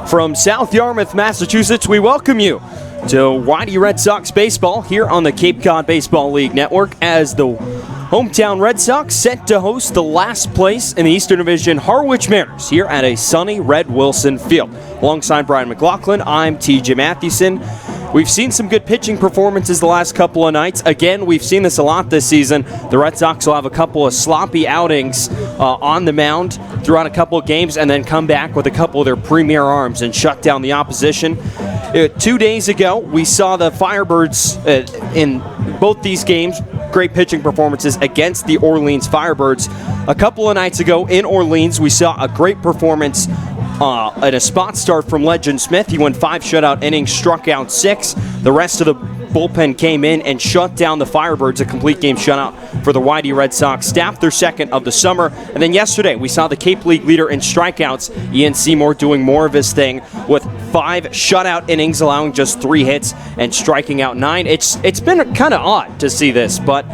From South Yarmouth, Massachusetts, we welcome you to Whitey Red Sox baseball here on the Cape Cod Baseball League Network as the hometown Red Sox set to host the last place in the Eastern Division Harwich Mariners here at a sunny Red Wilson Field. Alongside Brian McLaughlin, I'm TJ Mathewson. We've seen some good pitching performances the last couple of nights. Again, we've seen this a lot this season. The Red Sox will have a couple of sloppy outings on the mound throughout a couple of games and then come back with a couple of their premier arms and shut down the opposition. 2 days ago, we saw the Firebirds in both these games, great pitching performances against the Orleans Firebirds. A couple of nights ago in Orleans, we saw a great performance and a spot start from Legend Smith. He went 5 shutout innings, struck out 6. The rest of the bullpen came in and shut down the Firebirds, a complete game shutout for the Whitey Red Sox staff, their second of the summer. And then yesterday, we saw the Cape League leader in strikeouts, Ian Seymour, doing more of his thing with 5 shutout innings, allowing just 3 hits and striking out 9. It's been kind of odd to see this, but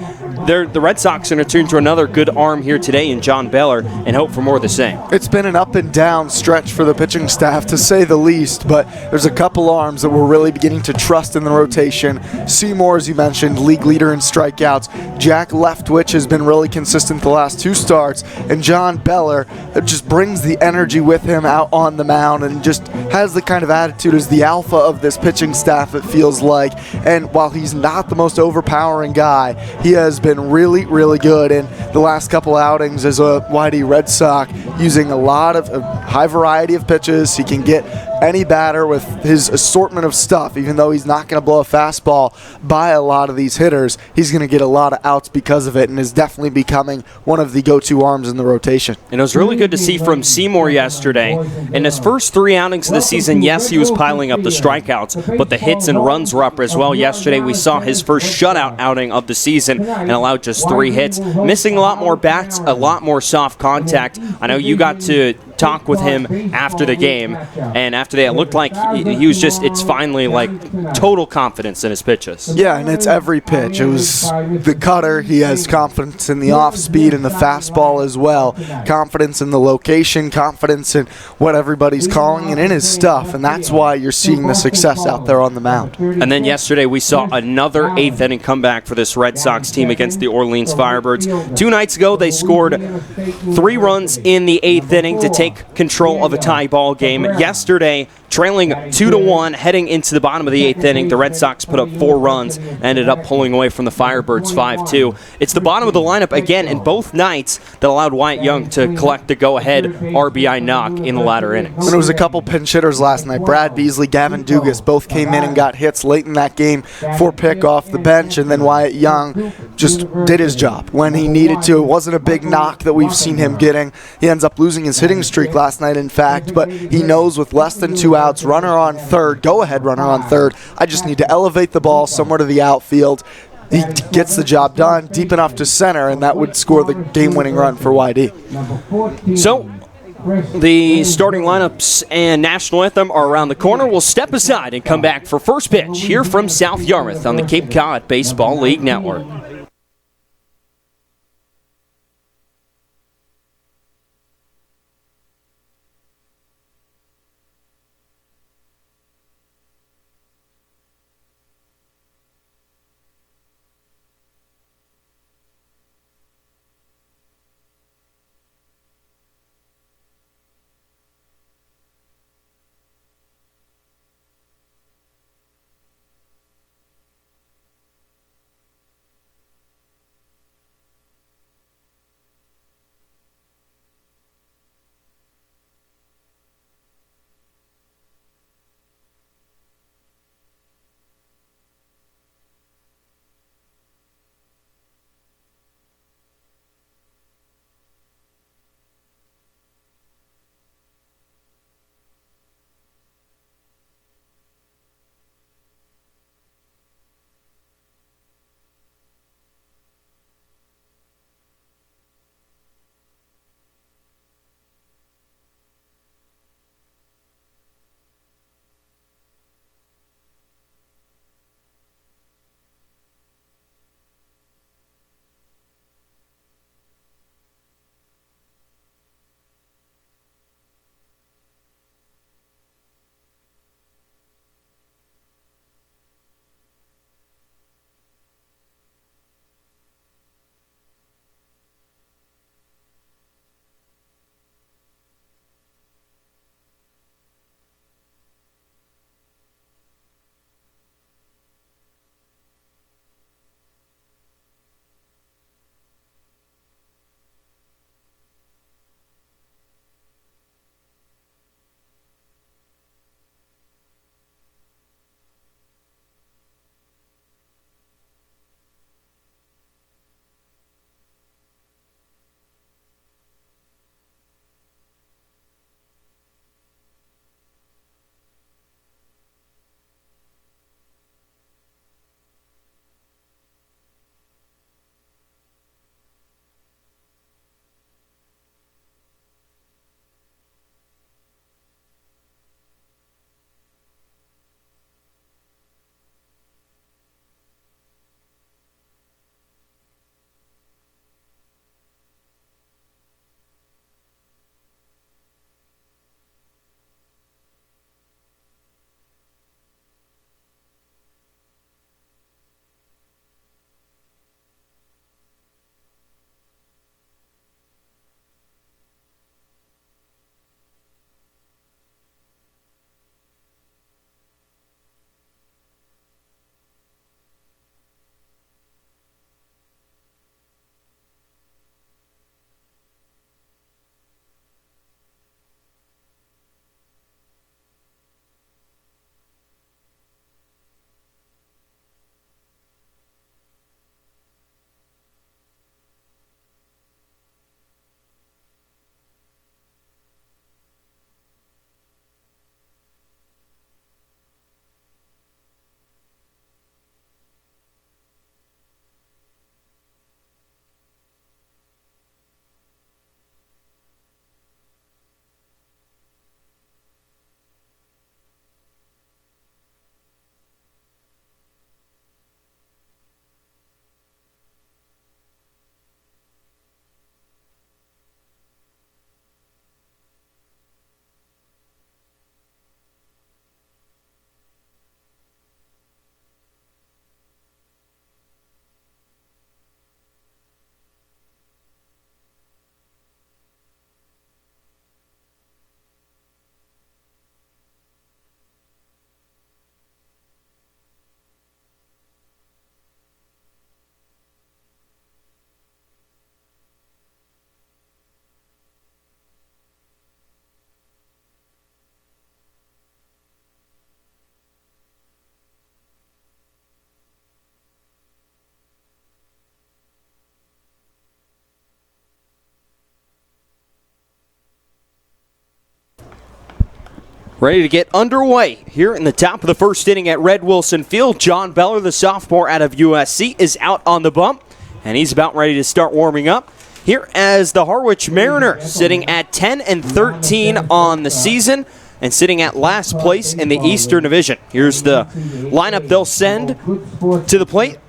the Red Sox are going to turn to another good arm here today in John Baylor and hope for more of the same. It's been an up and down stretch for the pitching staff, to say the least, but there's a couple arms that we're really beginning to trust in the rotation. Seymour, as you mentioned, league leader in strikeouts. Jack Leftwich has been really consistent the last 2 starts, and John Beller just brings the energy with him out on the mound and just has the kind of attitude as the alpha of this pitching staff, it feels like. And while he's not the most overpowering guy, he has been really, really good in the last couple outings as a Whitey Red Sox, using a lot of a high variety of pitches. He can get any batter with his assortment of stuff. Even though he's not going to blow a fastball by a lot of these hitters, he's going to get a lot of outs because of it, and is definitely becoming one of the go-to arms in the rotation. And it was really good to see from Seymour yesterday. In his first 3 outings of the season, yes, he was piling up the strikeouts, but the hits and runs were up as well. Yesterday, we saw his first shutout outing of the season and allowed just 3 hits, missing a lot more bats, a lot more soft contact. I know you got to talk with him after the game, and after that, it looked like he was just, it's finally like total confidence in his pitches. Yeah, and it's every pitch. It was the cutter. He has confidence in the off speed and the fastball as well. Confidence in the location, confidence in what everybody's calling, and in his stuff, and that's why you're seeing the success out there on the mound. And then yesterday, we saw another 8th inning comeback for this Red Sox team against the Orleans Firebirds. 2 nights ago, they scored 3 runs in the 8th inning to take control of a tie ball game. Yesterday, trailing 2-1, heading into the bottom of the 8th inning, the Red Sox put up 4 runs, ended up pulling away from the Firebirds 5-2. It's the bottom of the lineup again in both nights that allowed Wyatt Young to collect the go-ahead RBI knock in the latter innings. And it was a couple pinch hitters last night. Brad Beasley, Gavin Dugas both came in and got hits late in that game for pick off the bench, and then Wyatt Young just did his job when he needed to. It wasn't a big knock that we've seen him getting. He ends up losing his hitting streak last night, in fact, but he knows with less than 2 outs, runner on third, go-ahead runner on third, I just need to elevate the ball somewhere to the outfield. He gets the job done deep enough to center, and that would score the game-winning run for YD. So, the starting lineups and national anthem are around the corner. We'll step aside and come back for first pitch here from South Yarmouth on the Cape Cod Baseball League Network. Ready to get underway here in the top of the first inning at Red Wilson Field. John Beller, the sophomore out of USC, is out on the bump, and he's about ready to start warming up. Here as the Harwich Mariners sitting at 10-13 on the season and sitting at last place in the Eastern Division. Here's the lineup they'll send to the plate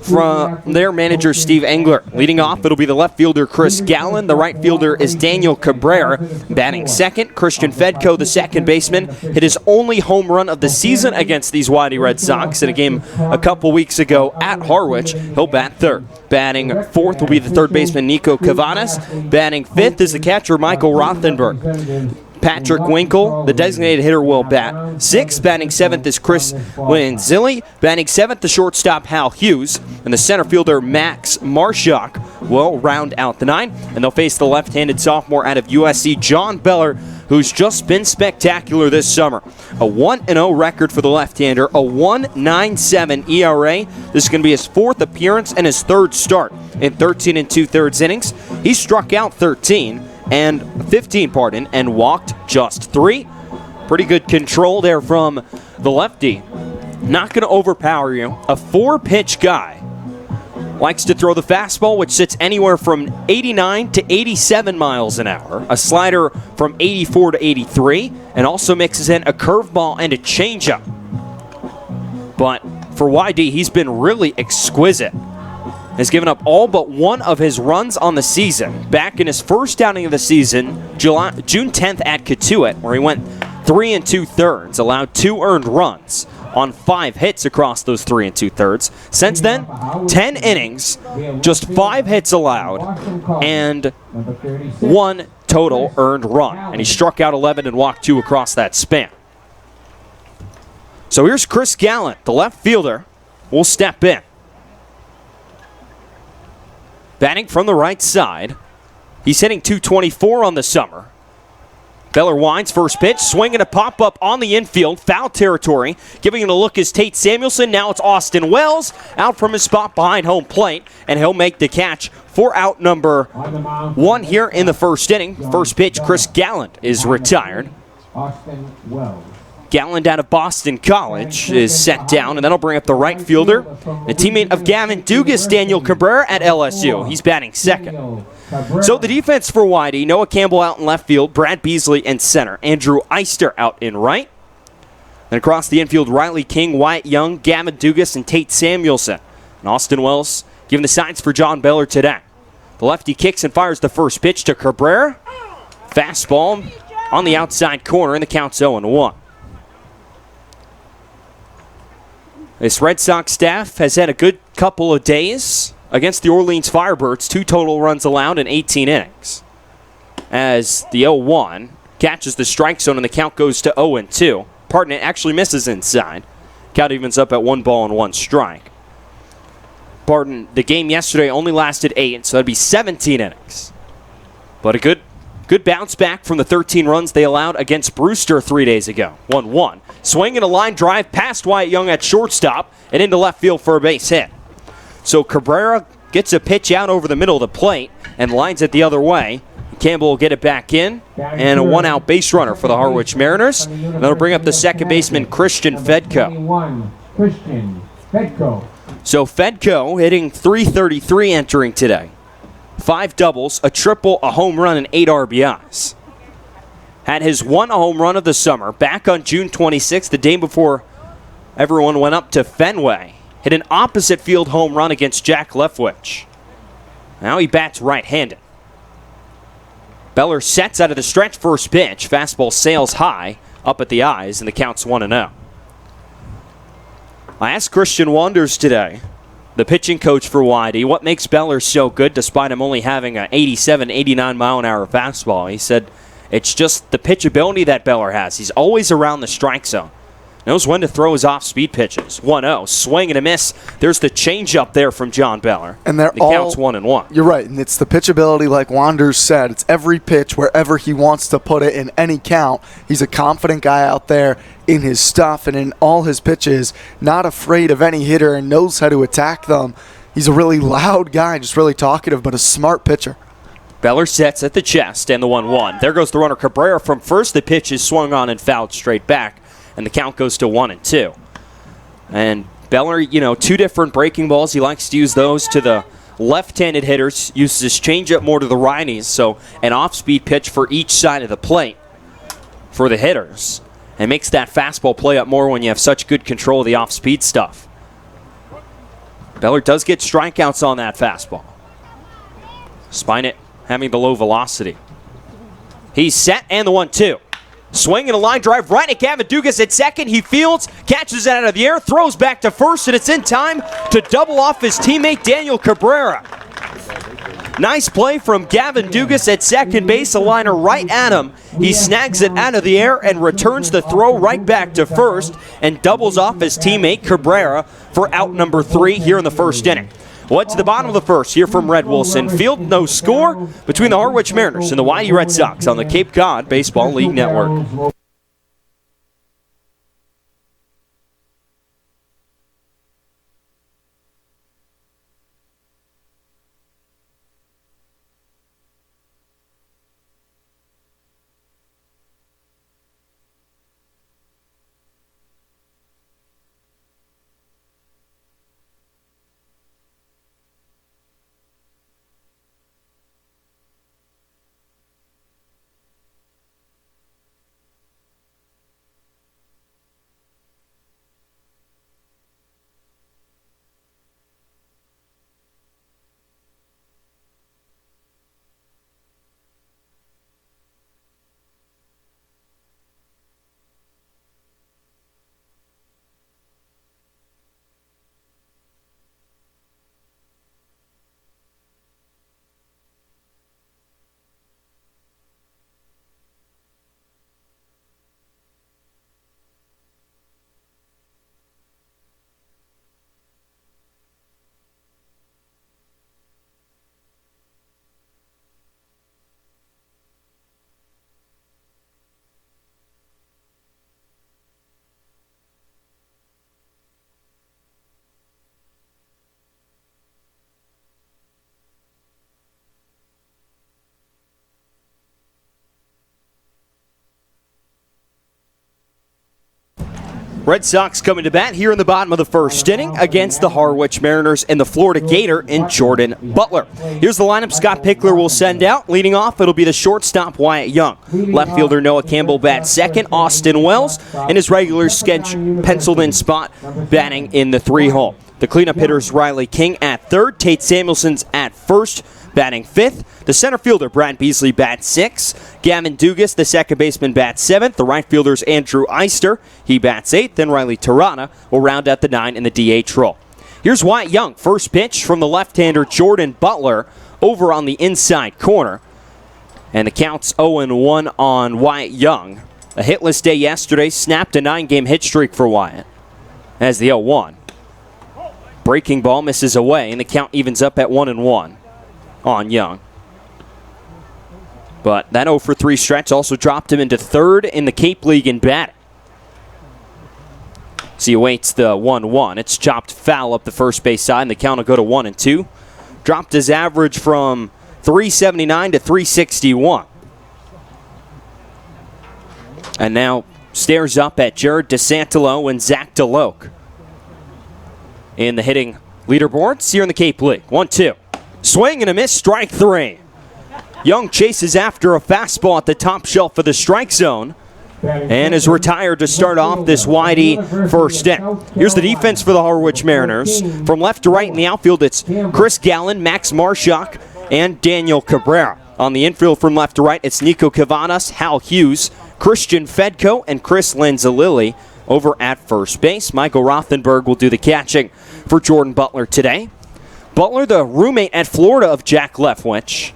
from their manager, Steve Engler. Leading off, it'll be the left fielder, Chris Gallen. The right fielder is Daniel Cabrera. Batting second, Christian Fedko, the second baseman, hit his only home run of the season against these Whitey Red Sox in a game a couple weeks ago at Harwich. He'll bat third. Batting fourth will be the third baseman, Nico Cavanas. Batting fifth is the catcher, Michael Rothenberg. Patrick Winkle, the designated hitter, will bat sixth. Batting seventh is Chris Winzilli. Batting seventh, the shortstop, Hal Hughes. And the center fielder, Max Marshak, will round out the nine. And they'll face the left-handed sophomore out of USC, John Beller, who's just been spectacular this summer. A 1-0 record for the left-hander, a 1.97 ERA. This is going to be his fourth appearance and his third start in 13 2/3 innings. He struck out 15 and walked just 3. Pretty good control there from the lefty. Not going to overpower you. A 4-pitch guy. Likes to throw the fastball, which sits anywhere from 89 to 87 miles an hour. A slider from 84 to 83, and also mixes in a curveball and a changeup. But for YD, he's been really exquisite. Has given up all but one of his runs on the season. Back in his first outing of the season, June 10th at Katuitt, where he went 3 2/3, allowed 2 earned runs on 5 hits across those 3 2/3. Since then, 10 innings, just 5 hits allowed, and 1 total earned run. And he struck out 11 and walked 2 across that span. So here's Chris Gallen, the left fielder, will step in. Batting from the right side. He's hitting .224 on the summer. Beller winds, first pitch, swinging a pop-up on the infield, foul territory. Giving it a look is Tate Samuelson. Now it's Austin Wells out from his spot behind home plate, and he'll make the catch for out number 1 here in the first inning. First pitch, Chris Gallen is retired. Austin Wells. Galland out of Boston College is set down, and that'll bring up the right fielder, a teammate of Gavin Dugas, Daniel Cabrera at LSU. He's batting second. So the defense for Whitey, Noah Campbell out in left field, Brad Beasley in center, Andrew Eister out in right. Then across the infield, Riley King, Wyatt Young, Gavin Dugas, and Tate Samuelson. And Austin Wells giving the signs for John Beller today. The lefty kicks and fires the first pitch to Cabrera. Fastball on the outside corner, and the count's 0-1. This Red Sox staff has had a good couple of days against the Orleans Firebirds. 2 total runs allowed in 18 innings. As the 0-1 catches the strike zone and the count goes to 0-2. Pardon, it actually misses inside. Count evens up at 1 ball and 1 strike. Pardon, the game yesterday only lasted 8, so that'd be 17 innings. But a good bounce back from the 13 runs they allowed against Brewster 3 days ago. 1-1. Swinging a line drive past Wyatt Young at shortstop and into left field for a base hit. So Cabrera gets a pitch out over the middle of the plate and lines it the other way. Campbell will get it back in, and a 1-out base runner for the Harwich Mariners. And that'll bring up the second baseman, Christian Fedko. So Fedko hitting .333 entering today. 5 doubles, a triple, a home run, and 8 RBIs. Had his 1 home run of the summer back on June 26th, the day before everyone went up to Fenway. Hit an opposite field home run against Jack Leftwich. Now he bats right-handed. Beller sets out of the stretch, first pitch. Fastball sails high, up at the eyes, and the count's 1-0. I asked Christian Wanders today, the pitching coach for YD, what makes Beller so good despite him only having an 87, 89 mile an hour fastball. He said it's just the pitchability that Beller has. He's always around the strike zone. Knows when to throw his off-speed pitches. 1-0, swing and a miss. There's the changeup there from John Beller. And the count's 1-1. You're right, and it's the pitchability like Wanders said. It's every pitch wherever he wants to put it in any count. He's a confident guy out there in his stuff and in all his pitches, not afraid of any hitter and knows how to attack them. He's a really loud guy, just really talkative, but a smart pitcher. Beller sets at the chest and the 1-1. There goes the runner Cabrera from first. The pitch is swung on and fouled straight back, and the count goes to 1-2. And Beller, two different breaking balls. He likes to use those to the left-handed hitters, uses his changeup more to the righties, so an off-speed pitch for each side of the plate for the hitters. And makes that fastball play up more when you have such good control of the off-speed stuff. Beller does get strikeouts on that fastball. Despite it having the low velocity. He's set and the 1-2. Swing and a line drive right at Gavin Dugas at second. He fields, catches it out of the air, throws back to first, and it's in time to double off his teammate Daniel Cabrera. Nice play from Gavin Dugas at second base, a liner right at him. He snags it out of the air and returns the throw right back to first and doubles off his teammate Cabrera for out number 3 here in the first inning. What's the bottom of the first here from Red Wilson Field? No score between the Harwich Mariners and the YD Red Sox on the Cape Cod Baseball League Network. Red Sox coming to bat here in the bottom of the first inning against the Harwich Mariners and the Florida Gator in Jordan Butler. Here's the lineup Scott Pickler will send out. Leading off, it'll be the shortstop Wyatt Young. Left fielder Noah Campbell bats second. Austin Wells in his regular sketch penciled-in spot batting in the 3-hole. The cleanup hitters Riley King at third. Tate Samuelson's at first, batting fifth. The center fielder, Brad Beasley, bats sixth. Gavin Dugas, the second baseman, bats seventh. The right fielder's Andrew Eister. He bats eighth. Then Riley Tirana will round out the 9 in the DH role. Here's Wyatt Young. First pitch from the left-hander Jordan Butler over on the inside corner. And the count's 0-1 on Wyatt Young. A hitless day yesterday. Snapped a 9-game hit streak for Wyatt as the 0-1. Breaking ball misses away, and the count evens up at 1-1 on Young. But that 0-for-3 stretch also dropped him into third in the Cape League in batting. So he awaits the 1-1. It's chopped foul up the first base side, and the count will go to 1-2. Dropped his average from 379 to 361. And now stares up at Jared DeSantolo and Zach DeLoach in the hitting leaderboards here in the Cape League. 1-2. Swing and a miss, strike 3. Young chases after a fastball at the top shelf of the strike zone and is retired to start off this YD first inning. Here's the defense for the Harwich Mariners. From left to right in the outfield, it's Chris Gallen, Max Marshak, and Daniel Cabrera. On the infield from left to right, it's Nico Cavanas, Hal Hughes, Christian Fedko, and Chris Lenzalili. Over at first base, Michael Rothenberg will do the catching for Jordan Butler today. Butler, the roommate at Florida of Jack Leftwich.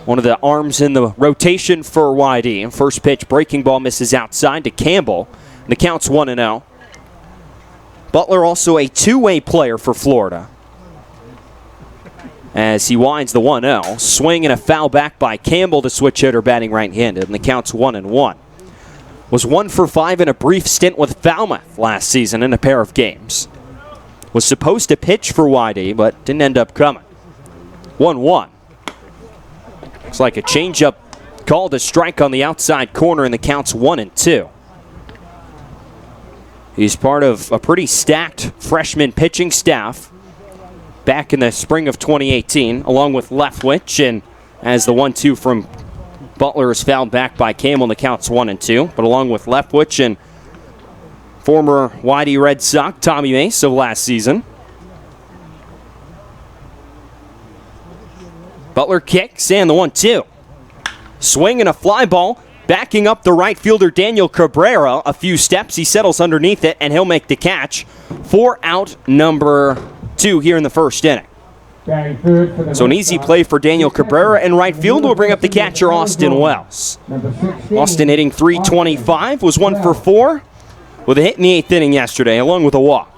One of the arms in the rotation for YD. First pitch, breaking ball misses outside to Campbell. And the count's 1-0. Butler also a two-way player for Florida. As he winds the 1-0. Swing and a foul back by Campbell, the switch hitter batting right-handed. And the count's 1-1. Was 1 for 5 in a brief stint with Falmouth last season in a pair of games. Was supposed to pitch for YD, but didn't end up coming. 1-1. Looks like a changeup called a strike on the outside corner, and the count's 1-2. He's part of a pretty stacked freshman pitching staff back in the spring of 2018, along with Leftwich, and as the 1-2 from Butler is fouled back by Campbell, the count's 1-2. But along with Leftwich and former Whitey Red Sox Tommy Mace of last season. Butler kicks and the 1-2. Swing and a fly ball. Backing up the right fielder Daniel Cabrera a few steps. He settles underneath it and he'll make the catch for out number 2 here in the first inning. So an easy play for Daniel Cabrera, and right field will bring up the catcher Austin Wells. Austin hitting .325, was 1 for 4 with a hit in the 8th inning yesterday along with a walk.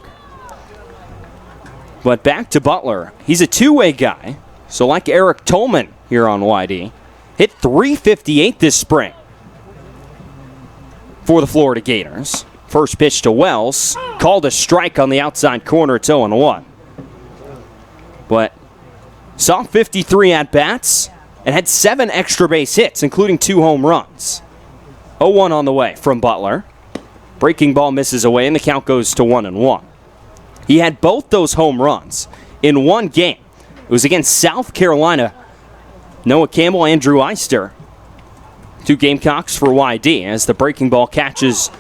But back to Butler. He's a two-way guy, so like Eric Tolman here on YD, hit .358 this spring for the Florida Gators. First pitch to Wells, called a strike on the outside corner. It's 0-1. But saw 53 at-bats and had 7 extra base hits, including 2 home runs. 0-1 on the way from Butler. Breaking ball misses away, and the count goes to 1-1. He had both those home runs in one game. It was against South Carolina. Noah Campbell, Andrew Eister. 2 Gamecocks for YD as the breaking ball catches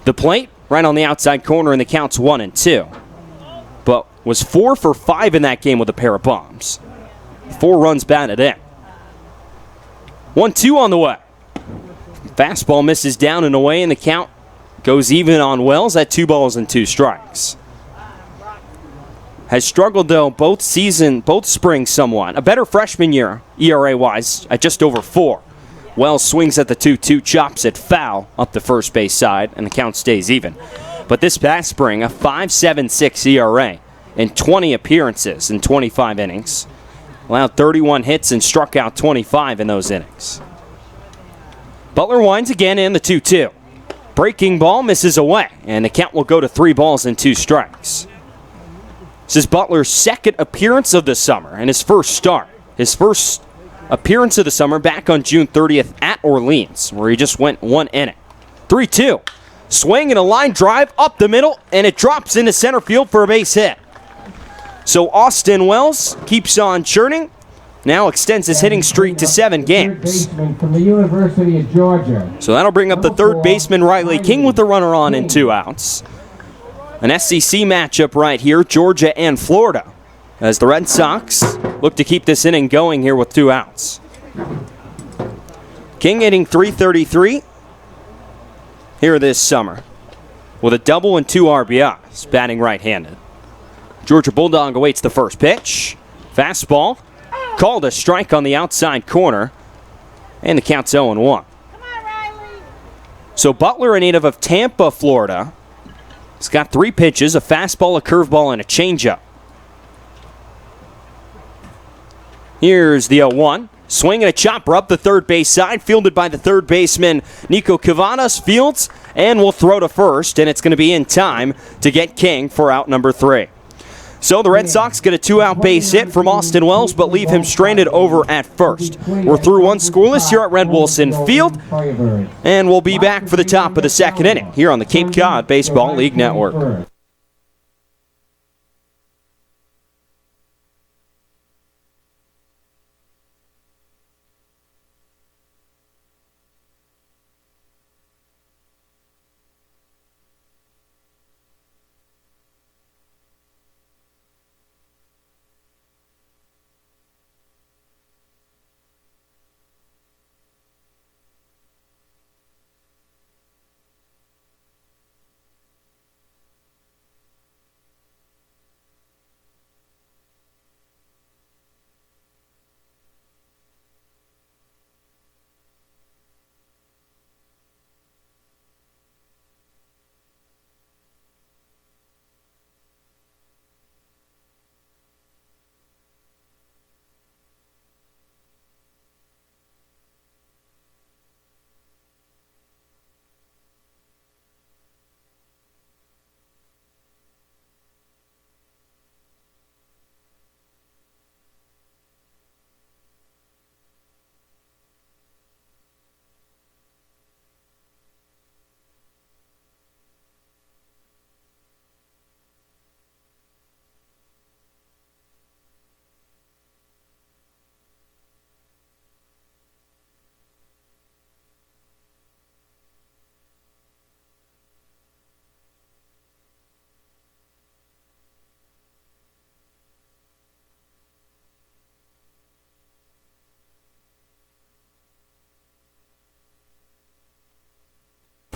the plate right on the outside corner, and the count's 1-2. But was 4 for 5 in that game with a pair of bombs. 4 runs batted in. 1-2 on the way. Fastball misses down and away, and the count goes even on Wells at 2 balls and 2 strikes. Has struggled, though, both spring somewhat. A better freshman year, ERA-wise, at just over 4. Wells swings at the 2-2, chops it foul up the first base side, and the count stays even. But this past spring, a 5.76 ERA in 20 appearances in 25 innings. Allowed 31 hits and struck out 25 in those innings. Butler winds again in the 2-2. Breaking ball misses away, and the count will go to 3 balls and 2 strikes. This is Butler's second appearance of the summer and his first start. His first appearance of the summer back on June 30th at Orleans, where he just went 1 inning. 3-2. Swing and a line drive up the middle, and it drops into center field for a base hit. So Austin Wells keeps on churning. Now extends his hitting streak to 7 games. From the University of Georgia. So that'll bring up the third baseman Riley King with the runner on and 2 outs. An SEC matchup right here, Georgia and Florida, as the Red Sox look to keep this inning going here with 2 outs. King hitting .333 here this summer with a double and 2 RBIs, batting right-handed. Georgia Bulldog awaits the first pitch. Fastball, called a strike on the outside corner, and the count's 0-1. So Butler, a native of Tampa, Florida, has got 3 pitches, a fastball, a curveball, and a changeup. Here's the 0-1. Swing and a chopper up the third base side, fielded by the third baseman Nico Cavadas, fields, and will throw to first, and it's going to be in time to get King for out number 3. So the Red Sox get a 2-out base hit from Austin Wells, but leave him stranded over at first. We're through 1 scoreless here at Red Wilson Field, and we'll be back for the top of the second inning here on the Cape Cod Baseball League Network.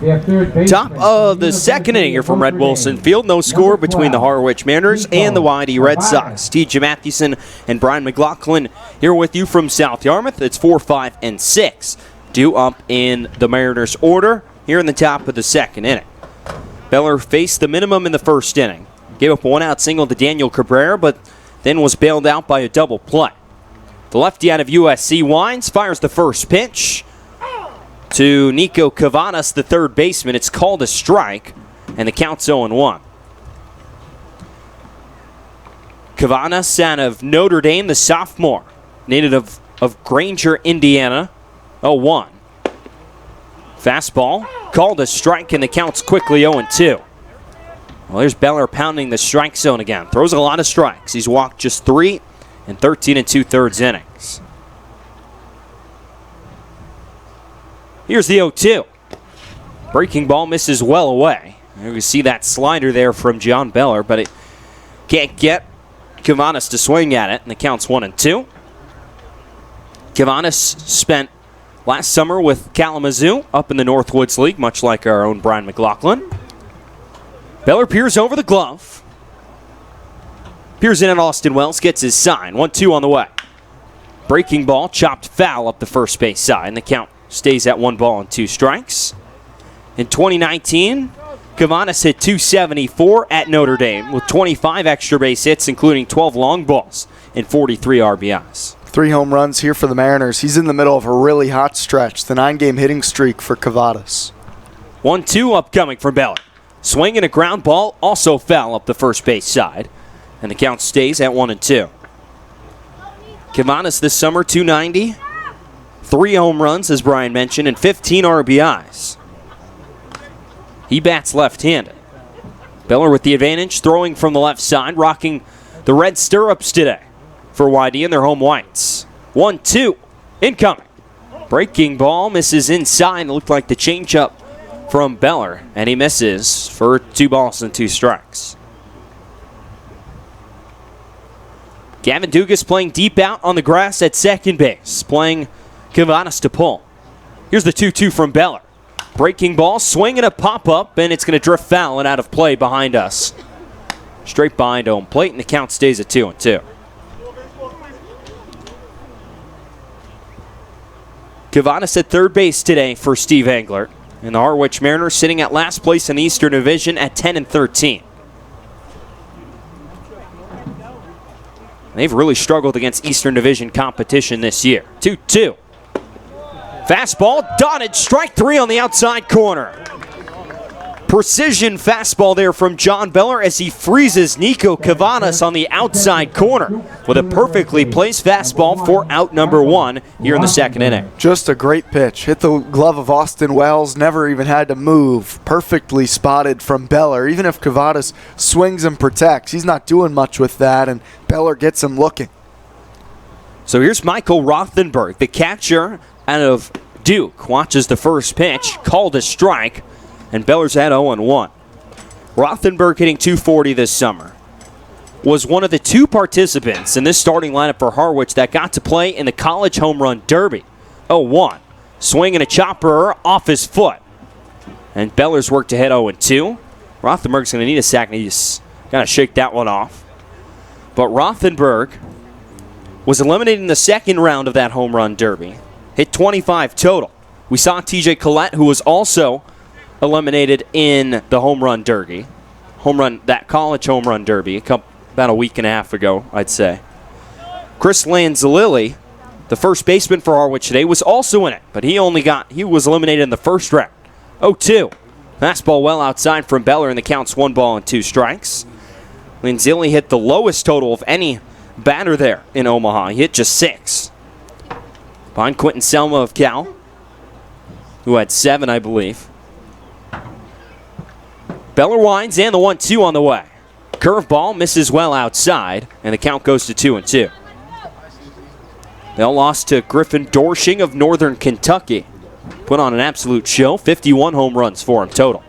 We have third baseman Top of the from second inning here from Red Notre Wilson Dame. Field. No score Number between the 12, Harwich Mariners and the YD Red Sox. TJ Mathewson and Brian McLaughlin here with you from South Yarmouth. It's 4, 5, and 6 due up in the Mariners order here in the top of the second inning. Beller faced the minimum in the first inning. Gave up a one-out single to Daniel Cabrera, but then was bailed out by a double play. The lefty out of USC winds, fires the first pitch to Nico Cavanas, the third baseman. It's called a strike, and the count's 0-1. Cavanas out of Notre Dame, the sophomore, native of Granger, Indiana, 0-1. Fastball, called a strike, and the count's quickly 0-2. Well, there's Beller pounding the strike zone again. Throws a lot of strikes. He's walked just 3 in 13 2/3 innings. Here's the 0-2. Breaking ball misses well away. You can see that slider there from John Beller, but it can't get Cavanas to swing at it, and the count's 1-2. Cavanas spent last summer with Kalamazoo up in the Northwoods League, much like our own Brian McLaughlin. Beller peers over the glove. Peers in at Austin Wells, gets his sign. 1-2 on the way. Breaking ball, chopped foul up the first base side, and the count stays at 1 ball and 2 strikes. In 2019, Cavanas hit .274 at Notre Dame with 25 extra base hits, including 12 long balls and 43 RBIs. 3 home runs here for the Mariners. He's in the middle of a really hot stretch. The 9-game hitting streak for Cavadas. 1-2 upcoming from Beller. Swing and a ground ball, also foul up the first base side, and the count stays at 1-2. Cavanas this summer, .290. 3 home runs, as Brian mentioned, and 15 RBIs. He bats left-handed. Beller with the advantage, throwing from the left side, rocking the red stirrups today for YD in their home whites. 1-2, incoming. Breaking ball misses inside. It looked like the changeup from Beller, and he misses for 2 balls and 2 strikes. Gavin Dugas playing deep out on the grass at second base, playing Cavanas to pull. Here's the 2-2 from Beller. Breaking ball, swing and a pop-up, and it's going to drift foul and out of play behind us. Straight behind home plate, and the count stays at 2-2. Cavanas at third base today for Steve Englert. And the Harwich Mariners sitting at last place in the Eastern Division at 10-13. They've really struggled against Eastern Division competition this year. 2-2. Fastball, dotted, strike 3 on the outside corner. Precision fastball there from John Beller as he freezes Nico Cavanas on the outside corner with a perfectly placed fastball for out number 1 here in the second inning. Just a great pitch. Hit the glove of Austin Wells, never even had to move. Perfectly spotted from Beller. Even if Cavadas swings and protects, he's not doing much with that, and Beller gets him looking. So here's Michael Rothenberg, the catcher out of Duke. Watches the first pitch, called a strike, and Beller's at 0-1. Rothenberg hitting .240 this summer. Was one of the 2 participants in this starting lineup for Harwich that got to play in the College Home Run Derby. 0-1. Swing and a chopper off his foot. And Beller's worked to hit 0-2. Rothenberg's going to need a sack, and he's got to shake that one off. But Rothenberg was eliminated in the second round of that Home Run Derby. Hit 25 total. We saw TJ Collette, who was also eliminated in the Home Run Derby. That College Home Run Derby, about a week and a half ago, I'd say. Chris Lanzalili, the first baseman for Harwich today, was also in it, but he was eliminated in the first round. 0-2. Fastball well outside from Beller, and the count's 1 ball and 2 strikes. Lanzilli hit the lowest total of any batter there in Omaha. He hit just 6. Behind Quentin Selma of Cal, who had 7, I believe. Beller winds, and the 1-2 on the way. Curveball misses well outside, and the count goes to 2-2. They all lost to Griffin Dorshing of Northern Kentucky. Put on an absolute show. 51 home runs for him total.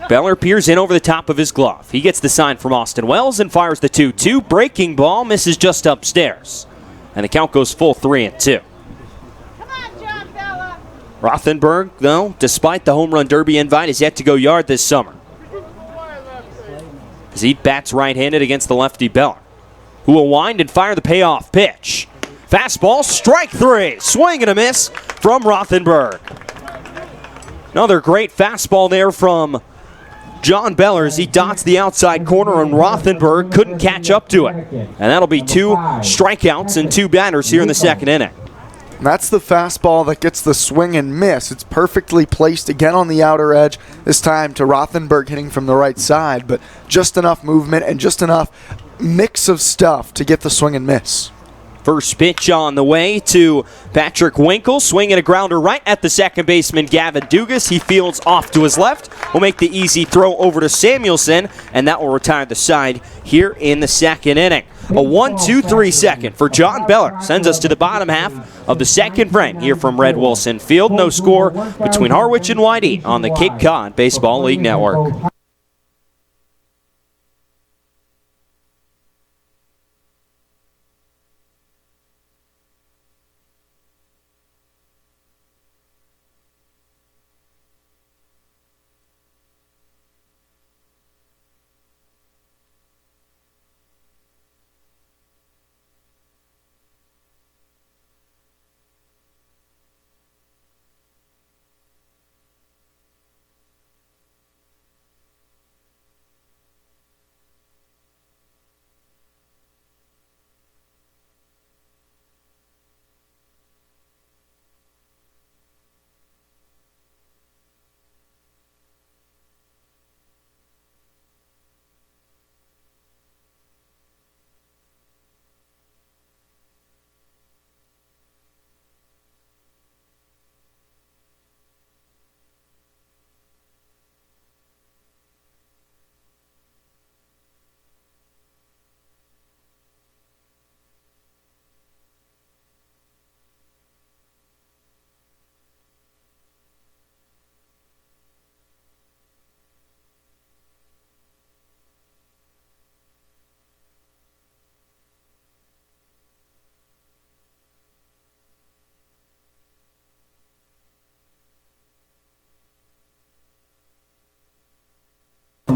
Beller peers in over the top of his glove. He gets the sign from Austin Wells and fires the 2-2. Breaking ball misses just upstairs. And the count goes full 3-2. Rothenberg, though, despite the home run derby invite, is yet to go yard this summer. As he bats right-handed against the lefty Beller, who will wind and fire the payoff pitch. Fastball, strike three. Swing and a miss from Rothenberg. Another great fastball there from John Beller as he dots the outside corner, and Rothenberg couldn't catch up to it. And that'll be 2 strikeouts and 2 batters here in the second inning. That's the fastball that gets the swing and miss. It's perfectly placed again on the outer edge, this time to Rothenberg hitting from the right side, but just enough movement and just enough mix of stuff to get the swing and miss. First pitch on the way to Patrick Winkle, swinging a grounder right at the second baseman Gavin Dugas. He fields off to his left, will make the easy throw over to Samuelson, and that will retire the side here in the second inning. A 1-2-3 second for John Beller sends us to the bottom half of the second frame here from Red Wilson Field. No score between Harwich and Whitey on the Cape Cod Baseball League Network.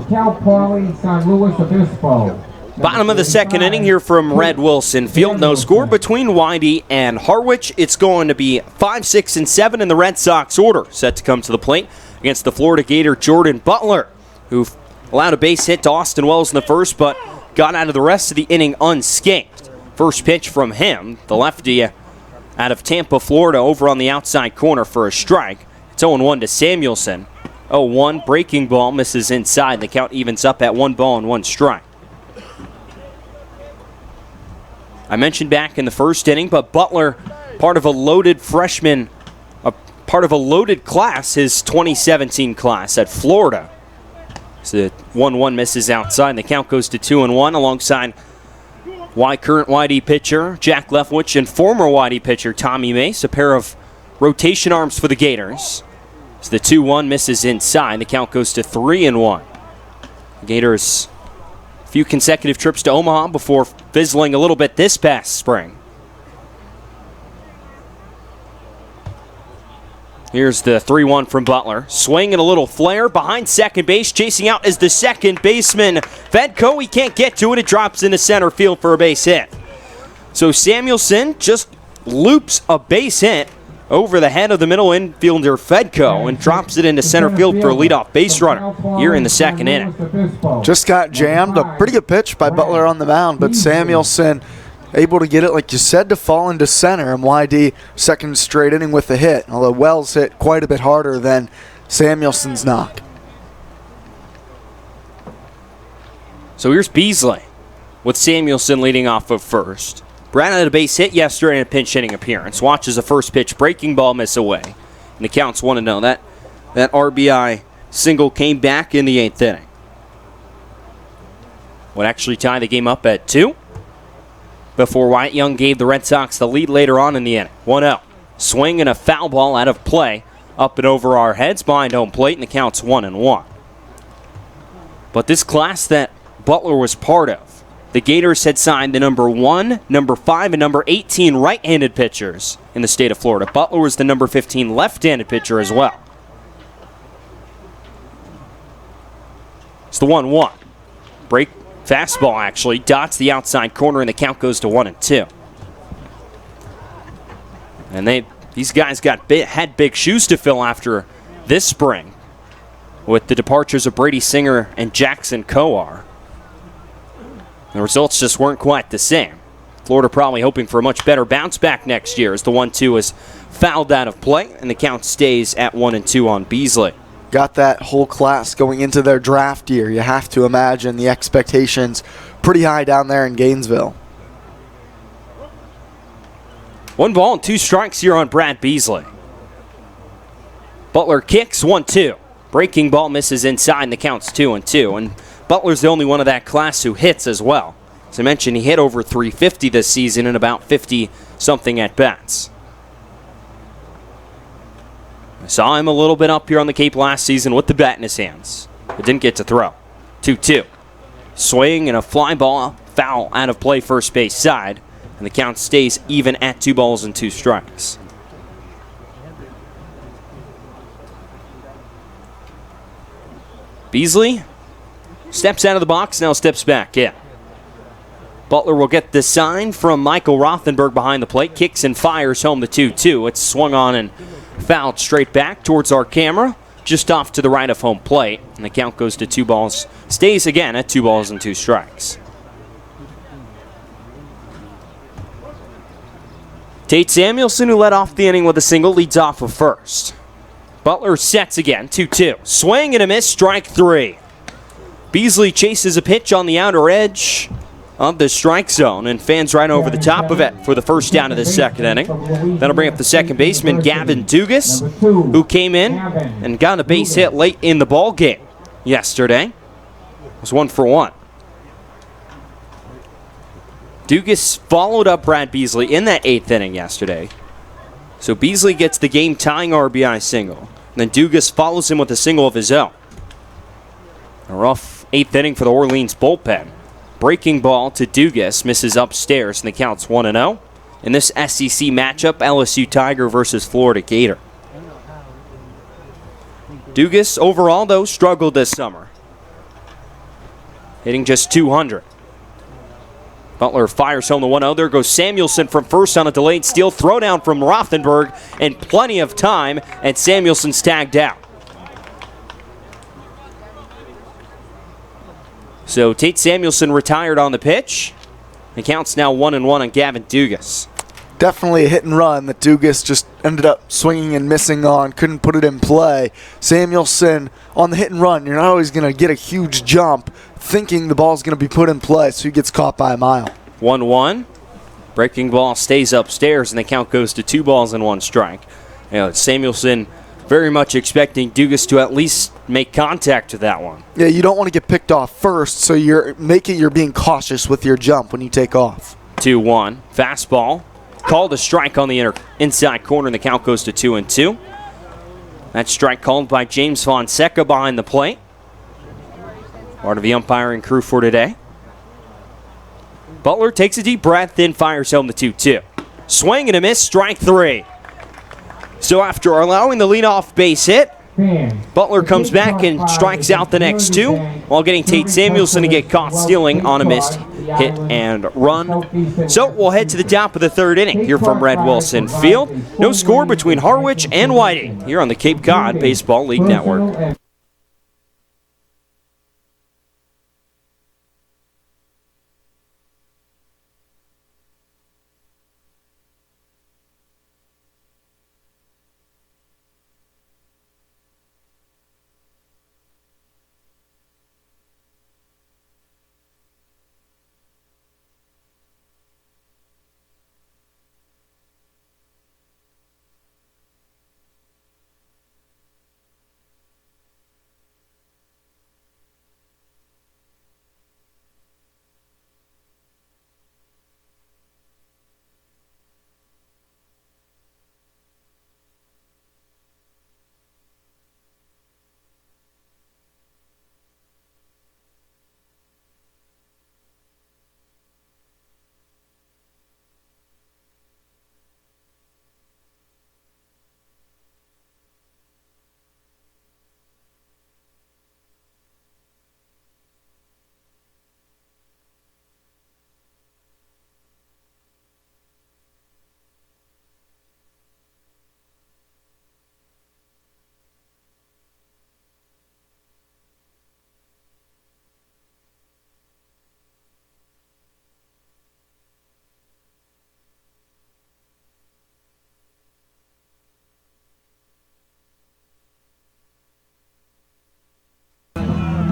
Cal Pauley, San Luis Obispo. Bottom of the second inning here from Red Wilson Field. No score between Whitey and Harwich. It's going to be 5, 6, and 7 in the Red Sox order. Set to come to the plate against the Florida Gator Jordan Butler, who allowed a base hit to Austin Wells in the first, but got out of the rest of the inning unscathed. First pitch from him, the lefty out of Tampa, Florida, over on the outside corner for a strike. It's 0-1 to Samuelson. 0-1, breaking ball, misses inside. The count evens up at 1 ball and 1 strike. I mentioned back in the first inning, but Butler, part of a loaded freshman, part of a loaded class, his 2017 class at Florida. So 1-1 misses outside, and the count goes to 2-1 alongside current Whitey pitcher Jack Leftwich and former Whitey pitcher Tommy Mace, a pair of rotation arms for the Gators. So the 2-1 misses inside. The count goes to 3-1. The Gators, a few consecutive trips to Omaha before fizzling a little bit this past spring. Here's the 3-1 from Butler. Swing and a little flare behind second base. Chasing out is the second baseman, Fedko. He can't get to it. It drops into center field for a base hit. So Samuelson just loops a base hit over the head of the middle infielder Fedko and drops it into center field for a leadoff base runner here in the second inning. Just got jammed. A pretty good pitch by Butler on the mound, but Samuelson able to get it, like you said, to fall into center. And YD second straight inning with the hit, although Wells hit quite a bit harder than Samuelson's knock. So here's Beasley with Samuelson leading off of first. Brown had a base hit yesterday in a pinch hitting appearance. Watches a first pitch breaking ball miss away. And the counts 1-0. That RBI single came back in the 8th inning. Would actually tie the game up at 2 before Wyatt Young gave the Red Sox the lead later on in the inning. 1-0. Swing and a foul ball out of play. Up and over our heads behind home plate, and the count's 1-1. But this class that Butler was part of, the Gators had signed the number 1, number 5, and number 18 right-handed pitchers in the state of Florida. Butler was the number 15 left-handed pitcher as well. It's the 1-1. Break fastball, actually. Dots the outside corner, and the count goes to 1-2. And these guys had big shoes to fill after this spring with the departures of Brady Singer and Jackson Coar. The results just weren't quite the same. Florida probably hoping for a much better bounce back next year as the 1-2 is fouled out of play, and the count stays at 1-2 on Beasley. Got that whole class going into their draft year. You have to imagine the expectations pretty high down there in Gainesville. 1 ball and 2 strikes here on Brad Beasley. Butler kicks 1-2. Breaking ball misses inside, and the count's 2-2. And Butler's the only one of that class who hits as well. As I mentioned, he hit over 350 this season and about 50-something at-bats. I saw him a little bit up here on the Cape last season with the bat in his hands, but didn't get to throw. 2-2. Swing and a fly ball, foul out of play first base side, and the count stays even at 2 balls and 2 strikes. Beasley steps out of the box, now steps back in. Butler will get the sign from Michael Rothenberg behind the plate. Kicks and fires home the 2-2. It's swung on and fouled straight back towards our camera, just off to the right of home plate. And the count goes to 2 balls, stays again at 2 balls and 2 strikes. Tate Samuelson, who led off the inning with a single, leads off of first. Butler sets again, 2-2. Swing and a miss, strike 3. Beasley chases a pitch on the outer edge of the strike zone and fans right over the top of it for the first down of the second inning. That'll bring up the second baseman, Gavin Dugas, who came in and got a base hit late in the ball game yesterday. It was 1 for 1. Dugas followed up Brad Beasley in that 8th inning yesterday. So Beasley gets the game-tying RBI single. And then Dugas follows him with a single of his own. A rough 8th inning for the Orleans bullpen. Breaking ball to Dugas, misses upstairs, and the count's 1-0. In this SEC matchup, LSU Tiger versus Florida Gator. Dugas, overall, though, struggled this summer, hitting just .200. Butler fires home the 1-0. There goes Samuelson from first on a delayed steal. Throwdown from Rothenberg, and plenty of time, and Samuelson's tagged out. So Tate Samuelson retired on the pitch. The count's now 1-1 on Gavin Dugas. Definitely a hit and run that Dugas just ended up swinging and missing on. Couldn't put it in play. Samuelson on the hit and run. You're not always going to get a huge jump thinking the ball's going to be put in play, so he gets caught by a mile. 1-1. Breaking ball stays upstairs, and the count goes to 2 balls and 1 strike. Samuelson very much expecting Dugas to at least make contact with that one. Yeah, you don't want to get picked off first, so you're being cautious with your jump when you take off. 2-1. Fastball. Called a strike on the inside corner, and the count goes to 2-2. That strike called by James Fonseca behind the plate. Part of the umpiring crew for today. Butler takes a deep breath, then fires home the 2-2. Swing and a miss, strike 3. So after allowing the leadoff base hit, Butler comes back and strikes out the next 2 while getting Tate Samuelson to get caught stealing on a missed hit and run. So we'll head to the top of the 3rd inning here from Red Wilson Field. No score between Harwich and Whiting here on the Cape Cod Baseball League Network.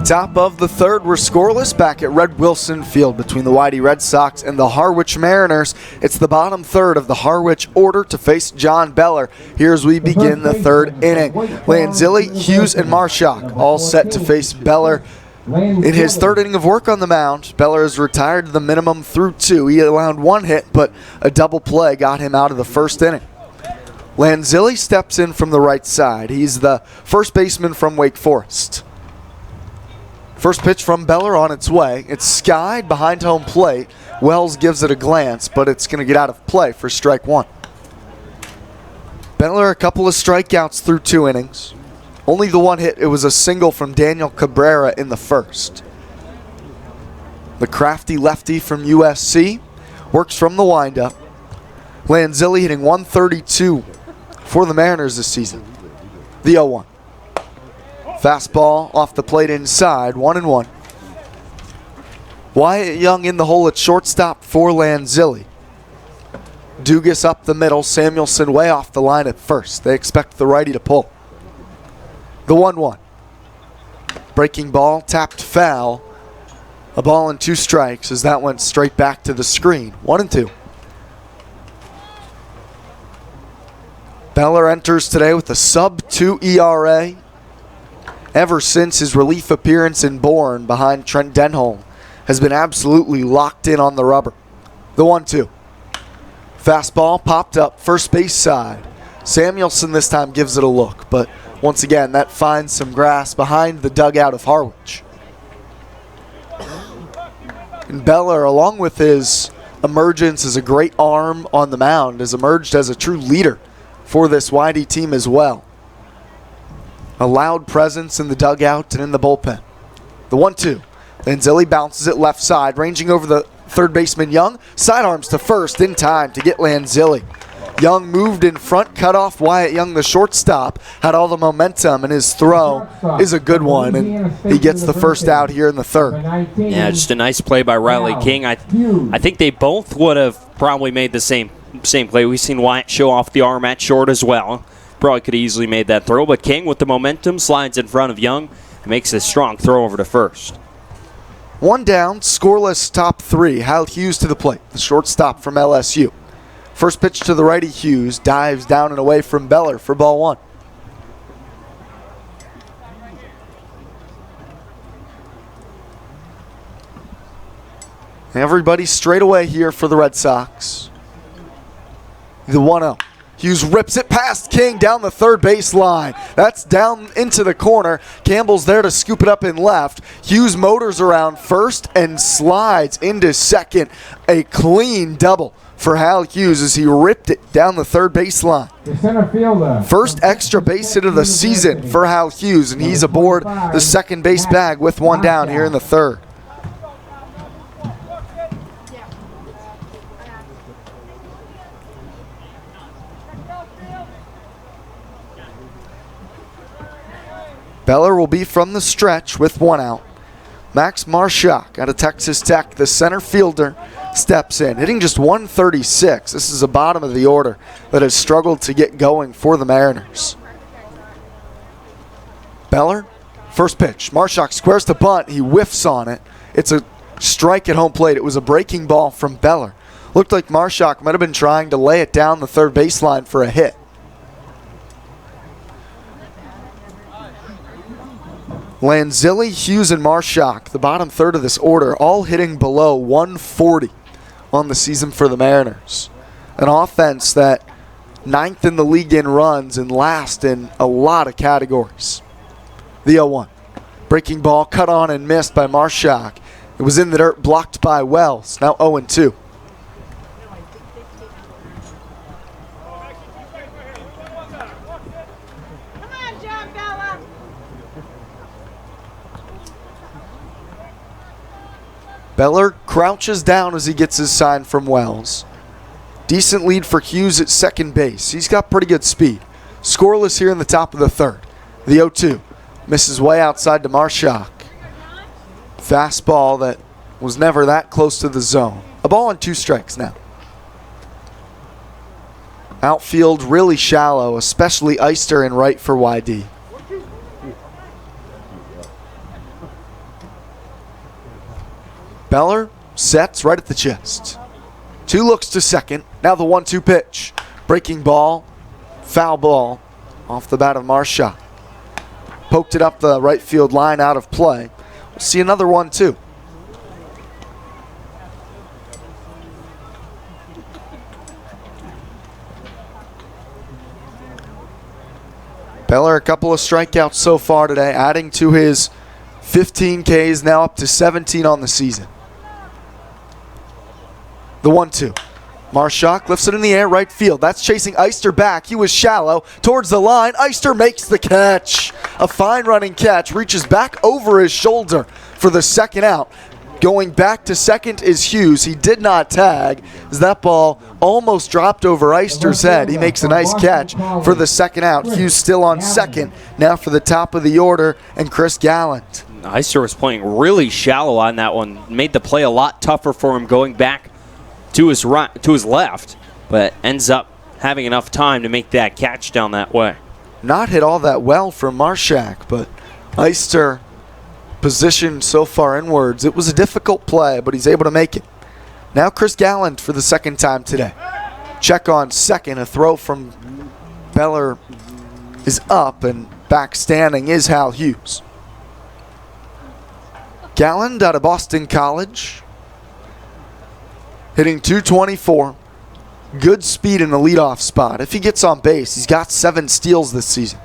Top of the third, we're scoreless back at Red Wilson Field between the Whitey Red Sox and the Harwich Mariners. It's the bottom third of the Harwich order to face John Beller. Here as we begin the third inning. Lanzilli, Hughes, and Marshak all set to face Beller. In his third inning of work on the mound, Beller has retired to the minimum through 2. He allowed 1 hit, but a double play got him out of the first inning. Lanzilli steps in from the right side. He's the first baseman from Wake Forest. First pitch from Beller on its way. It's skied behind home plate. Wells gives it a glance, but it's going to get out of play for strike 1. Beller, a couple of strikeouts through 2 innings. Only the 1 hit. It was a single from Daniel Cabrera in the first. The crafty lefty from USC works from the windup. Lanzilli hitting 132 for the Mariners this season. The 0-1. Fastball off the plate inside, 1-1. Wyatt Young in the hole at shortstop for Lanzilli. Dugas up the middle, Samuelson way off the line at first. They expect the righty to pull. The 1-1. Breaking ball, tapped foul. A ball and 2 strikes as that went straight back to the screen. 1-2. Beller enters today with a sub-2 ERA. Ever since his relief appearance in Bourne behind Trent Denholm, has been absolutely locked in on the rubber. The 1-2. Fastball popped up first base side. Samuelson this time gives it a look, but once again that finds some grass behind the dugout of Harwich. And Beller, along with his emergence as a great arm on the mound, has emerged as a true leader for this YD team as well. A loud presence in the dugout and in the bullpen. The 1-2. Lanzilli bounces it left side, ranging over the third baseman Young. Sidearms to first in time to get Lanzilli. Young moved in front, cut off Wyatt Young, the shortstop, had all the momentum, and his throw is a good one, and he gets the first out here in the third. Yeah, just a nice play by Riley King. I think they both would have probably made the same play. We've seen Wyatt show off the arm at short as well. Probably could have easily made that throw, but King with the momentum slides in front of Young and makes a strong throw over to first. 1 down, scoreless top 3. Hal Hughes to the plate, the shortstop from LSU. First pitch to the righty, Hughes dives down and away from Beller for ball 1. Everybody straight away here for the Red Sox. The 1-0. Hughes rips it past King down the third base line. That's down into the corner. Campbell's there to scoop it up in left. Hughes motors around first and slides into second. A clean double for Hal Hughes as he ripped it down the third base line. The center fielder. First extra base hit of the season for Hal Hughes, and he's aboard the second base bag with 1 down here in the third. Beller will be from the stretch with 1 out. Max Marshak out of Texas Tech, the center fielder, steps in, hitting just 136. This is the bottom of the order that has struggled to get going for the Mariners. Beller, first pitch. Marshak squares to bunt. He whiffs on it. It's a strike at home plate. It was a breaking ball from Beller. Looked like Marshak might have been trying to lay it down the third baseline for a hit. Lanzilli, Hughes, and Marshak, the bottom third of this order, all hitting below 140 on the season for the Mariners. An offense that 9th in the league in runs and last in a lot of categories. The 0-1. Breaking ball cut on and missed by Marshak. It was in the dirt, blocked by Wells. Now 0-2. Beller crouches down as he gets his sign from Wells. Decent lead for Hughes at second base. He's got pretty good speed. Scoreless here in the top of the third. The 0-2. Misses way outside to Marshak. Fastball that was never that close to the zone. A ball and 2 strikes now. Outfield really shallow, especially Eister in right for YD. Beller sets right at the chest. 2 looks to second. Now the 1-2 pitch. Breaking ball, foul ball off the bat of Marshak. Poked it up the right field line, out of play. We'll see another 1-2. Beller, a couple of strikeouts so far today, adding to his 15 Ks, now up to 17 on the season. The 1-2. Marshak lifts it in the air, right field. That's chasing Eister back. He was shallow towards the line. Eister makes the catch. A fine running catch. Reaches back over his shoulder for the second out. Going back to second is Hughes. He did not tag as that ball almost dropped over Eister's head. He makes a nice catch for the second out. Hughes still on second. Now for the top of the order, and Chris Gallant. Eister was playing really shallow on that one. Made the play a lot tougher for him going back to his right, to his left, but ends up having enough time to make that catch down that way. Not hit all that well from Marshak, but Eister positioned so far inwards. It was a difficult play, but he's able to make it. Now Chris Gallant for the second time today. Check on second. A throw from Beller is up, and back standing is Hal Hughes. Gallant out of Boston College. Hitting .224. Good speed in the leadoff spot. If he gets on base, he's got 7 steals this season.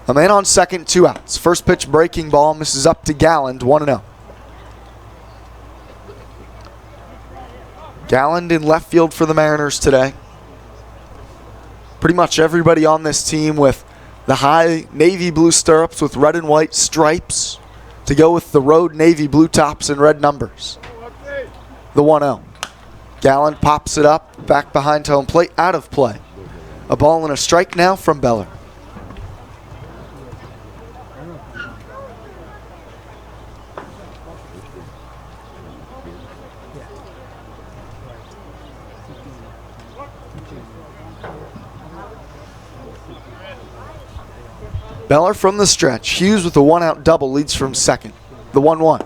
A man on second, 2 outs. First pitch breaking ball misses up to Galland, 1-0. Galland in left field for the Mariners today. Pretty much everybody on this team with the high navy blue stirrups with red and white stripes to go with the road navy blue tops and red numbers. The 1-0. Gallant pops it up, back behind home plate, out of play. A ball and a strike now from Beller. Beller from the stretch. Hughes with a 1-out double leads from second. The 1-1.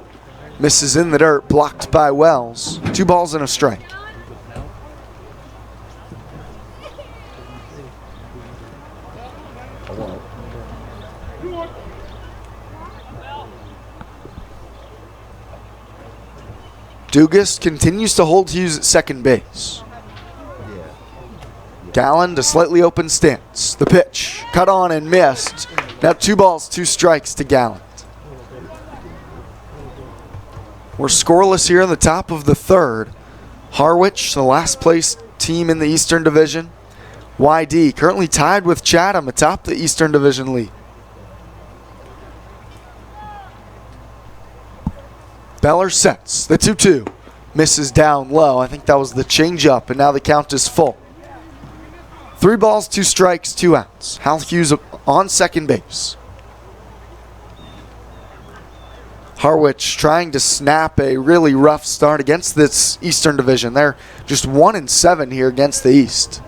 Misses in the dirt, blocked by Wells. 2 balls and a strike. Dugas continues to hold Hughes at second base. Galland, a slightly open stance. The pitch, cut on and missed. Now 2 balls, 2 strikes to Galland. We're scoreless here in the top of the third. Harwich, the last place team in the Eastern Division. YD currently tied with Chatham atop the Eastern Division lead. Beller sets the 2-2. Misses down low. I think that was the changeup, and now the count is full. 3 balls, 2 strikes, 2 outs. Hal Hughes on second base. Harwich trying to snap a really rough start against this Eastern Division. They're just 1-7 here against the East.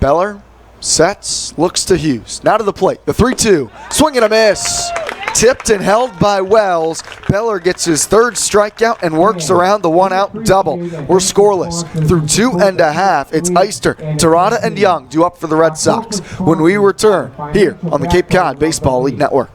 Beller sets, looks to Hughes. Now to the plate. The 3-2. Swing and a miss. Tipped and held by Wells. Beller gets his 3rd strikeout and works around the 1-out double. We're scoreless through 2.5. It's Eister, Terada, and Young due up for the Red Sox when we return here on the Cape Cod Baseball League Network.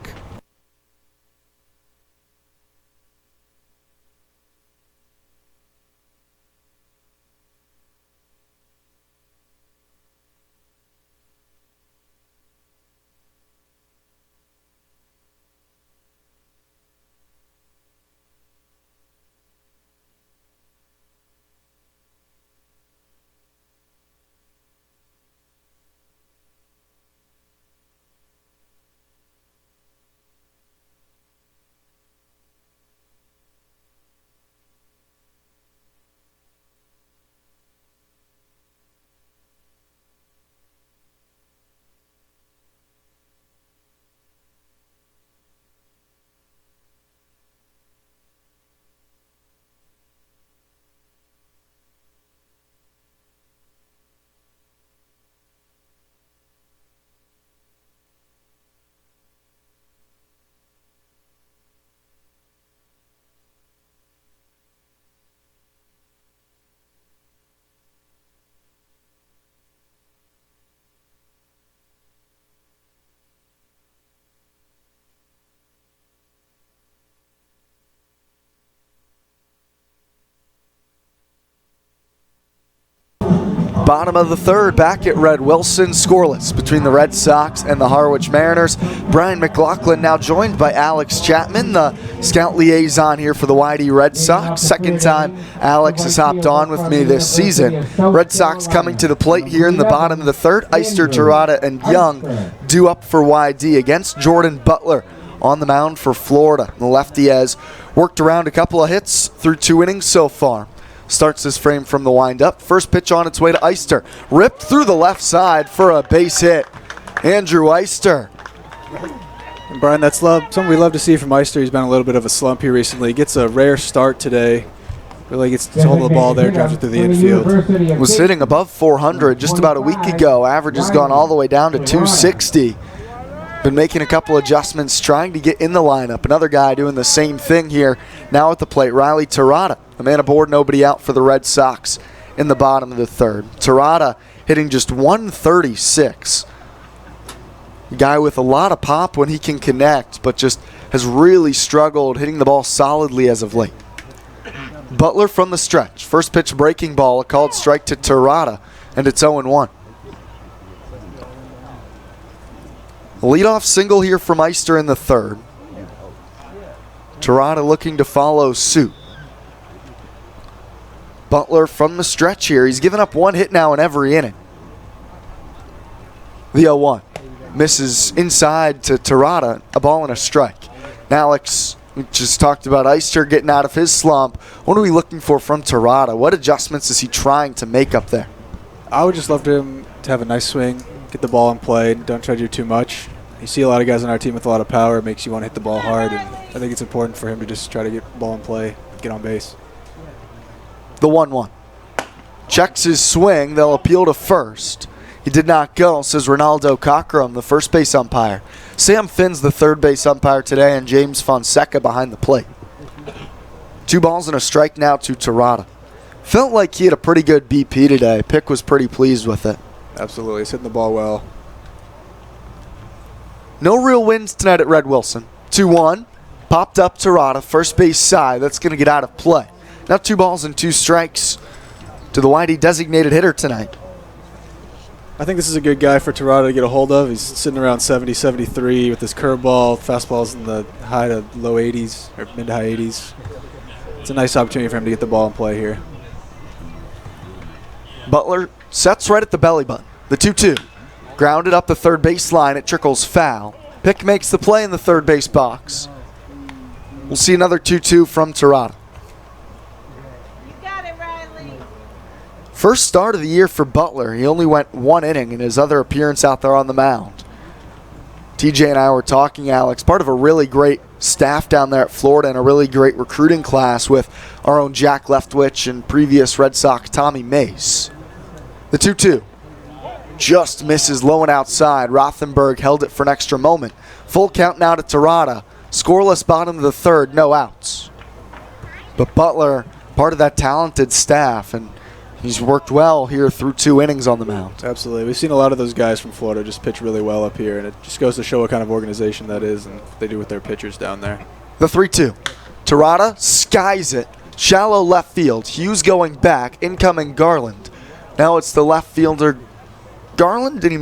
Bottom of the third, back at Red Wilson, scoreless between the Red Sox and the Harwich Mariners. Brian McLaughlin now joined by Alex Chapman, the scout liaison here for the YD Red Sox. Second time Alex has hopped on with me this season. Red Sox coming to the plate here in the bottom of the third. Eister, Terada, and Young due up for YD against Jordan Butler on the mound for Florida. The lefty has worked around a couple of hits through 2 innings so far. Starts this frame from the windup. First pitch on its way to Eister. Ripped through the left side for a base hit. Andrew Eister. And Brian, that's something we love to see from Eister. He's been a little bit of a slump here recently. He gets a rare start today. Really gets to hold the ball there, drives it through the infield. Was sitting above 400 just about a week ago. Average has gone all the way down to 260. Been making a couple adjustments, trying to get in the lineup. Another guy doing the same thing here now at the plate, Riley Terada. A man aboard, nobody out for the Red Sox in the bottom of the third. Terada hitting just 136. A guy with a lot of pop when he can connect, but just has really struggled hitting the ball solidly as of late. Butler from the stretch. First pitch breaking ball, a called strike to Terada, and it's 0-1. Leadoff single here from Eister in the third. Terada looking to follow suit. Butler from the stretch here. He's given up 1 hit now in every inning. The 0-1. Misses inside to Terada, a ball and a strike. Now Alex, we just talked about Eister getting out of his slump. What are we looking for from Terada? What adjustments is he trying to make up there? I would just love him to have a nice swing, get the ball in play, don't try to do too much. You see a lot of guys on our team with a lot of power. It makes you want to hit the ball hard, and I think it's important for him to just try to get the ball in play, get on base. The 1-1. Checks his swing. They'll appeal to first. He did not go, says Ronaldo Cockrum, the first base umpire. Sam Finn's the third base umpire today, and James Fonseca behind the plate. 2 balls and a strike now to Terada. Felt like he had a pretty good BP today. Pick was pretty pleased with it. Absolutely. He's hitting the ball well. No real wins tonight at Red Wilson. 2-1. Popped up Terada, first base side. That's going to get out of play. Now 2 balls and 2 strikes to the YD designated hitter tonight. I think this is a good guy for Terada to get a hold of. He's sitting around 70, 73 with his curveball. Fastball's in the high to low 80s or mid to high 80s. It's a nice opportunity for him to get the ball in play here. Butler Sets right at the belly button. The 2-2. Grounded up the third base line. It trickles foul. Pick makes the play in the third base box. We'll see another 2-2 from Terada. You got it, Riley. First start of the year for Butler. He only went 1 inning in his other appearance out there on the mound. TJ and I were talking, Alex, part of a really great staff down there at Florida and a really great recruiting class with our own Jack Leftwich and previous Red Sox Tommy Mace. The 2-2. Just misses low and outside. Rothenberg held it for an extra moment. Full count now to Terada. Scoreless bottom of the third, no outs. But Butler, part of that talented staff, and he's worked well here through 2 innings on the mound. Absolutely. We've seen a lot of those guys from Florida just pitch really well up here, and it just goes to show what kind of organization that is and what they do with their pitchers down there. The 3-2. Terada skies it. Shallow left field. Hughes going back. Incoming Garland. Now it's the left fielder Galland, and he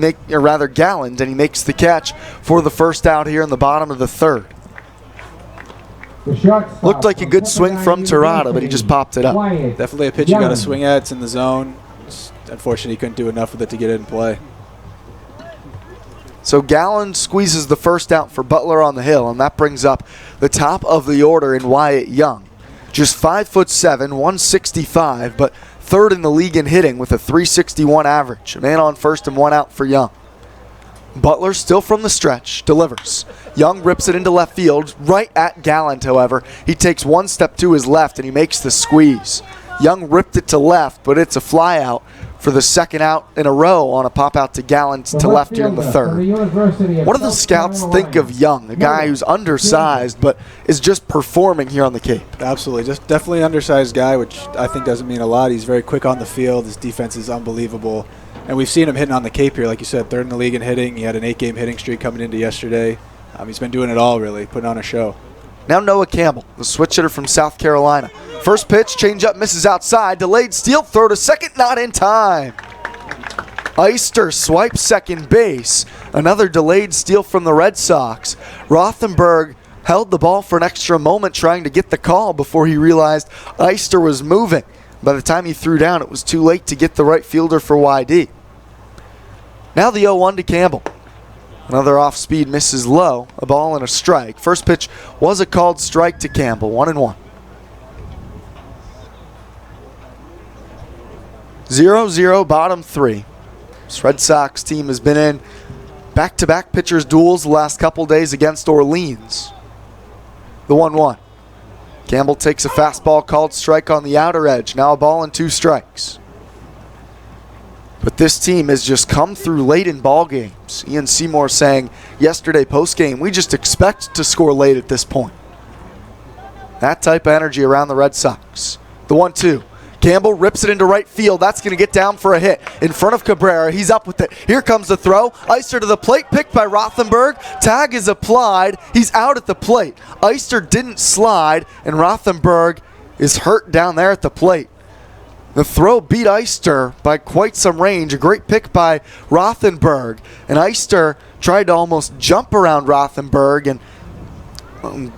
makes the catch for the first out here in the bottom of the third. Looked like a good swing from Terada, but he just popped it up. Definitely a pitch you got to swing at. It's in the zone. Unfortunately, he couldn't do enough with it to get it in play. So Galland squeezes the first out for Butler on the hill, and that brings up the top of the order in Wyatt Young. Just 5'7", 165, but third in the league in hitting with a .361 average. A man on first and 1 out for Young. Butler still from the stretch, delivers. Young rips it into left field, right at Galland, however. He takes 1 step to his left and he makes the squeeze. Young ripped it to left, but it's a fly out for the second out in a row on a pop out to Galland to left here in the third. What do the scouts think of Young, a guy who's undersized but is just performing here on the Cape? Absolutely. Just definitely an undersized guy, which I think doesn't mean a lot. He's very quick on the field. His defense is unbelievable. And we've seen him hitting on the Cape here, like you said, third in the league in hitting. He had an 8-game hitting streak coming into yesterday. He's been doing it all, really, putting on a show. Now Noah Campbell, the switch hitter from South Carolina. First pitch, changeup misses outside. Delayed steal, throw to second, not in time. Eister swipes second base. Another delayed steal from the Red Sox. Rothenberg held the ball for an extra moment trying to get the call before he realized Eister was moving. By the time he threw down, it was too late to get the right fielder for YD. Now the 0-1 to Campbell. Another off-speed misses low, a ball and a strike. First pitch was a called strike to Campbell, 1-1. 0-0, bottom 3. This Red Sox team has been in back-to-back pitchers' duels the last couple days against Orleans. The 1-1. Campbell takes a fastball called strike on the outer edge. Now a ball and 2 strikes. But this team has just come through late in ball games. Ian Seymour saying yesterday post-game, we just expect to score late at this point. That type of energy around the Red Sox. The 1-2. Campbell rips it into right field. That's going to get down for a hit in front of Cabrera. He's up with it. Here comes the throw. Eister to the plate, picked by Rothenberg. Tag is applied. He's out at the plate. Eister didn't slide, and Rothenberg is hurt down there at the plate. The throw beat Eister by quite some range. A great pick by Rothenberg. And Eister tried to almost jump around Rothenberg, and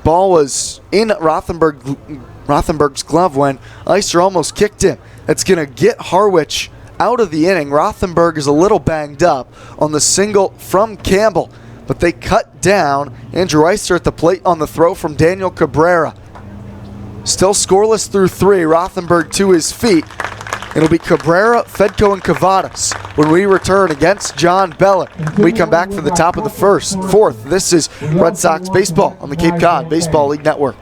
ball was in Rothenberg's glove when Eister almost kicked him. That's going to get Harwich out of the inning. Rothenberg is a little banged up on the single from Campbell, but they cut down Andrew Eister at the plate on the throw from Daniel Cabrera. Still scoreless through 3. Rothenberg to his feet. It'll be Cabrera, Fedko, and Cavadas when we return against John Beller. We come back for the top of the fourth. This is Red Sox baseball on the Cape Cod Baseball League Network.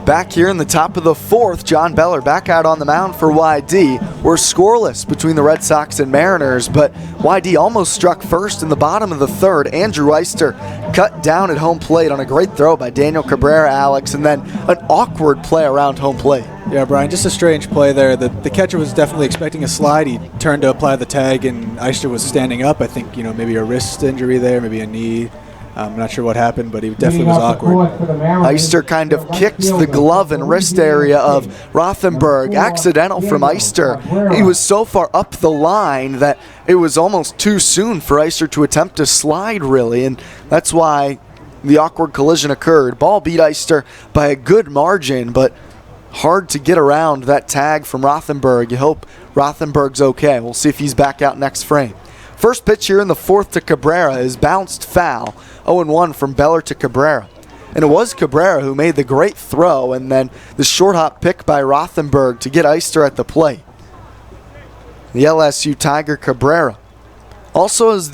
Back here in the top of the 4th, John Beller back out on the mound for YD. We're scoreless between the Red Sox and Mariners, but YD almost struck first in the bottom of the 3rd. Andrew Eister cut down at home plate on a great throw by Daniel Cabrera, Alex, and then an awkward play around home plate. Yeah, Brian, just a strange play there. The catcher was definitely expecting a slide. He turned to apply the tag, and Eister was standing up. I think, maybe a wrist injury there, maybe a knee. I'm not sure what happened, but he definitely was awkward. Eister kind of kicked the glove and wrist area of Rothenberg. Accidental from Eister. He was so far up the line that it was almost too soon for Eister to attempt to slide, really, and that's why the awkward collision occurred. Ball beat Eister by a good margin, but hard to get around that tag from Rothenberg. You hope Rothenberg's okay. We'll see if he's back out next frame. First pitch here in the 4th to Cabrera is bounced foul. 0-1 from Beller to Cabrera. And it was Cabrera who made the great throw, and then the short hop pick by Rothenberg to get Eister at the plate. The LSU Tiger Cabrera also is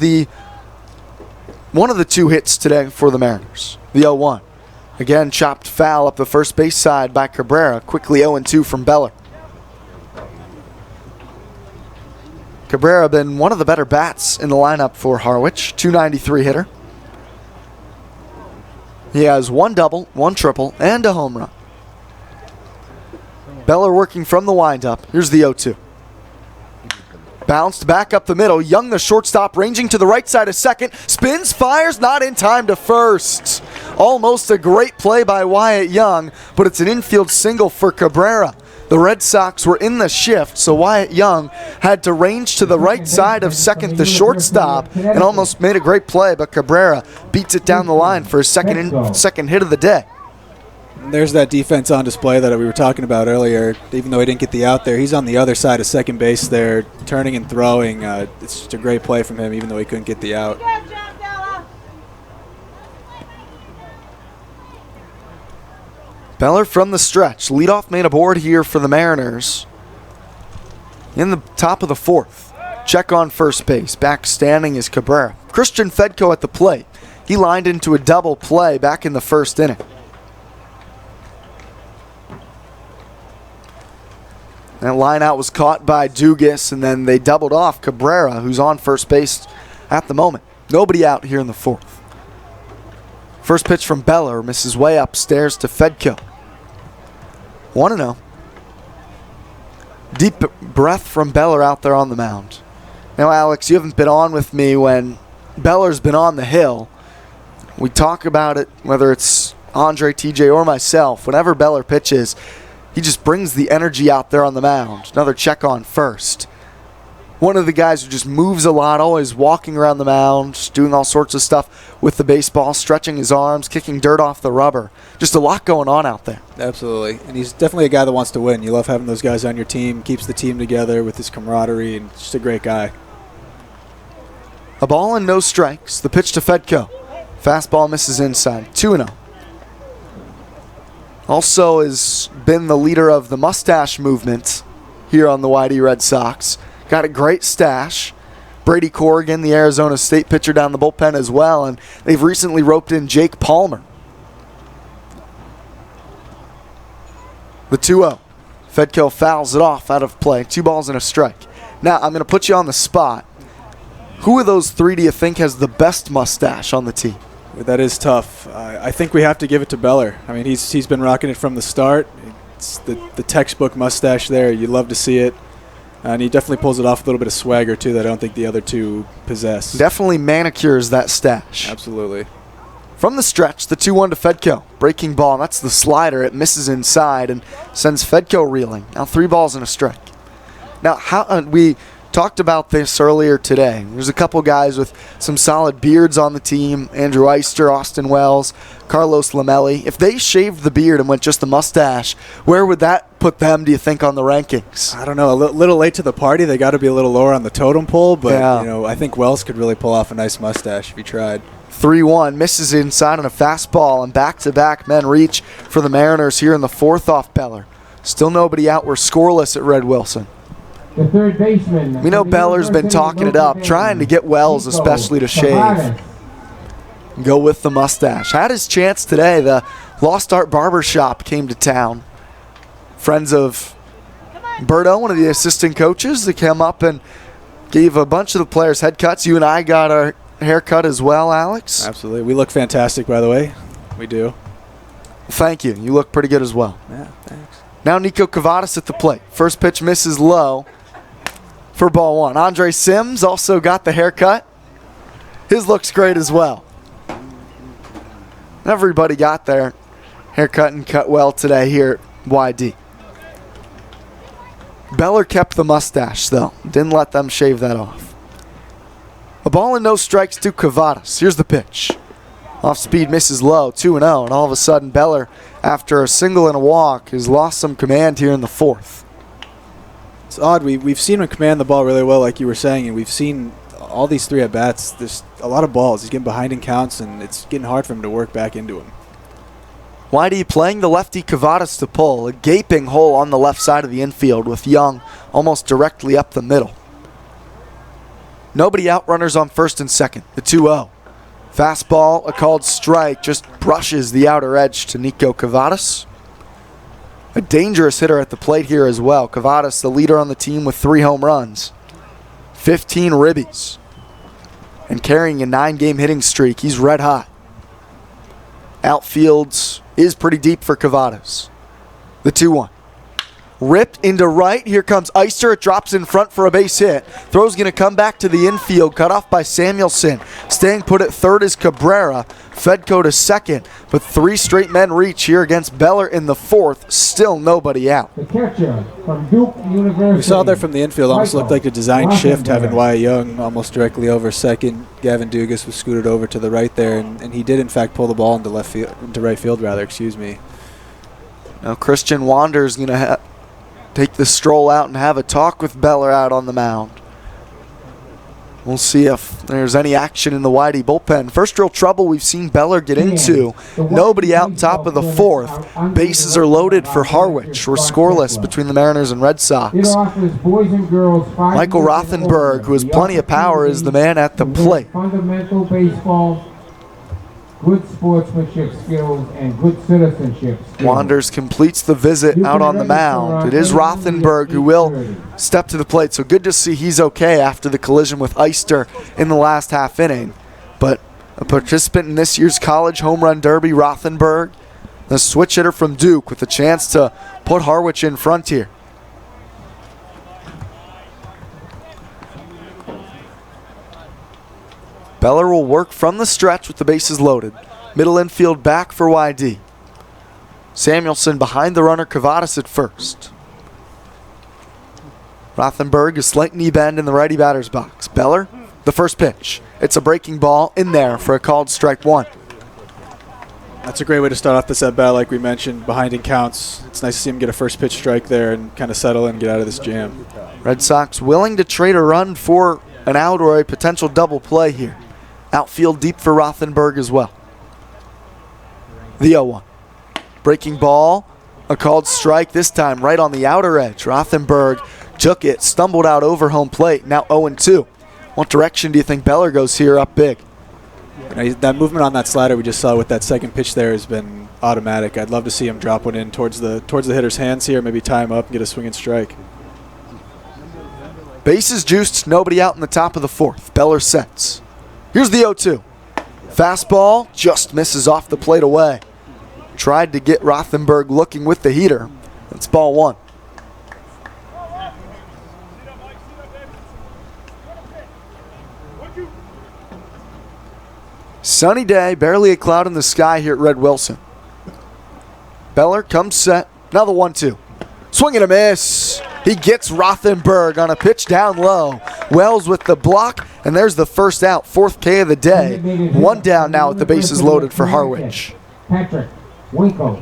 one of the 2 hits today for the Mariners. The 0-1. Again, chopped foul up the first base side by Cabrera. Quickly 0-2 from Beller. Cabrera been one of the better bats in the lineup for Harwich. .293 hitter. He has 1 double, 1 triple, and a home run. Beller working from the windup. Here's the 0-2. Bounced back up the middle. Young, the shortstop, ranging to the right side of second. Spins, fires, not in time to first. Almost a great play by Wyatt Young, but it's an infield single for Cabrera. The Red Sox were in the shift, so Wyatt Young had to range to the right side of second, the shortstop, and almost made a great play, but Cabrera beats it down the line for his second hit of the day. There's that defense on display that we were talking about earlier. Even though he didn't get the out there, he's on the other side of second base there, turning and throwing. It's just a great play from him, even though he couldn't get the out. Good job, Della. Beller from the stretch. Leadoff made a board here for the Mariners. In the top of the fourth. Check on first base. Back standing is Cabrera. Christian Fedko at the plate. He lined into a double play back in the first inning. That line out was caught by Dugas, and then they doubled off Cabrera, who's on first base at the moment. Nobody out here in the fourth. First pitch from Beller misses way upstairs to Fedko. 1-0. Deep breath from Beller out there on the mound. Now, Alex, you haven't been on with me when Beller's been on the hill. We talk about it, whether it's Andre, TJ, or myself. Whenever Beller pitches, he just brings the energy out there on the mound. Another check on first. One of the guys who just moves a lot, always walking around the mound, just doing all sorts of stuff with the baseball, stretching his arms, kicking dirt off the rubber. Just a lot going on out there. Absolutely. And he's definitely a guy that wants to win. You love having those guys on your team, keeps the team together with his camaraderie, and just a great guy. A ball and no strikes. The pitch to Fedko. Fastball misses inside. 2-0. Also has been the leader of the mustache movement here on the YD Red Sox. Got a great stash. Brady Corrigan, the Arizona State pitcher, down the bullpen as well, and they've recently roped in Jake Palmer. The 2-0. Fedko fouls it off out of play. 2 balls and a strike. Now, I'm going to put you on the spot. Who of those three do you think has the best mustache on the team? That is tough. I think we have to give it to Beller. I mean, he's been rocking it from the start. It's the textbook mustache there. You love to see it. And he definitely pulls it off with a little bit of swagger, too, that I don't think the other two possess. Definitely manicures that stash. Absolutely. From the stretch, the 2-1 to Fedko. Breaking ball, and that's the slider. It misses inside and sends Fedko reeling. Now 3 balls and a strike. Now, we talked about this earlier today. There's a couple guys with some solid beards on the team. Andrew Eister, Austin Wells, Carlos Lamelli. If they shaved the beard and went just the mustache, where would that put them, do you think, on the rankings? I don't know. A little late to the party. They got to be a little lower on the totem pole, but yeah. I think Wells could really pull off a nice mustache if he tried. 3-1, misses inside on a fastball, and back-to-back men reach for the Mariners here in the fourth off Beller. Still nobody out. We're scoreless at Red Wilson. The third baseman. We know Beller's been talking it up, trying to get Wells especially to shave. Go with the mustache. Had his chance today. The Lost Art Barbershop came to town. Friends of Berto, one of the assistant coaches, that came up and gave a bunch of the players head cuts. You and I got our haircut as well, Alex. Absolutely. We look fantastic, by the way. We do. Thank you. You look pretty good as well. Yeah, thanks. Now Nico Cavadas at the plate. First pitch misses low for ball 1. Andre Sims also got the haircut. His looks great as well. Everybody got their haircut and cut well today here at YD. Beller kept the mustache, though. Didn't let them shave that off. A ball and no strikes to Cavadas. Here's the pitch. Off speed, misses low, 2-0, and all of a sudden Beller, after a single and a walk, has lost some command here in the fourth. It's odd. We've seen him command the ball really well, like you were saying, and we've seen all these 3 at-bats. There's a lot of balls. He's getting behind in counts, and it's getting hard for him to work back into him. YD playing the lefty Cavadas to pull. A gaping hole on the left side of the infield with Young almost directly up the middle. Nobody out, runners on first and second. The 2-0. Fastball, a called strike, just brushes the outer edge to Nico Cavadas. A dangerous hitter at the plate here as well. Cavadas, the leader on the team with 3 home runs. 15 ribbies. And carrying a 9-game hitting streak. He's red hot. Outfield is pretty deep for Cavadas. The 2-1. ripped into right. Here comes Eister. It drops in front for a base hit. Throw's going to come back to the infield, cut off by Samuelson. Staying put at third is Cabrera. Fedco to second, but 3 straight men reach here against Beller in the 4th. Still nobody out. The catcher from Duke University. We saw there from the infield, almost looked like a design shift, having Wyatt Young almost directly over second. Gavin Dugas was scooted over to the right there, and he did in fact pull the ball into right field. Now Christian Wander's going to take the stroll out and have a talk with Beller out on the mound. We'll see if there's any action in the Whitey bullpen. First real trouble we've seen Beller get into. Nobody out top of the 4th. Bases are loaded for Harwich. We're scoreless between the Mariners and Red Sox. Michael Rothenberg, who has plenty of power, is the man at the plate. Fundamental baseball, good sportsmanship skills, and good citizenship skills. Wanders completes the visit out on the mound. It is Rothenberg who will step to the plate, so good to see he's okay after the collision with Eister in the last half inning. But a participant in this year's College Home Run Derby, Rothenberg, the switch hitter from Duke, with a chance to put Harwich in front here. Beller will work from the stretch with the bases loaded. Middle infield back for YD. Samuelson behind the runner, Cavadas at first. Rothenberg, a slight knee bend in the righty batter's box. Beller, the first pitch. It's a breaking ball in there for a called strike 1. That's a great way to start off this at-bat, like we mentioned, behind in counts. It's nice to see him get a first pitch strike there and kind of settle in and get out of this jam. Red Sox willing to trade a run for an out or a potential double play here. Outfield deep for Rothenberg as well. The 0-1. Breaking ball, a called strike, this time right on the outer edge. Rothenberg took it, stumbled out over home plate, now 0-2. What direction do you think Beller goes here up big? That movement on that slider we just saw with that second pitch there has been automatic. I'd love to see him drop one in towards the hitter's hands here, maybe tie him up and get a swinging strike. Bases juiced, nobody out in the top of the 4th. Beller sets. Here's the 0-2. Fastball just misses off the plate away. Tried to get Rothenberg looking with the heater. That's ball 1. Sunny day, barely a cloud in the sky here at Red Wilson. Beller comes set. Now the 1-2. Swing and a miss. He gets Rothenberg on a pitch down low. Wells with the block, and there's the first out, 4th K of the day. 1 down now with the bases loaded for Harwich. Patrick Winkle.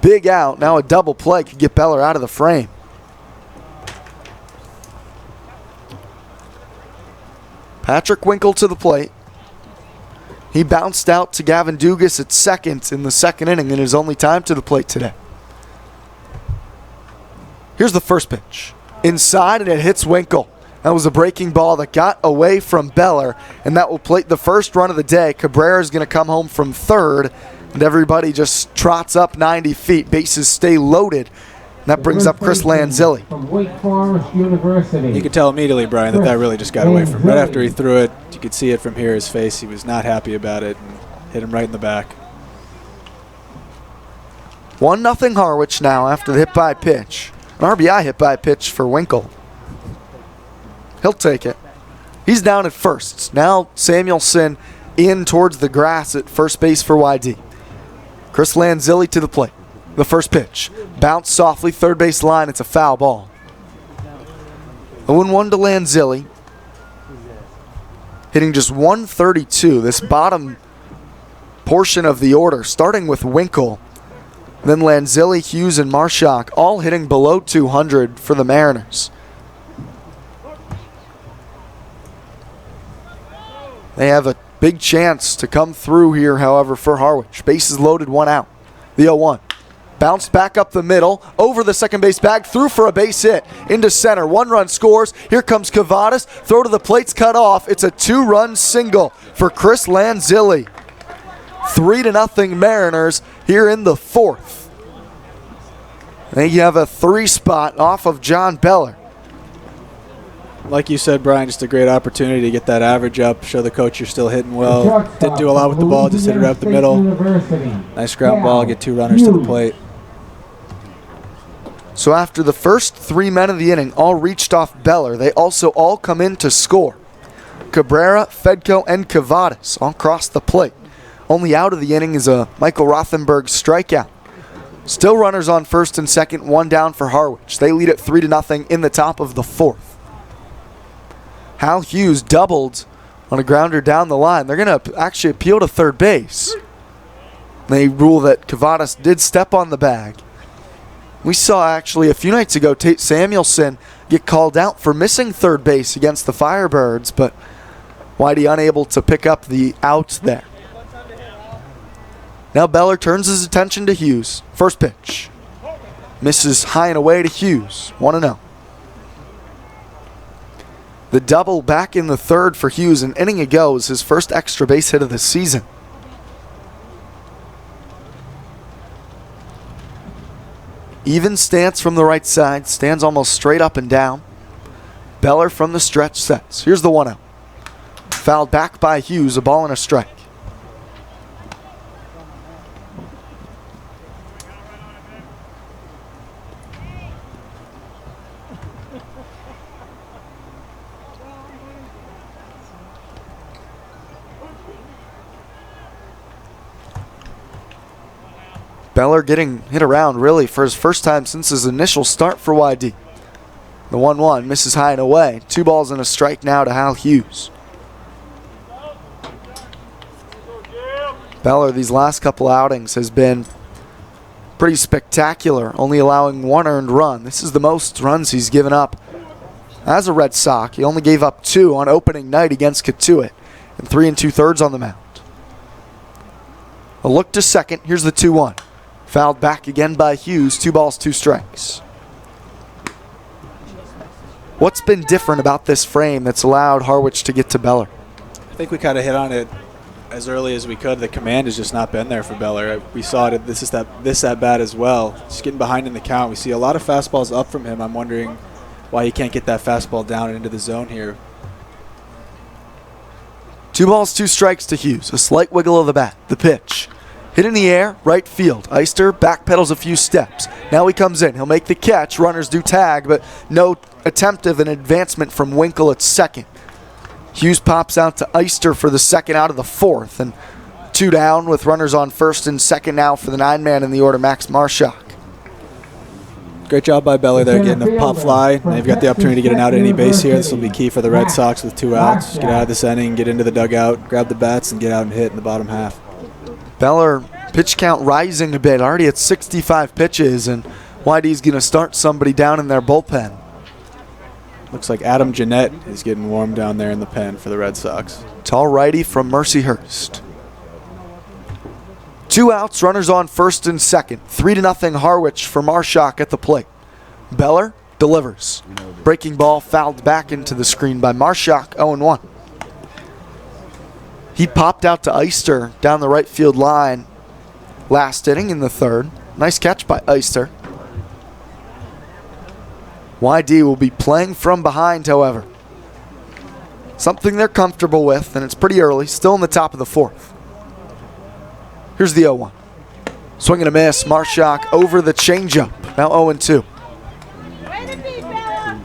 Big out. Now a double play could get Beller out of the frame. Patrick Winkle to the plate. He bounced out to Gavin Dugas at second in the 2nd inning in his only time to the plate today. Here's the first pitch. Inside, and it hits Winkle. That was a breaking ball that got away from Beller, and that will plate the first run of the day. Cabrera is going to come home from 3rd, and everybody just trots up 90 feet. Bases stay loaded. And that brings up Chris Lanzilli. From Wake Forest University. You could tell immediately, Brian, that really just got away from him. Right after he threw it, you could see it from here, his face. He was not happy about it and hit him right in the back. 1-0 Harwich now after the hit by pitch. An RBI hit by pitch for Winkle. He'll take it. He's down at first. Now Samuelson in towards the grass at first base for YD. Chris Lanzilli to the plate. The first pitch. Bounce softly, 3rd base line. It's a foul ball. 0-1 to Lanzilli. Hitting just 132. This bottom portion of the order, starting with Winkle. Then Lanzilli, Hughes, and Marshak all hitting below 200 for the Mariners. They have a big chance to come through here, however, for Harwich. Bases loaded, 1 out. The 0-1. Bounced back up the middle, over the second base bag, through for a base hit, into center. 1 run scores. Here comes Cavadas. Throw to the plate's cut off. It's a 2-run single for Chris Lanzilli. 3-0 Mariners here in the 4th. They have a 3 spot off of John Beller. Like you said, Brian, just a great opportunity to get that average up, show the coach you're still hitting well. Didn't do a lot with the ball, just hit it up the middle. Nice ground ball, get 2 runners to the plate. So after the first 3 men of the inning all reached off Beller, they also all come in to score. Cabrera, Fedko, and Cavadas all cross the plate. Only out of the inning is a Michael Rothenberg strikeout. Still runners on first and second, one down for Harwich. They lead it 3-0 in the top of the fourth. Hal Hughes doubled on a grounder down the line. They're going to actually appeal to third base. They rule that Cavadas did step on the bag. We saw actually a few nights ago Tate Samuelson get called out for missing third base against the Firebirds, but Whitey unable to pick up the out there. Now Beller turns his attention to Hughes. First pitch. Misses high and away to Hughes. 1-0. The double back in the third for Hughes an inning ago was his first extra base hit of the season. Even stance from the right side. Stands almost straight up and down. Beller from the stretch sets. Here's the 1-0. Fouled back by Hughes. A ball and a strike. Beller getting hit around really for his first time since his initial start for YD. The 1-1 misses high and away. 2 balls and a strike now to Hal Hughes. Beller these last couple outings has been pretty spectacular, only allowing 1 earned run. This is the most runs he's given up as a Red Sox. He only gave up 2 on opening night against Katuitt and 3 2/3 on the mound. A look to second. Here's the 2-1. Fouled back again by Hughes. 2 balls, 2 strikes. What's been different about this frame that's allowed Harwich to get to Beller? I think we kind of hit on it as early as we could. The command has just not been there for Beller. We saw it this at bat as well. Just getting behind in the count. We see a lot of fastballs up from him. I'm wondering why he can't get that fastball down and into the zone here. 2 balls, 2 strikes to Hughes. A slight wiggle of the bat. The pitch. Hit in the air, right field. Eister backpedals a few steps. Now he comes in. He'll make the catch. Runners do tag, but no attempt of an advancement from Winkle at second. Hughes pops out to Eister for the second out of the fourth. And 2 down with runners on first and second now for the 9-man in the order, Max Marshak. Great job by Beller there, getting a pop fly. They've got the opportunity to get an out at any base here. This will be key for the Red Sox with 2 outs. Get out of this inning, get into the dugout, grab the bats, and get out and hit in the bottom half. Beller pitch count rising a bit, already at 65 pitches, and YD's going to start somebody down in their bullpen. Looks like Adam Jeanette is getting warm down there in the pen for the Red Sox. Tall righty from Mercyhurst. 2 outs, runners on first and second. 3-0 Harwich for Marshak at the plate. Beller delivers. Breaking ball fouled back into the screen by Marshak, 0-1. He popped out to Eister down the right field line last inning in the third. Nice catch by Eister. YD will be playing from behind, however. Something they're comfortable with, and it's pretty early. Still in the top of the fourth. Here's the 0-1. Swing and a miss. Marshak over the changeup. Now 0-2. Way to be, Bella.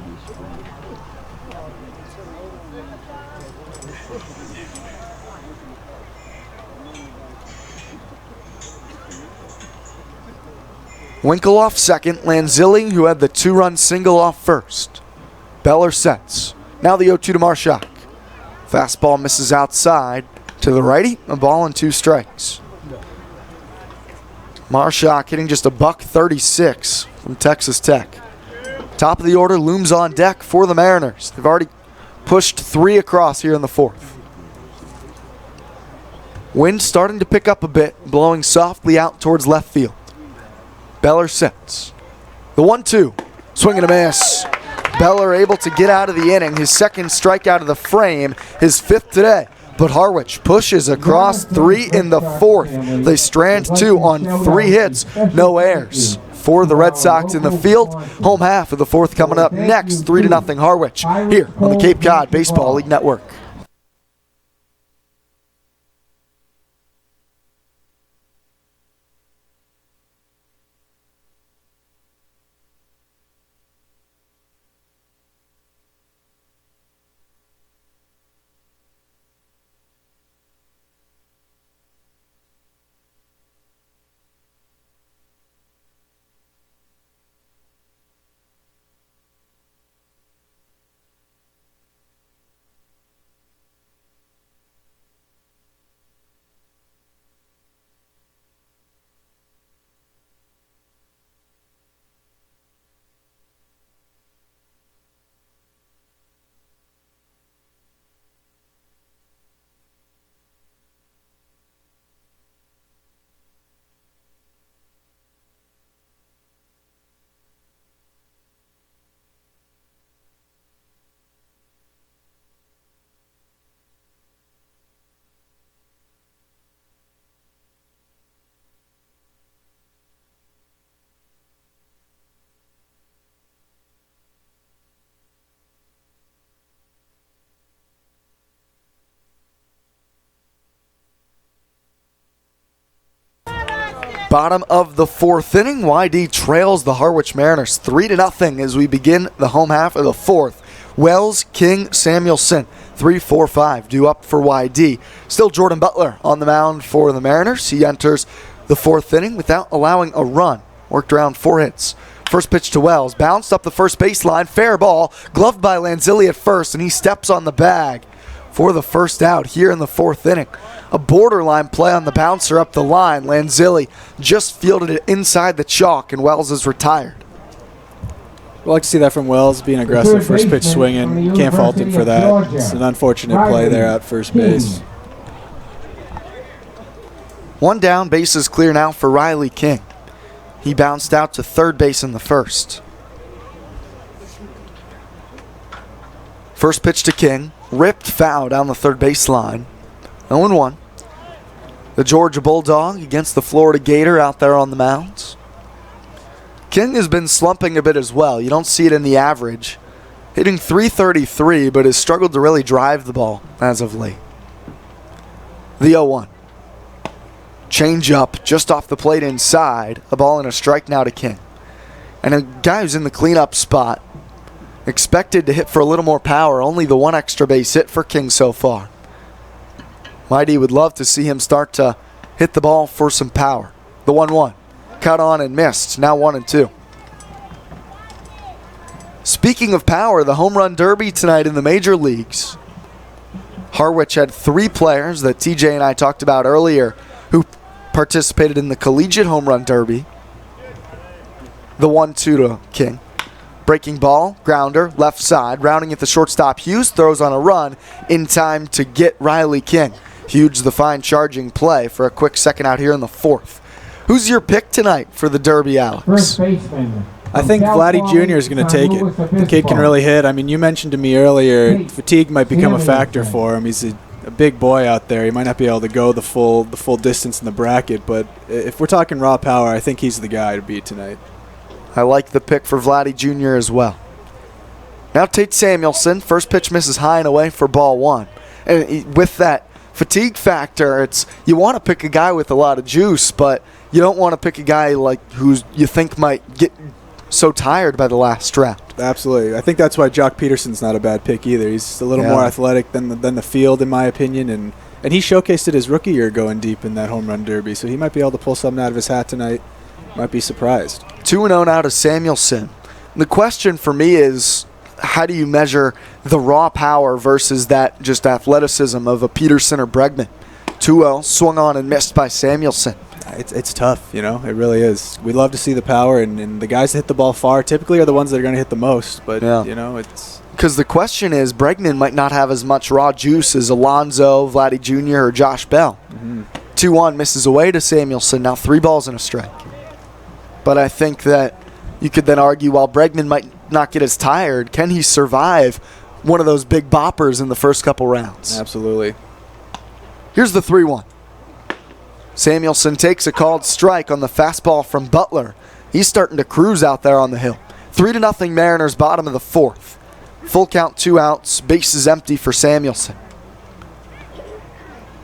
Winkle off second. Lanzilli, who had the 2-run single, off first. Beller sets. Now the 0-2 to Marshak. Fastball misses outside to the righty. A ball and 2 strikes. Marshak hitting just a $136 from Texas Tech. Top of the order looms on deck for the Mariners. They've already pushed 3 across here in the fourth. Wind starting to pick up a bit, blowing softly out towards left field. Beller sets. The 1-2. Swing and a miss. Beller able to get out of the inning. His second strikeout of the frame. His 5th today. But Harwich pushes across 3 in the fourth. They strand 2 on 3 hits. No errors for the Red Sox in the field. Home half of the fourth coming up next. 3-0 Harwich here on the Cape Cod Baseball League Network. Bottom of the fourth inning, YD trails the Harwich Mariners 3-0 as we begin the home half of the fourth. Wells, King, Samuelson, 3-4-5 due up for YD. Still Jordan Butler on the mound for the Mariners. He enters the fourth inning without allowing a run. Worked around 4 hits. First pitch to Wells, bounced up the first baseline, fair ball, gloved by Lanzilli at first, and he steps on the bag for the first out here in the fourth inning. A borderline play on the bouncer up the line. Lanzilli just fielded it inside the chalk, and Wells is retired. We like to see that from Wells, being aggressive, first pitch swinging. Can't fault him for that. It's an unfortunate play there at first base. One down, bases clear now for Riley King. He bounced out to third base in the first. First pitch to King, ripped foul down the third baseline. 0-1. The Georgia Bulldog against the Florida Gator out there on the mound. King has been slumping a bit as well. You don't see it in the average. Hitting .333, but has struggled to really drive the ball as of late. The 0-1. Change up just off the plate inside. A ball and a strike now to King. And a guy who's in the cleanup spot. Expected to hit for a little more power. Only the one extra base hit for King so far. Mighty would love to see him start to hit the ball for some power. The 1-1. Cut on and missed. Now 1-2. Speaking of power, the home run derby tonight in the major leagues. Harwich had 3 players that TJ and I talked about earlier who participated in the collegiate home run derby. The 1-2 to King. Breaking ball, grounder, left side, rounding at the shortstop. Hughes throws on a run in time to get Riley King. Hughes the fine charging play for a quick second out here in the fourth. Who's your pick tonight for the derby, Alex? First baseman. I think Vladdy Jr. is going to take it. The kid can really hit. I mean, you mentioned to me earlier, fatigue might become a factor for him. He's a big boy out there. He might not be able to go the full distance in the bracket, but if we're talking raw power, I think he's the guy to beat tonight. I like the pick for Vladdy Jr. as well. Now Tate Samuelson. First pitch misses high and away for ball 1. And with that fatigue factor, it's you want to pick a guy with a lot of juice, but you don't want to pick a guy like who you think might get so tired by the last round. Absolutely. I think that's why Jock Peterson's not a bad pick either. He's a little more athletic than the field, in my opinion, and he showcased it his rookie year going deep in that home run derby, so he might be able to pull something out of his hat tonight. Might be surprised. 2-0 now to Samuelson. The question for me is, how do you measure the raw power versus that just athleticism of a Peterson or Bregman? 2-0, swung on and missed by Samuelson. It's tough, you know. It really is. We love to see the power, and the guys that hit the ball far typically are the ones that are going to hit the most. But, you know, it's... Because the question is, Bregman might not have as much raw juice as Alonzo, Vladdy Jr., or Josh Bell. 2-1, misses away to Samuelson. Now 3 balls and a strike. But I think that you could then argue, while Bregman might not get as tired, can he survive one of those big boppers in the first couple rounds? Absolutely. Here's the 3-1. Samuelson takes a called strike on the fastball from Butler. He's starting to cruise out there on the hill. 3-0 Mariners, bottom of the fourth. Full count, 2 outs, bases empty for Samuelson.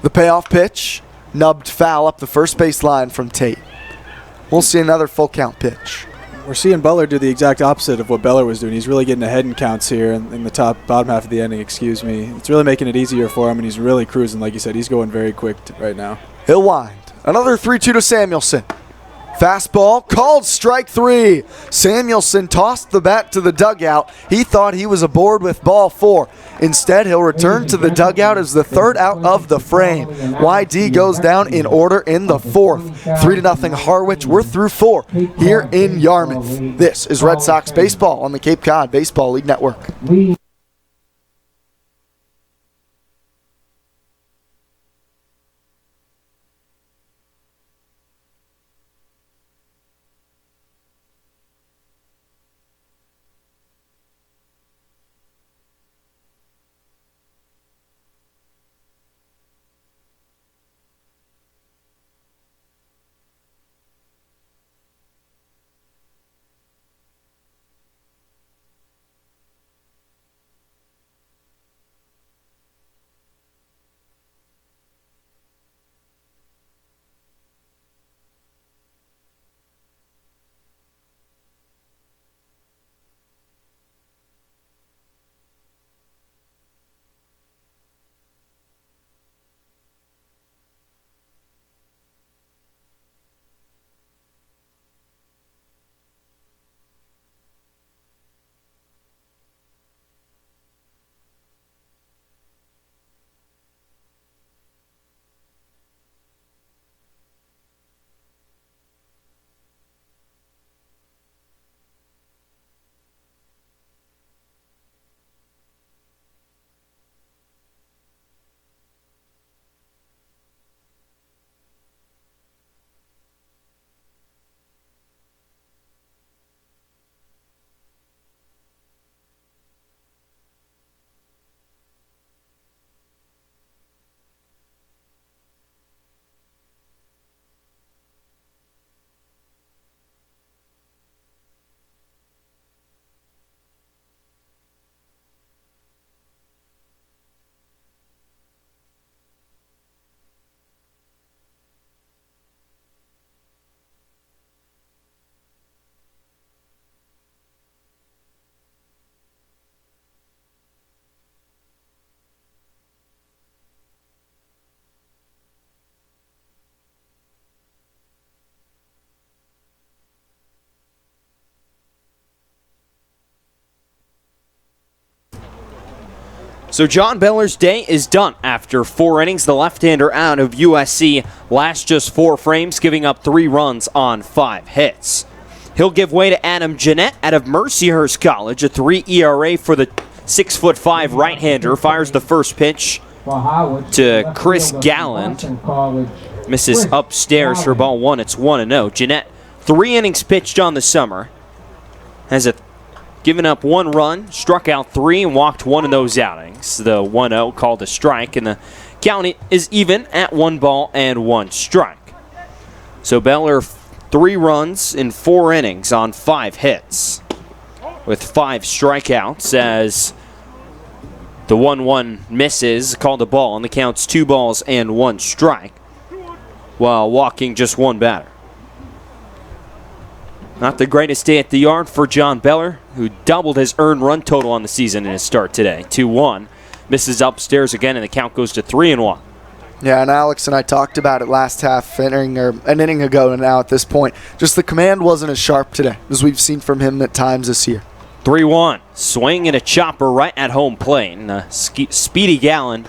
The payoff pitch, nubbed foul up the first base line from Tate. We'll see another full count pitch. We're seeing Butler do the exact opposite of what Beller was doing. He's really getting ahead in counts here in the bottom half of the inning, excuse me. It's really making it easier for him, and he's really cruising. Like you said, he's going very quick right now. He'll wind. Another 3-2 to Samuelson. Fastball, called strike 3. Samuelson tossed the bat to the dugout. He thought he was aboard with ball 4. Instead, he'll return to the dugout as the third out of the frame. YD goes down in order in the fourth. 3-0 Harwich. We're through 4 here in Yarmouth. This is Red Sox baseball on the Cape Cod Baseball League Network. So John Beller's day is done after 4 innings. The left-hander out of USC lasts just 4 frames, giving up 3 runs on 5 hits. He'll give way to Adam Jeanette out of Mercyhurst College, a 3 ERA for the 6'5" right-hander. Fires the first pitch to Chris Galland. Misses upstairs for ball 1. It's 1-0. Jeanette, 3 innings pitched on the summer. Has given up 1 run, struck out 3, and walked 1 of those outings. The 1-0 called a strike, and the count is even at 1 ball and 1 strike. So Beller, 3 runs in 4 innings on 5 hits, with 5 strikeouts as the 1-1 misses, called a ball, and the count's 2 balls and 1 strike, while walking just 1 batter. Not the greatest day at the yard for John Beller, who doubled his earned run total on the season in his start today. 2-1. Misses upstairs again, and the count goes to 3-1. Yeah, and Alex and I talked about it last half inning, or an inning ago, and now at this point. Just the command wasn't as sharp today as we've seen from him at times this year. 3-1. Swing and a chopper right at home plate. And Speedy Galland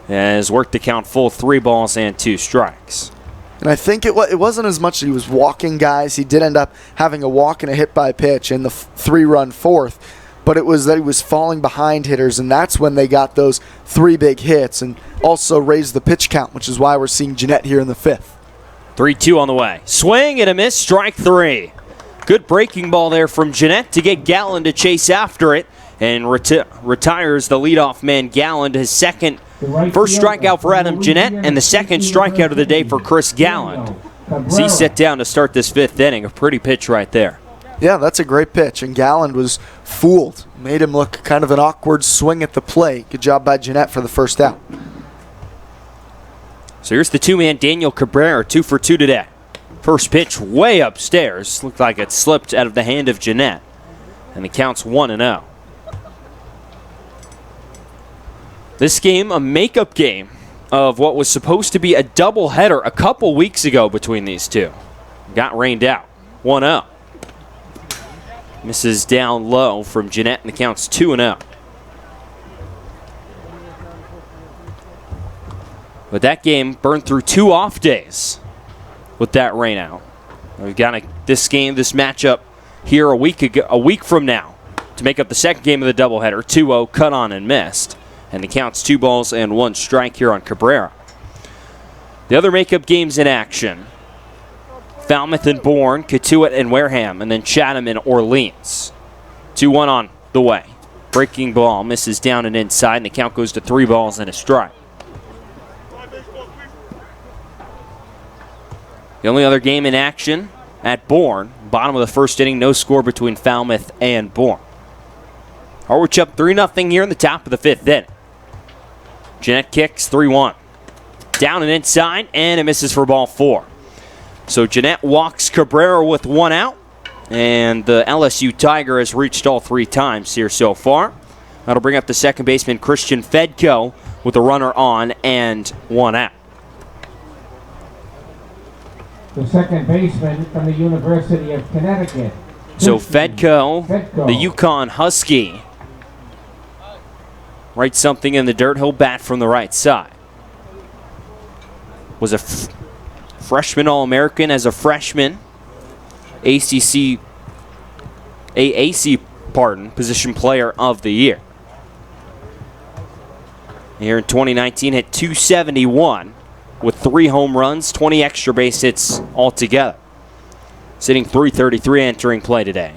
has worked the count full, 3 balls and 2 strikes. And I think it wasn't as much that he was walking guys. He did end up having a walk and a hit by pitch in the 3-run 4th. But it was that he was falling behind hitters, and that's when they got those 3 big hits and also raised the pitch count, which is why we're seeing Jeanette here in the 5th. 3-2 on the way. Swing and a miss, strike 3. Good breaking ball there from Jeanette to get Galland to chase after it, and retires the leadoff man Galland, his first strikeout for Adam Jeanette, and the second strikeout of the day for Chris Galland. As he set down to start this 5th inning. A pretty pitch right there. Yeah, that's a great pitch, and Galland was fooled. Made him look kind of an awkward swing at the plate. Good job by Jeanette for the first out. So here's the 2-man Daniel Cabrera, 2 for 2 today. First pitch way upstairs. Looked like it slipped out of the hand of Jeanette. And the count's 1-0. This game, a makeup game of what was supposed to be a doubleheader a couple weeks ago between these two. Got rained out. 1-0. Misses down low from Jeanette, and the count's 2-0. But that game burned through 2 off days with that rain out. We've got this matchup here a week from now to make up the second game of the doubleheader. 2-0, cut on and missed. And the count's 2 balls and 1 strike here on Cabrera. The other makeup games in action: Falmouth and Bourne, Catuit and Wareham, and then Chatham and Orleans. 2-1 on the way. Breaking ball misses down and inside, and the count goes to 3 balls and a strike. The only other game in action at Bourne, bottom of the 1st inning, no score between Falmouth and Bourne. Harwich up 3-0 here in the top of the 5th inning. Jeanette kicks 3-1. Down and inside, and it misses for ball 4. So Jeanette walks Cabrera with 1 out, and the LSU Tiger has reached all 3 times here so far. That'll bring up the second baseman Christian Fedko with a runner on and 1 out. The second baseman from the University of Connecticut. So Fedko, the Yukon Husky, writes something in the dirt. He'll bat from the right side. Was a freshman All-American as a freshman. AAC, position player of the year. Here in 2019, hit .271 with 3 home runs, 20 extra base hits altogether. Sitting .333 entering play today.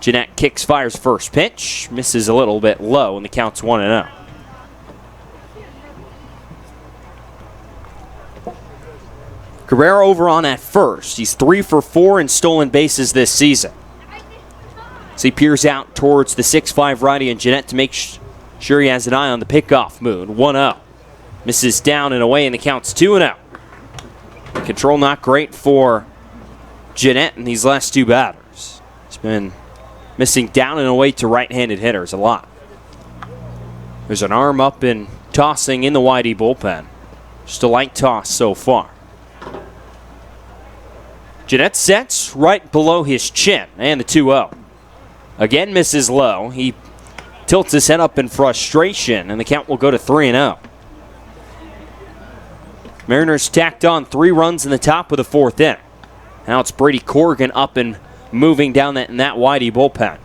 Jeanette kicks, fires first pitch, misses a little bit low, and the count's 1-0. Cabrera over on at first. He's 3 for 4 in stolen bases this season. So he peers out towards the 6'5" righty and Jeanette to make sure he has an eye on the pickoff mood. 1-0. Misses down and away, and the count's 2-0. Control not great for Jeanette in these last 2 batters. He's been missing down and away to right-handed hitters a lot. There's an arm up and tossing in the Whitey bullpen. Just a light toss so far. Jeanette sets right below his chin, and the 2-0. Again misses low. He tilts his head up in frustration, and the count will go to 3-0. Mariners tacked on 3 runs in the top of the 4th inning. Now it's Brady Corrigan up and moving down in that Whitey bullpen.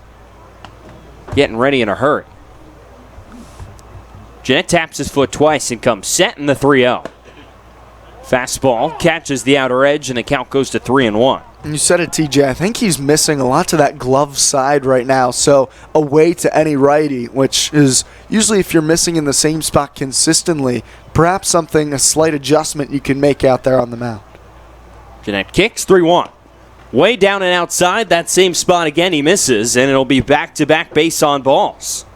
Getting ready in a hurry. Jeanette taps his foot twice and comes set in the 3-0. Fastball catches the outer edge, and the count goes to 3-1. And you said it, TJ. I think he's missing a lot to that glove side right now. So away to any righty, which is usually if you're missing in the same spot consistently, perhaps a slight adjustment you can make out there on the mound. Jeanette kicks 3-1. Way down and outside, that same spot again, he misses, and it'll be back-to-back base on balls.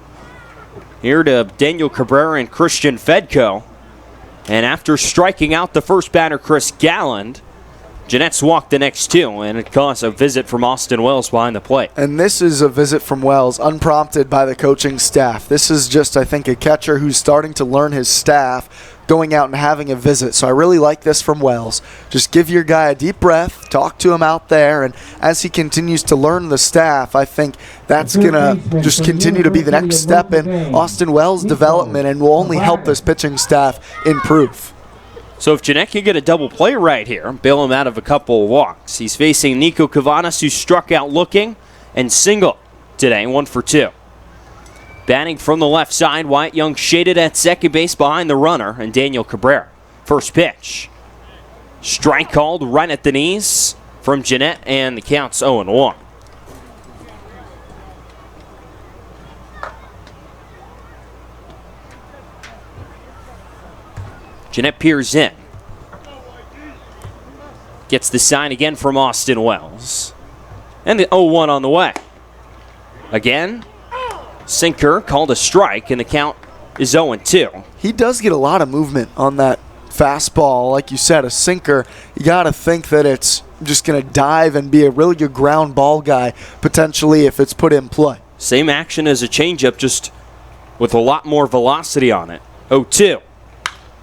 Here to Daniel Cabrera and Christian Fedko. And after striking out the first batter, Chris Galland, Jeanette's walked the next 2, and it caused a visit from Austin Wells behind the plate. And this is a visit from Wells, unprompted by the coaching staff. This is just, I think, a catcher who's starting to learn his staff, going out and having a visit. So I really like this from Wells. Just give your guy a deep breath, talk to him out there, and as he continues to learn the staff, I think that's going to just continue to be the next step in Austin Wells' development and will only help this pitching staff improve. So if Jeanette can get a double play right here, bail him out of a couple of walks. He's facing Nico Cavanas, who struck out looking, and single today, 1 for 2. Batting from the left side, Wyatt Young shaded at second base behind the runner, and Daniel Cabrera. First pitch. Strike called right at the knees from Jeanette, and the count's 0-1. Jeanette peers in. Gets the sign again from Austin Wells. And the 0-1 on the way. Again, sinker called a strike, and the count is 0-2. He does get a lot of movement on that fastball. Like you said, a sinker. You got to think that it's just going to dive and be a really good ground ball guy, potentially, if it's put in play. Same action as a changeup, just with a lot more velocity on it. 0-2.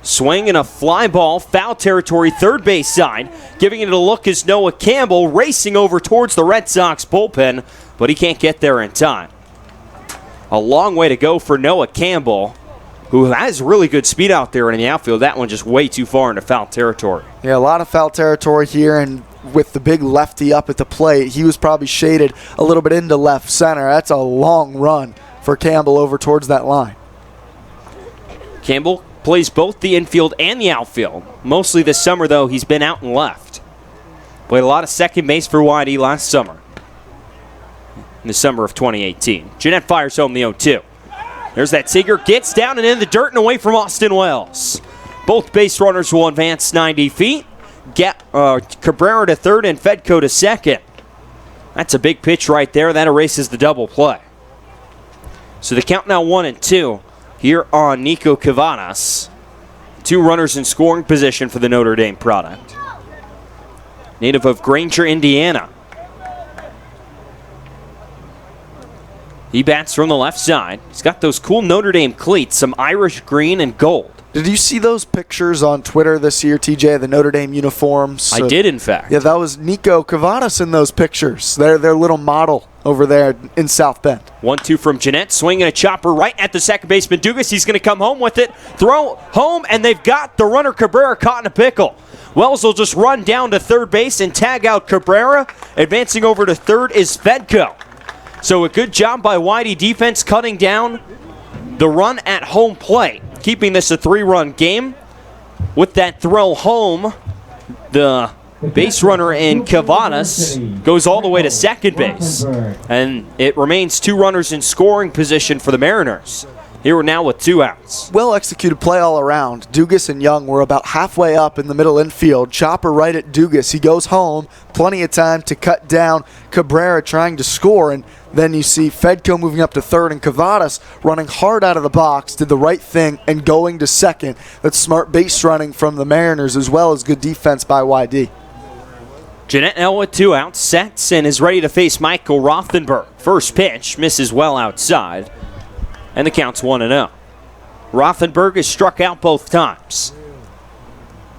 Swing and a fly ball, foul territory, third base side. Giving it a look is Noah Campbell, racing over towards the Red Sox bullpen, but he can't get there in time. A long way to go for Noah Campbell, who has really good speed out there in the outfield. That one just way too far into foul territory. Yeah, a lot of foul territory here, and with the big lefty up at the plate, he was probably shaded a little bit into left center. That's a long run for Campbell over towards that line. Campbell plays both the infield and the outfield. Mostly this summer, though, he's been out and left. Played a lot of second base for YD last summer, in the summer of 2018. Jeanette fires home the 0-2. There's that sinker, gets down and in the dirt and away from Austin Wells. Both base runners will advance 90 feet. Get Cabrera to third and Fedko to second. That's a big pitch right there. That erases the double play. So the count now 1-2 here on Nico Cavanas. 2 runners in scoring position for the Notre Dame product. Native of Granger, Indiana. He bats from the left side. He's got those cool Notre Dame cleats, some Irish green and gold. Did you see those pictures on Twitter this year, TJ, the Notre Dame uniforms? I did, in fact. Yeah, that was Nico Cavanas in those pictures. They're their little model over there in South Bend. 1-2 from Jeanette, swinging a chopper right at the second baseman Dugas. He's going to come home with it, throw home, and they've got the runner Cabrera caught in a pickle. Wells will just run down to third base and tag out Cabrera. Advancing over to third is Fedko. So a good job by Whitey defense cutting down the run at home plate, keeping this a 3-run game. With that throw home, the base runner in Cavanas goes all the way to second base. And it remains 2 runners in scoring position for the Mariners. Here we're now with 2 outs. Well-executed play all around. Dugas and Young were about halfway up in the middle infield. Chopper right at Dugas. He goes home. Plenty of time to cut down Cabrera trying to score. And then you see Fedko moving up to third and Cavanas running hard out of the box. Did the right thing and going to second. That's smart base running from the Mariners as well as good defense by YD. Jeanette now with 2 outs. Sets and is ready to face Michael Rothenberg. First pitch misses well outside. And the count's 1-0. Rothenberg has struck out both times.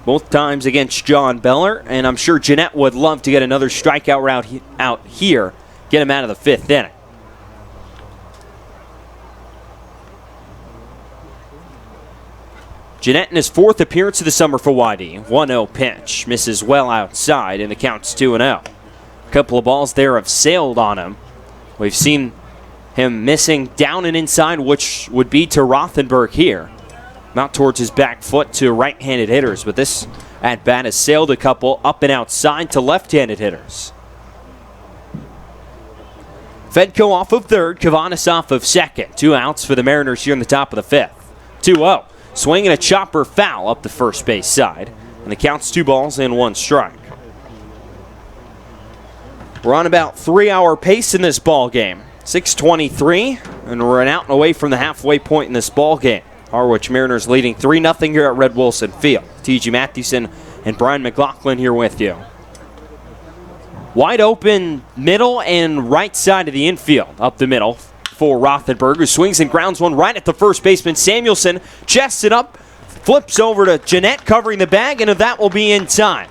Both times against John Beller, and I'm sure Jeanette would love to get another strikeout route out here, get him out of the 5th inning. Jeanette in his 4th appearance of the summer for YD. 1-0 pitch. Misses well outside, and the count's 2-0. A couple of balls there have sailed on him. We've seen him missing down and inside, which would be to Rothenberg here. Not towards his back foot to right-handed hitters, but this at-bat has sailed a couple up and outside to left-handed hitters. Fedko off of 3rd, Kavanis off of 2nd. 2 outs for the Mariners here in the top of the 5th. 2-0. Swinging a chopper foul up the first base side, and the count's 2 balls and 1 strike. We're on about 3-hour pace in this ball game. 6:23, and we're an out and away from the halfway point in this ball game. Harwich Mariners leading 3-0 here at Red Wilson Field. T.J. Mathewson and Brian McLaughlin here with you. Wide open middle and right side of the infield. Up the middle for Rothenberg, who swings and grounds one right at the first baseman. Samuelson chests it up, flips over to Jeanette covering the bag, and that will be in time.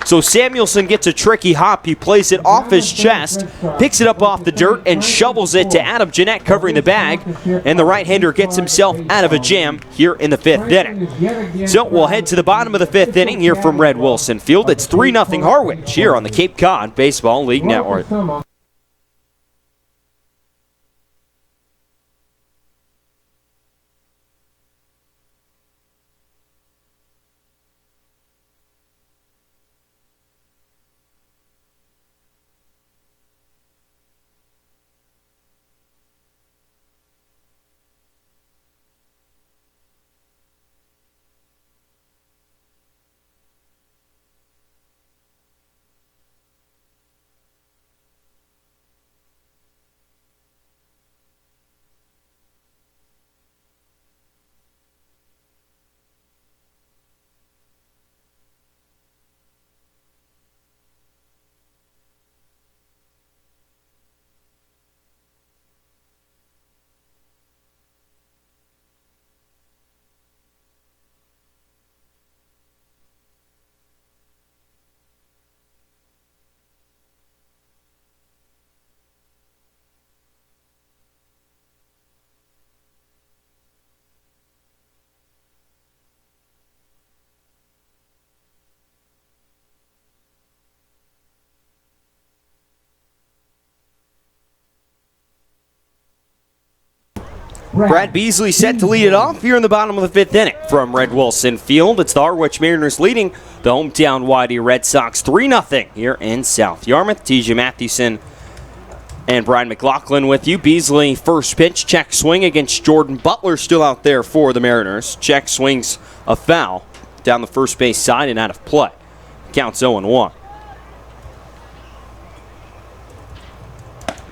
So Samuelson gets a tricky hop. He plays it off his chest, picks it up off the dirt, and shovels it to Adam Jeanette covering the bag. And the right-hander gets himself out of a jam here in the 5th inning. So we'll head to the bottom of the 5th inning here from Red Wilson Field. It's 3-0 Harwich here on the Cape Cod Baseball League Network. Brad Beasley set to lead it off here in the bottom of the 5th inning from Red Wilson Field. It's the Harwich Mariners leading the hometown YD Red Sox 3-0 here in South Yarmouth. T.J. Mathewson and Brian McLaughlin with you. Beasley first pitch, check swing against Jordan Butler, still out there for the Mariners. Check swings a foul down the first base side and out of play. Counts 0-1.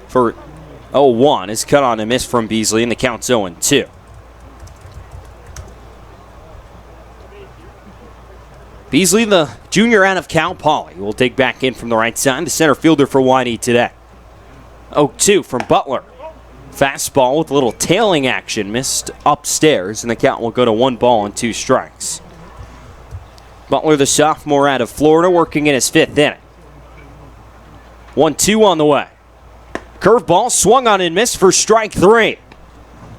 For 0-1 is cut on a miss from Beasley, and the count's 0-2. Beasley, the junior out of Cal Poly, will take back in from the right side, the center fielder for YD today. 0-2 from Butler. Fastball with a little tailing action, missed upstairs, and the count will go to 1 ball and 2 strikes. Butler, the sophomore out of Florida, working in his 5th inning. 1-2 on the way. Curveball swung on and missed for strike 3.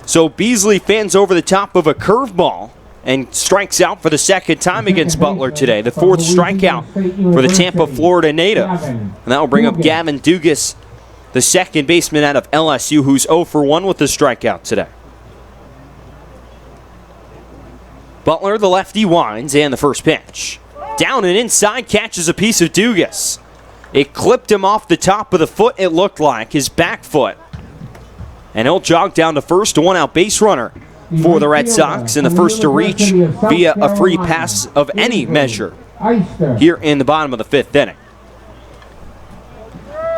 So Beasley fans over the top of a curveball and strikes out for the 2nd time against Butler today. The 4th strikeout for the Tampa, Florida native. And that will bring up Gavin Dugas, the 2nd baseman out of LSU, who's 0 for 1 with the strikeout today. Butler, the lefty, winds, and the first pitch. Down and inside, catches a piece of Dugas. It clipped him off the top of the foot, it looked like, his back foot. And he'll jog down to first, a 1-out base runner for the Red Sox, and the first to reach via a free pass of any measure here in the bottom of the 5th inning.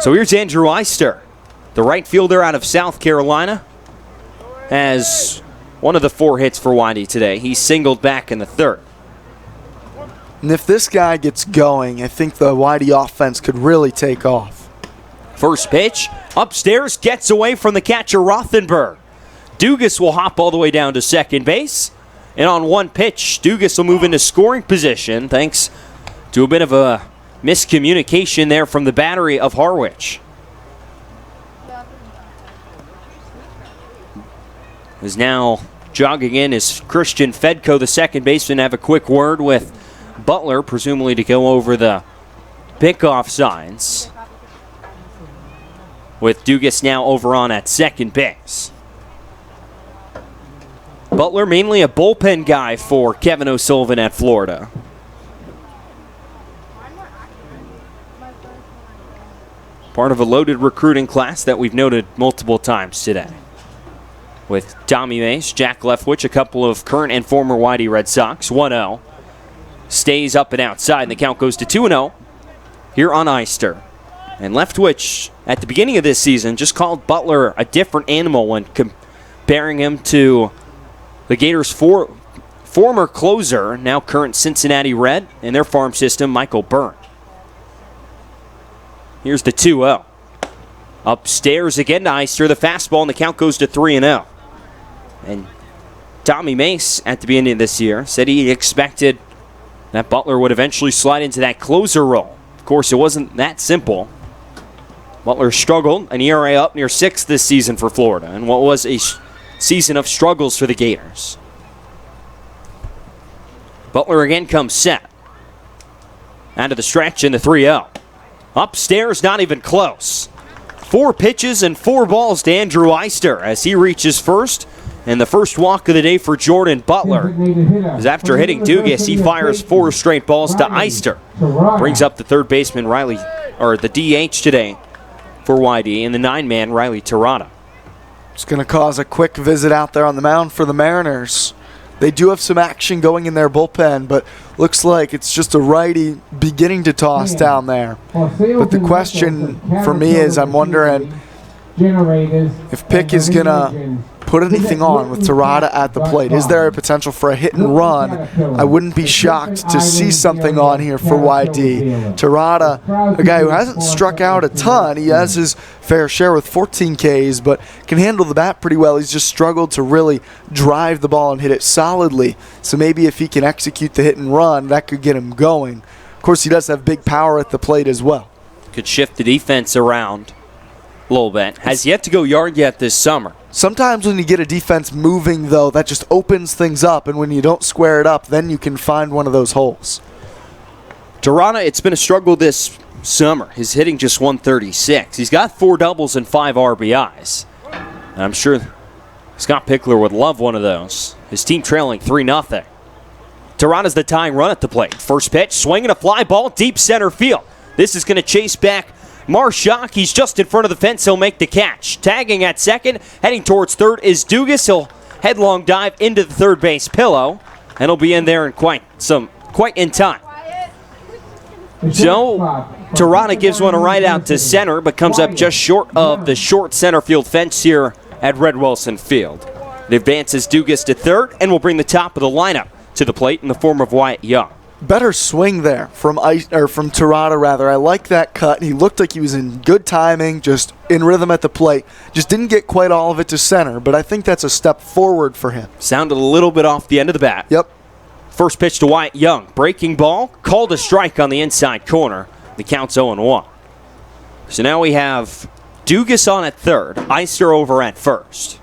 So here's Andrew Eister, the right fielder out of South Carolina, has one of the 4 hits for YD today. He singled back in the 3rd. And if this guy gets going, I think the YD offense could really take off. First pitch, upstairs, gets away from the catcher Rothenberg. Dugas will hop all the way down to second base. And on one pitch, Dugas will move into scoring position thanks to a bit of a miscommunication there from the battery of Harwich. Is now Jogging in is Christian Fedko, the second baseman, have a quick word with Butler, presumably to go over the pickoff signs, with Dugas now over on at second base. Butler mainly a bullpen guy for Kevin O'Sullivan at Florida. Part of a loaded recruiting class that we've noted multiple times today. With Tommy Mace, Jack Leftwich, a couple of current and former Whitey Red Sox. 1-0. Stays up and outside, and the count goes to 2-0 here on Eyster. And Leftwich, at the beginning of this season, just called Butler a different animal when comparing him to the Gators' former closer, now current Cincinnati Red, in their farm system, Michael Byrne. Here's the 2-0. Upstairs again to Eyster, the fastball, and the count goes to 3-0. And Tommy Mace, at the beginning of this year, said he expected that Butler would eventually slide into that closer role. Of course, it wasn't that simple. Butler struggled, an ERA up near 6 this season for Florida, and what was a season of struggles for the Gators. Butler again comes set. Out of the stretch in the 3-0. Upstairs, not even close. 4 pitches and 4 balls to Andrew Eyster as he reaches first. And the first walk of the day for Jordan Butler is after hitting Dugas, he fires 4 straight balls to Eyster. Brings up the third baseman, the DH today for YD, and the 9-man, Riley Tirada. It's going to cause a quick visit out there on the mound for the Mariners. They do have some action going in their bullpen, but looks like it's just a righty beginning to toss down there. But the question for me is, I'm wondering if Pick is going to put anything on with Tirada at the plate. Is there a potential for a hit and run? I wouldn't be shocked to see something on here for YD. Tirada, a guy who hasn't struck out a ton. He has his fair share with 14 Ks, but can handle the bat pretty well. He's just struggled to really drive the ball and hit it solidly. So maybe if he can execute the hit and run, that could get him going. Of course, he does have big power at the plate as well. Could shift the defense around a little bit. Has yet to go yard yet this summer. Sometimes when you get a defense moving, though, that just opens things up, and when you don't square it up, then you can find one of those holes. Tirada, it's been a struggle this summer. His hitting just 136. He's got 4 doubles and 5 RBIs. And I'm sure Scott Pickler would love one of those. His team trailing 3-0. Tirada's the tying run at the plate. First pitch, swinging a fly ball, deep center field. This is going to chase back Marshak. He's just in front of the fence. He'll make the catch. Tagging at second, heading towards third is Dugas. He'll headlong dive into the third base pillow, and he'll be in there in quite in time. So Tirada gives one a right out to center, but comes up just short of the short center field fence here at Red Wilson Field. It advances Dugas to third, and will bring the top of the lineup to the plate in the form of Wyatt Young. Better swing there from Tirada. I like that cut. He looked like he was in good timing, just in rhythm at the plate. Just didn't get quite all of it to center, but I think that's a step forward for him. Sounded a little bit off the end of the bat. Yep. First pitch to Wyatt Young. Breaking ball, called a strike on the inside corner. The count's 0-1. So now we have Dugas on at third, Eyster over at first.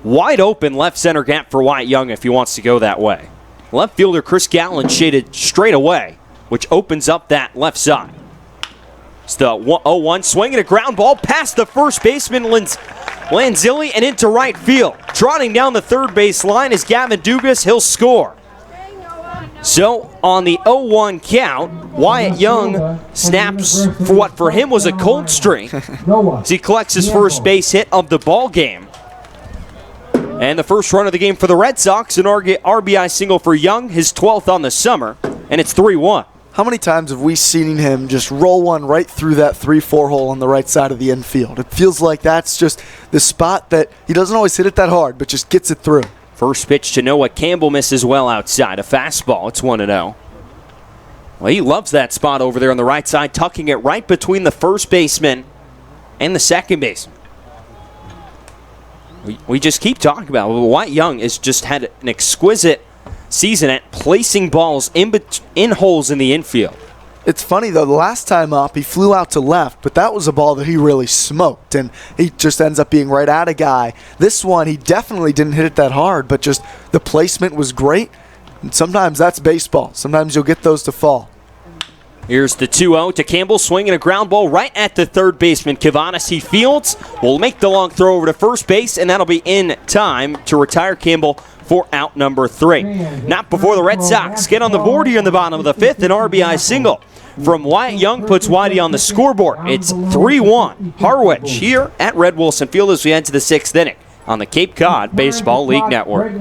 Wide open left center gap for Wyatt Young if he wants to go that way. Left fielder Chris Gallen shaded straight away, which opens up that left side. It's the 0-1 swing and a ground ball past the first baseman Lanzilli and into right field. Trotting down the third base line is Gavin Dugas. He'll score. So on the 0-1 count, Wyatt Young snaps for what for him was a cold streak as he collects his first base hit of the ball game. And the first run of the game for the Red Sox, an RBI single for Young, his 12th on the summer, and it's 3-1. How many times have we seen him just roll one right through that 3-4 hole on the right side of the infield? It feels like that's just the spot that he doesn't always hit it that hard, but just gets it through. First pitch to Noah Campbell misses well outside. A fastball, it's 1-0. Well, he loves that spot over there on the right side, tucking it right between the first baseman and the second baseman. We just keep talking about it. Wyatt Young has just had an exquisite season at placing balls in holes in the infield. It's funny, though, the last time up, he flew out to left, but that was a ball that he really smoked, and he just ends up being right at a guy. This one, he definitely didn't hit it that hard, but just the placement was great. And sometimes that's baseball. Sometimes you'll get those to fall. Here's the 2-0 to Campbell, swinging a ground ball right at the third baseman. Kavanis, he fields, will make the long throw over to first base, and that'll be in time to retire Campbell for out number 3. Not before the Red Sox get on the board here in the bottom of the 5th. An RBI single from Wyatt Young puts Whitey on the scoreboard. It's 3-1 Harwich here at Red Wilson Field as we head to the 6th inning on the Cape Cod Baseball League Network.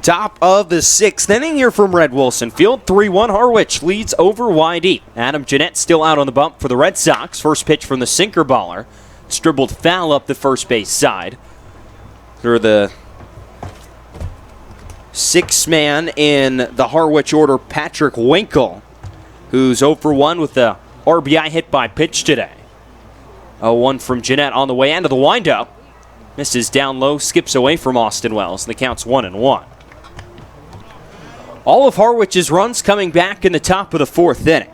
Top of the 6th inning here from Red Wilson Field. 3-1 Harwich leads over YD. Adam Jeanette still out on the bump for the Red Sox. First pitch from the sinker baller. It's dribbled foul up the first base side. Through the 6th man in the Harwich order, Patrick Winkle, who's 0 for 1 with the RBI hit by pitch today. 0-1 from Jeanette on the way into the windup. Misses down low, skips away from Austin Wells, and the count's 1-1. All of Harwich's runs coming back in the top of the 4th inning.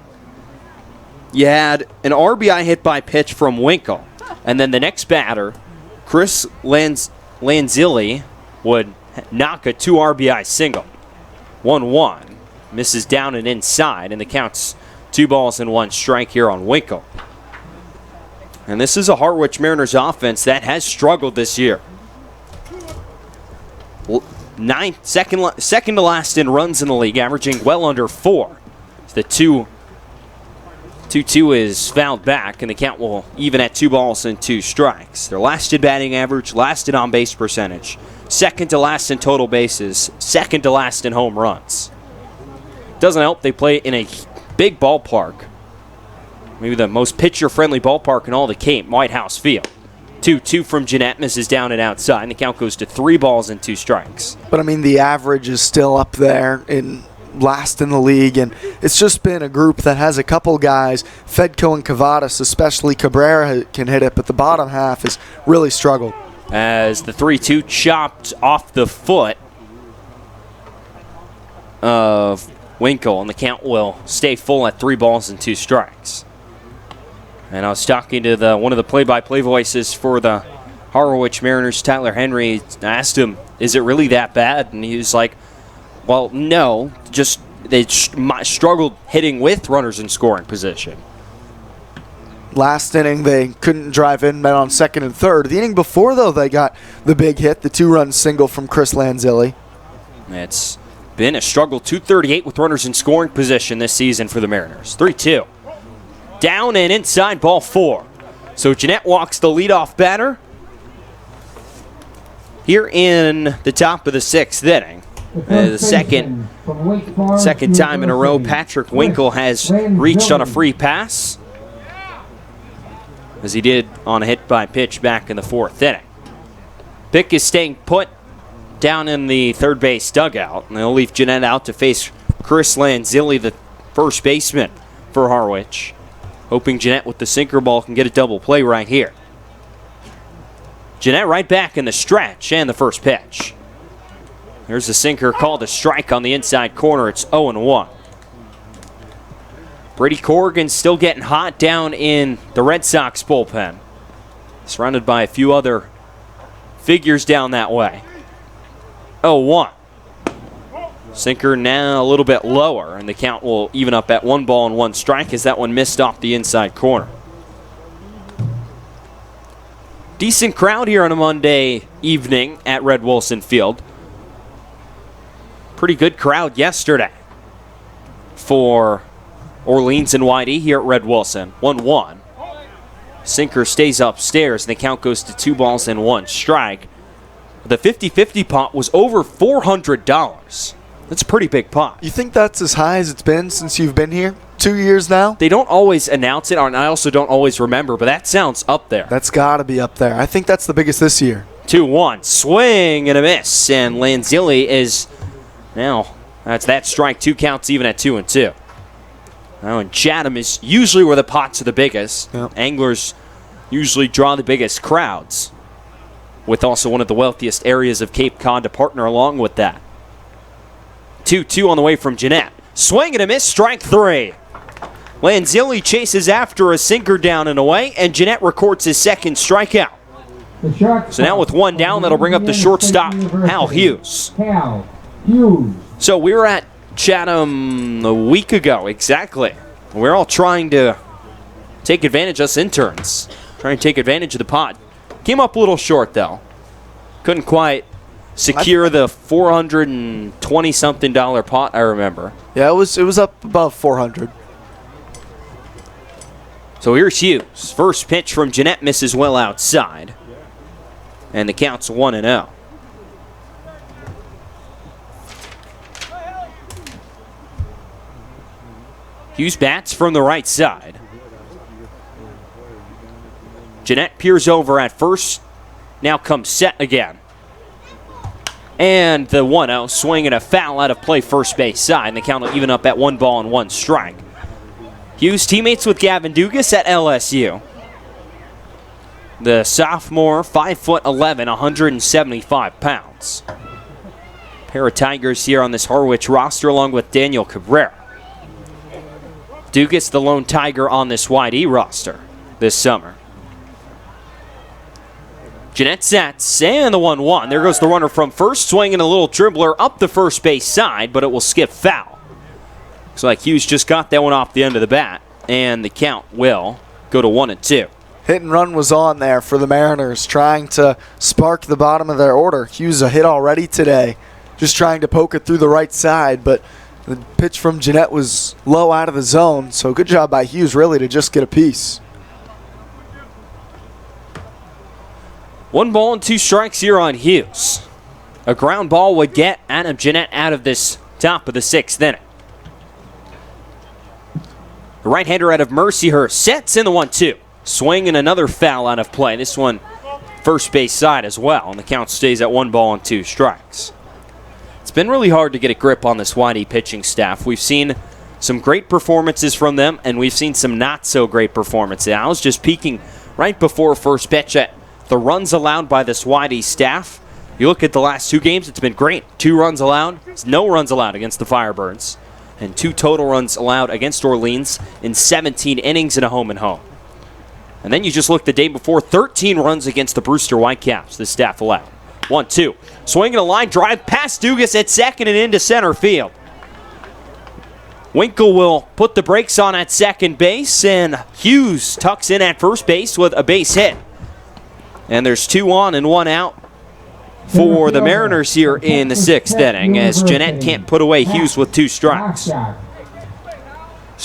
You had an RBI hit by pitch from Winkle, and then the next batter, Chris Lanzilli, would knock a 2 RBI single. 1-1. Misses down and inside, and the count's 2 balls and 1 strike here on Winkle. And this is a Harwich Mariners offense that has struggled this year. Second to last in runs in the league, averaging well under 4. The 2-2 is fouled back, and the count will even at 2 balls and 2 strikes. They're last in batting average, last in on-base percentage, second to last in total bases, second to last in home runs. Doesn't help they play in a big ballpark, maybe the most pitcher-friendly ballpark in all the Cape, White House Field. 2-2 from Jeanette, misses down and outside, and the count goes to 3 balls and 2 strikes. But, I mean, the average is still up there in last in the league, and it's just been a group that has a couple guys, Fedko and Kavadas, especially Cabrera can hit it, but the bottom half has really struggled. As the 3-2 chopped off the foot of Winkle, and the count will stay full at 3 balls and 2 strikes. And I was talking to one of the play-by-play voices for the Harwich Mariners, Tyler Henry. I asked him, is it really that bad? And he was like, well, no, just they struggled hitting with runners in scoring position. Last inning, they couldn't drive in, men on second and third. The inning before, though, they got the big hit, the 2-run single from Chris Lanzilli. It's been a struggle, 238 with runners in scoring position this season for the Mariners. 3-2. Down and inside, ball 4. So Jeanette walks the leadoff batter here in the top of the 6th inning. The second time in a row, Patrick Winkle has reached on a free pass. as he did on a hit by pitch back in the 4th inning. Pick is staying put down in the third base dugout, and they'll leave Jeanette out to face Chris Lanzilli, the first baseman for Harwich, hoping Jeanette with the sinker ball can get a double play right here. Jeanette right back in the stretch and the first pitch. There's a sinker called a strike on the inside corner. It's 0-1. Brady Corrigan still getting hot down in the Red Sox bullpen, surrounded by a few other figures down that way. 0-1. Sinker now a little bit lower, and the count will even up at 1-1 strike as that one missed off the inside corner. Decent crowd here on a Monday evening at Red Wilson Field. Pretty good crowd yesterday for Orleans and Whitey here at Red Wilson. 1-1. Sinker stays upstairs, and the count goes to 2-1 strike. The 50-50 pot was over $400. That's a pretty big pot. You think that's as high as it's been since you've been here? 2 years now? They don't always announce it, and I also don't always remember, but that sounds up there. That's got to be up there. I think that's the biggest this year. 2-1. Swing and a miss, and Lanzilli is now, that's that strike. 2 counts even at 2-2. Now, and Chatham is usually where the pots are the biggest. Yep. Anglers usually draw the biggest crowds, with also one of the wealthiest areas of Cape Cod to partner along with that. 2-2 on the way from Jeanette. Swing and a miss, strike 3. Lanzilli chases after a sinker down and away, and Jeanette records his second strikeout. So now with 1 down, that'll bring up the shortstop, Hal Hughes. So we were at Chatham a week ago, exactly. We're all trying to take advantage, us interns, trying to take advantage of the pot. Came up a little short, though. Couldn't quite secure the $420-something pot, I remember. Yeah, it was up above 400. So here's Hughes. First pitch from Jeanette misses well outside. And the count's 1-0. Hughes bats from the right side. Jeanette peers over at first. Now comes set again. And the 1-0, swing and a foul out of play first base side. And the count will even up at 1-1 strike. Hughes teammates with Gavin Dugas at LSU. The sophomore, 5'11", 175 pounds. Pair of Tigers here on this Harwich roster along with Daniel Cabrera. Dugas, the lone Tiger on this YD roster this summer. Jeanette sets, and the 1-1. There goes the runner from first, swinging a little dribbler up the first base side, but it will skip foul. Looks like Hughes just got that one off the end of the bat, and the count will go to 1-2. Hit and run was on there for the Mariners, trying to spark the bottom of their order. Hughes a hit already today, just trying to poke it through the right side, but the pitch from Jeanette was low out of the zone, so good job by Hughes really to just get a piece. 1-2 strikes here on Hughes. A ground ball would get Adam Jeanette out of this top of the 6th inning. The right-hander out of Mercyhurst sets in the 1-2. Swing and another foul out of play. This one first base side as well, and the count stays at 1-2 strikes. It's been really hard to get a grip on this YD pitching staff. We've seen some great performances from them, and we've seen some not-so-great performances. I was just peeking right before first pitch at the runs allowed by this YD staff. You look at the last 2 games, it's been great. 2 runs allowed, no runs allowed against the Firebirds, and 2 total runs allowed against Orleans in 17 innings and a home and home. And then you just look the day before, 13 runs against the Brewster Whitecaps, the staff allowed. 1-2. Swinging a line drive past Dugas at second and into center field. Winkle will put the brakes on at second base, and Hughes tucks in at first base with a base hit. And there's 2 on and 1 out for the Mariners here in the 6th inning, as Jeanette can't put away Hughes with 2 strikes. So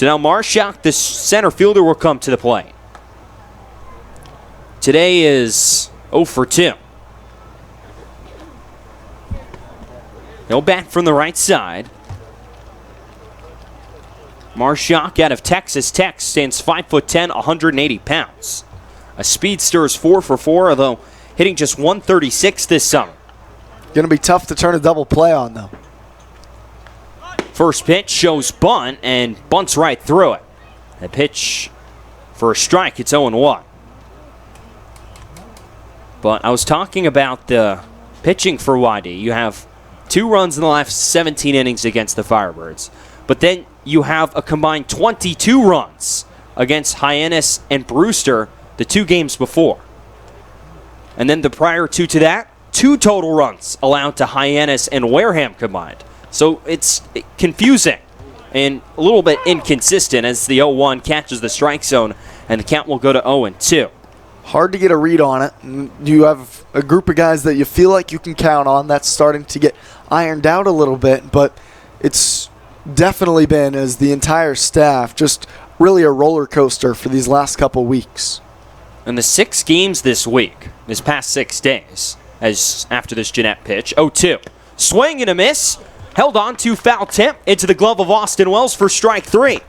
now Marshak, the center fielder, will come to the plate. Today is 0 for 2. He'll bat from the right side. Marshak out of Texas Tech, stands 5'10", 180 pounds. A speedster is 4 for 4, although hitting just 136 this summer. Going to be tough to turn a double play on, though. First pitch shows bunt, and bunts right through it. A pitch for a strike. It's 0-1. But I was talking about the pitching for YD. You have 2 runs in the last 17 innings against the Firebirds. But then you have a combined 22 runs against Hyannis and Brewster the 2 games before. And then the prior 2 to that, 2 total runs allowed to Hyannis and Wareham combined. So it's confusing and a little bit inconsistent as the 0-1 catches the strike zone and the count will go to 0-2. Hard to get a read on it. You have a group of guys that you feel like you can count on. That's starting to get ironed out a little bit, but it's definitely been, as the entire staff, just really a roller coaster for these last couple weeks. And the 6 games this week, this past 6 days, as after this Jeanette pitch, 0-2. Swing and a miss. Held on to foul tip into the glove of Austin Wells for strike 3.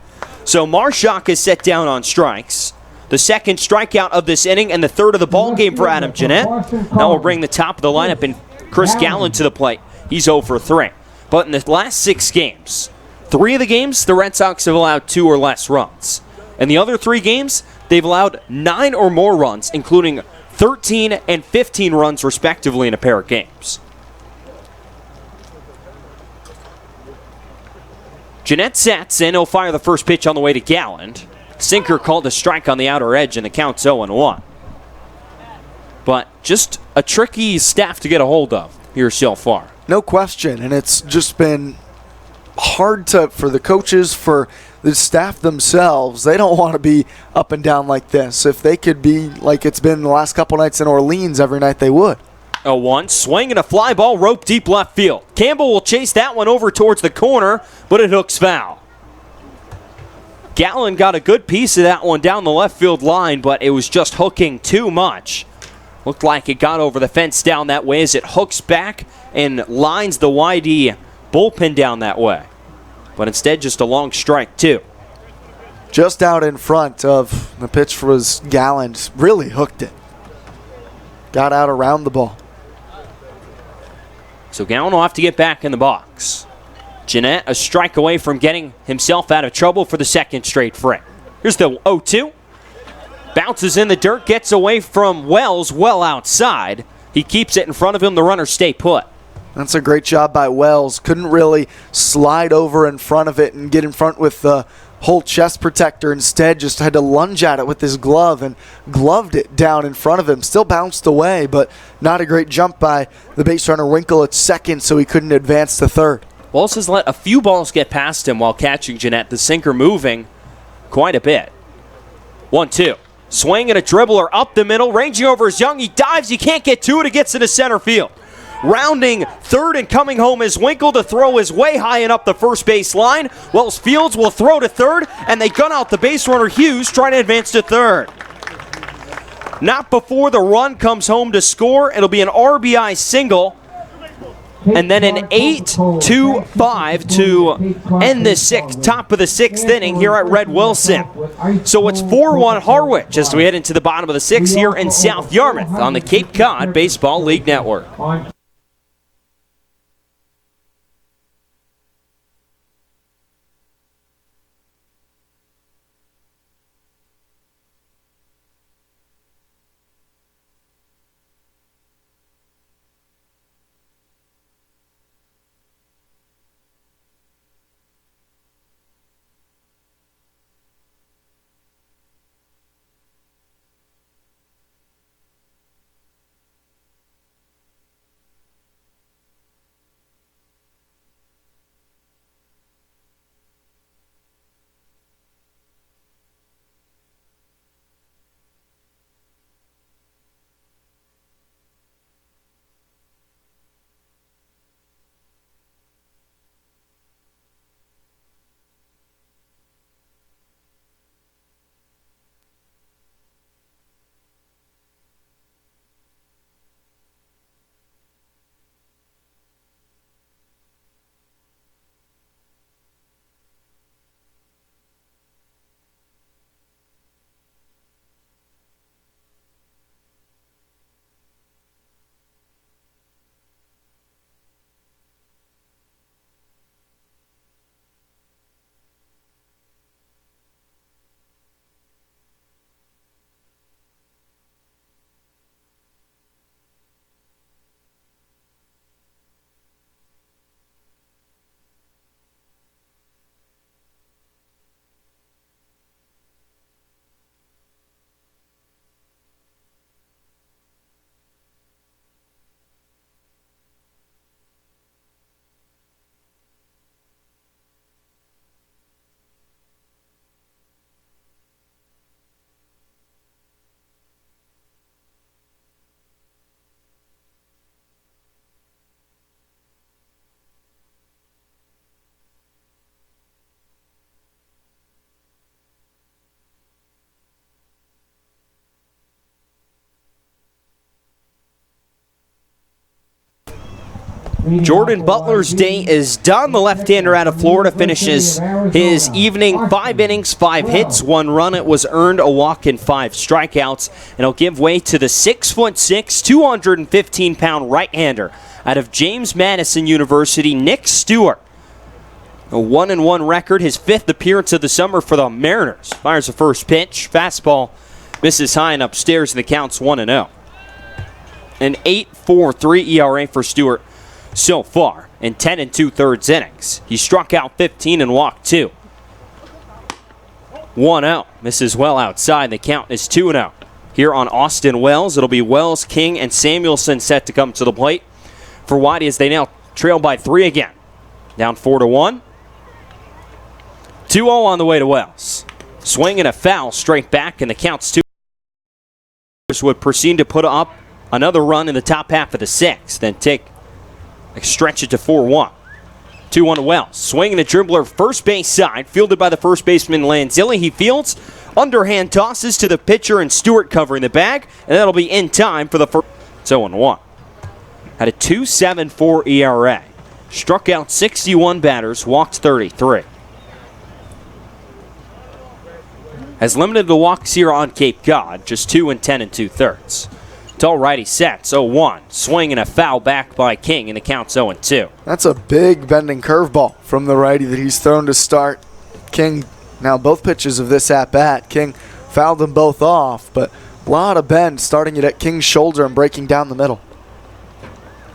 So Marshak is set down on strikes. The second strikeout of this inning and the third of the ball game for Adam Jeanette. Now we'll bring the top of the lineup and Chris Gallen to the plate. He's 0 for 3. But in the last 6 games, 3 of the games, the Red Sox have allowed 2 or less runs. In the other 3 games, they've allowed 9 or more runs, including 13 and 15 runs respectively in a pair of games. Jeanette sets in. He'll fire the first pitch on the way to Galland. Sinker called a strike on the outer edge, and the count's 0-1. But just a tricky staff to get a hold of here so far. No question, and it's just been hard for the coaches, for the staff themselves. They don't want to be up and down like this. If they could be like it's been the last couple nights in Orleans every night, they would. 0-1, swing and a fly ball, rope deep left field. Campbell will chase that one over towards the corner, but it hooks foul. Gallen got a good piece of that one down the left field line, but it was just hooking too much. Looked like it got over the fence down that way as it hooks back and lines the YD bullpen down that way. But instead, just a long strike, too. Just out in front of the pitch was Galland. Really hooked it. Got out around the ball. So Gallen will have to get back in the box. Jeanette a strike away from getting himself out of trouble for the second straight frame. Here's the 0-2. Bounces in the dirt, gets away from Wells well outside. He keeps it in front of him. The runners stay put. That's a great job by Wells. Couldn't really slide over in front of it and get in front with the whole chest protector. Instead, just had to lunge at it with his glove and gloved it down in front of him. Still bounced away, but not a great jump by the base runner Winkle at second, so he couldn't advance to third. Wells has let a few balls get past him while catching Jeanette. The sinker moving quite a bit. 1-2. Swing and a dribbler up the middle. Ranging over is Young. He dives. He can't get to it. It gets into center field. Rounding third and coming home is Winkle. The throw is way high and up the first base line. Wells Fields will throw to third, and they gun out the base runner Hughes trying to advance to third. Not before the run comes home to score. It'll be an RBI single. And then an 8-2-5 to end the sixth, top of the 6th inning here at Red Wilson. So it's 4-1 Harwich as we head into the bottom of the 6th here in South Yarmouth on the Cape Cod Baseball League Network. Jordan Butler's day is done. The left-hander out of Florida finishes his evening 5 innings, 5 hits, 1 run. It was earned, a walk, and 5 strikeouts. And he'll give way to the 6'6", 215-pound right-hander out of James Madison University, Nick Stewart. A 1-1 record, his 5th appearance of the summer for the Mariners. Fires the first pitch. Fastball misses high and upstairs, and the count's 1-0. An 8.43 ERA for Stewart so far in 10 2/3 innings. He struck out 15 and walked 2. 1-0. Misses well outside. The count is 2-0. Here on Austin Wells, it'll be Wells, King, and Samuelson set to come to the plate for Whitey as they now trail by 3 again. Down 4-1. 2-0 on the way to Wells. Swing and a foul straight back, and the count's 2. Would proceed to put up another run in the top half of the 6th, then stretch it to 4-1. 2-1 to Wells. Swinging a dribbler first base side, fielded by the first baseman Lanzilli. He fields, underhand tosses to the pitcher, and Stewart covering the bag, and that'll be in time for the first. 0-1. Had a 2.74 ERA. Struck out 61 batters, walked 33. Has limited the walks here on Cape Cod, just 2 in 10 2/3. Tall righty sets, 0-1. Swing and a foul back by King, and the count's 0-2. That's a big bending curveball from the righty that he's thrown to start. King, now both pitches of this at-bat, King fouled them both off, but a lot of bend starting it at King's shoulder and breaking down the middle.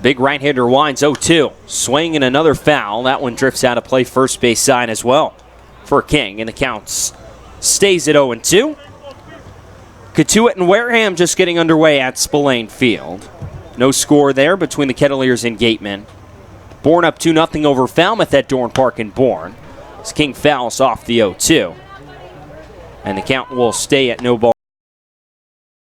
Big right-hander winds 0-2. Swing and another foul. That one drifts out of play first base side as well for King, and the count stays at 0-2. Katuitt and Wareham just getting underway at Spillane Field. No score there between the Kettleers and Gateman. Bourne up 2-0 over Falmouth at Dorn Park in Bourne. As King fouls off the 0-2. And the count will stay at no ball.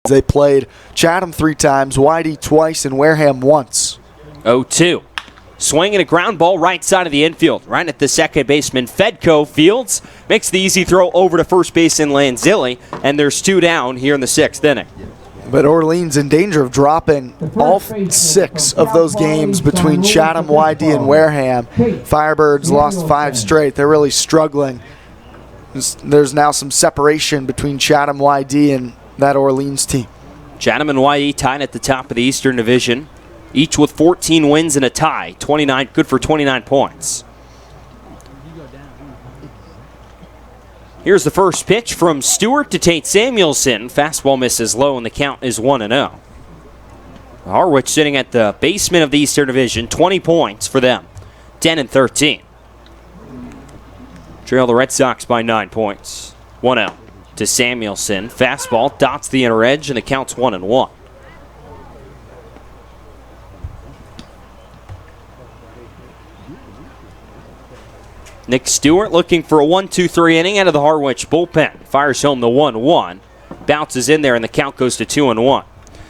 They played Chatham 3 times, Whitey twice, and Wareham once. 0-2. Swinging a ground ball right side of the infield. Right at the second baseman, Fedko fields. Makes the easy throw over to first base in Lanzilli. And there's 2 down here in the 6th inning. But Orleans in danger of dropping all 6 of those games between Chatham, Whitey, and Wareham. Firebirds lost 5 straight. They're really struggling. There's now some separation between Chatham, Whitey, and that Orleans team. Chatham and Whitey tied at the top of the Eastern Division, each with 14 wins and a tie. 29, good for 29 points. Here's the first pitch from Stewart to Tate Samuelson. Fastball misses low, and the count is 1-0. Harwich sitting at the basement of the Eastern Division, 20 points for them, 10 13. Trail the Red Sox by 9 points. 1-0 to Samuelson. Fastball dots the inner edge, and the count's 1-1. Nick Stewart looking for a 1-2-3 inning out of the Harwich bullpen. Fires home the 1-1. Bounces in there, and the count goes to 2-1.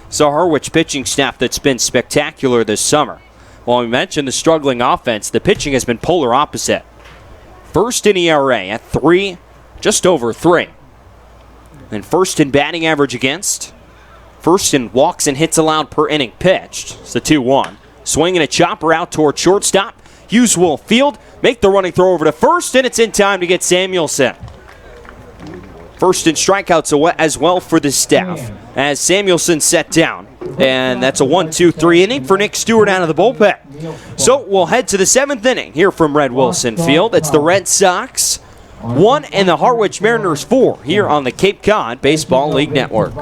So Harwich pitching staff that's been spectacular this summer. While we mentioned the struggling offense, the pitching has been polar opposite. First in ERA at 3, just over 3. And first in batting average against. First in walks and hits allowed per inning pitched. It's the 2-1. Swinging a chopper out toward shortstop. Hughes will field, make the running throw over to first, and it's in time to get Samuelson. First in strikeouts as well for the staff as Samuelson set down. And that's a 1-2-3 inning for Nick Stewart out of the bullpen. So we'll head to the 7th inning here from Red Wilson Field. It's the Red Sox 1 and the Harwich Mariners 4 here on the Cape Cod Baseball League Network.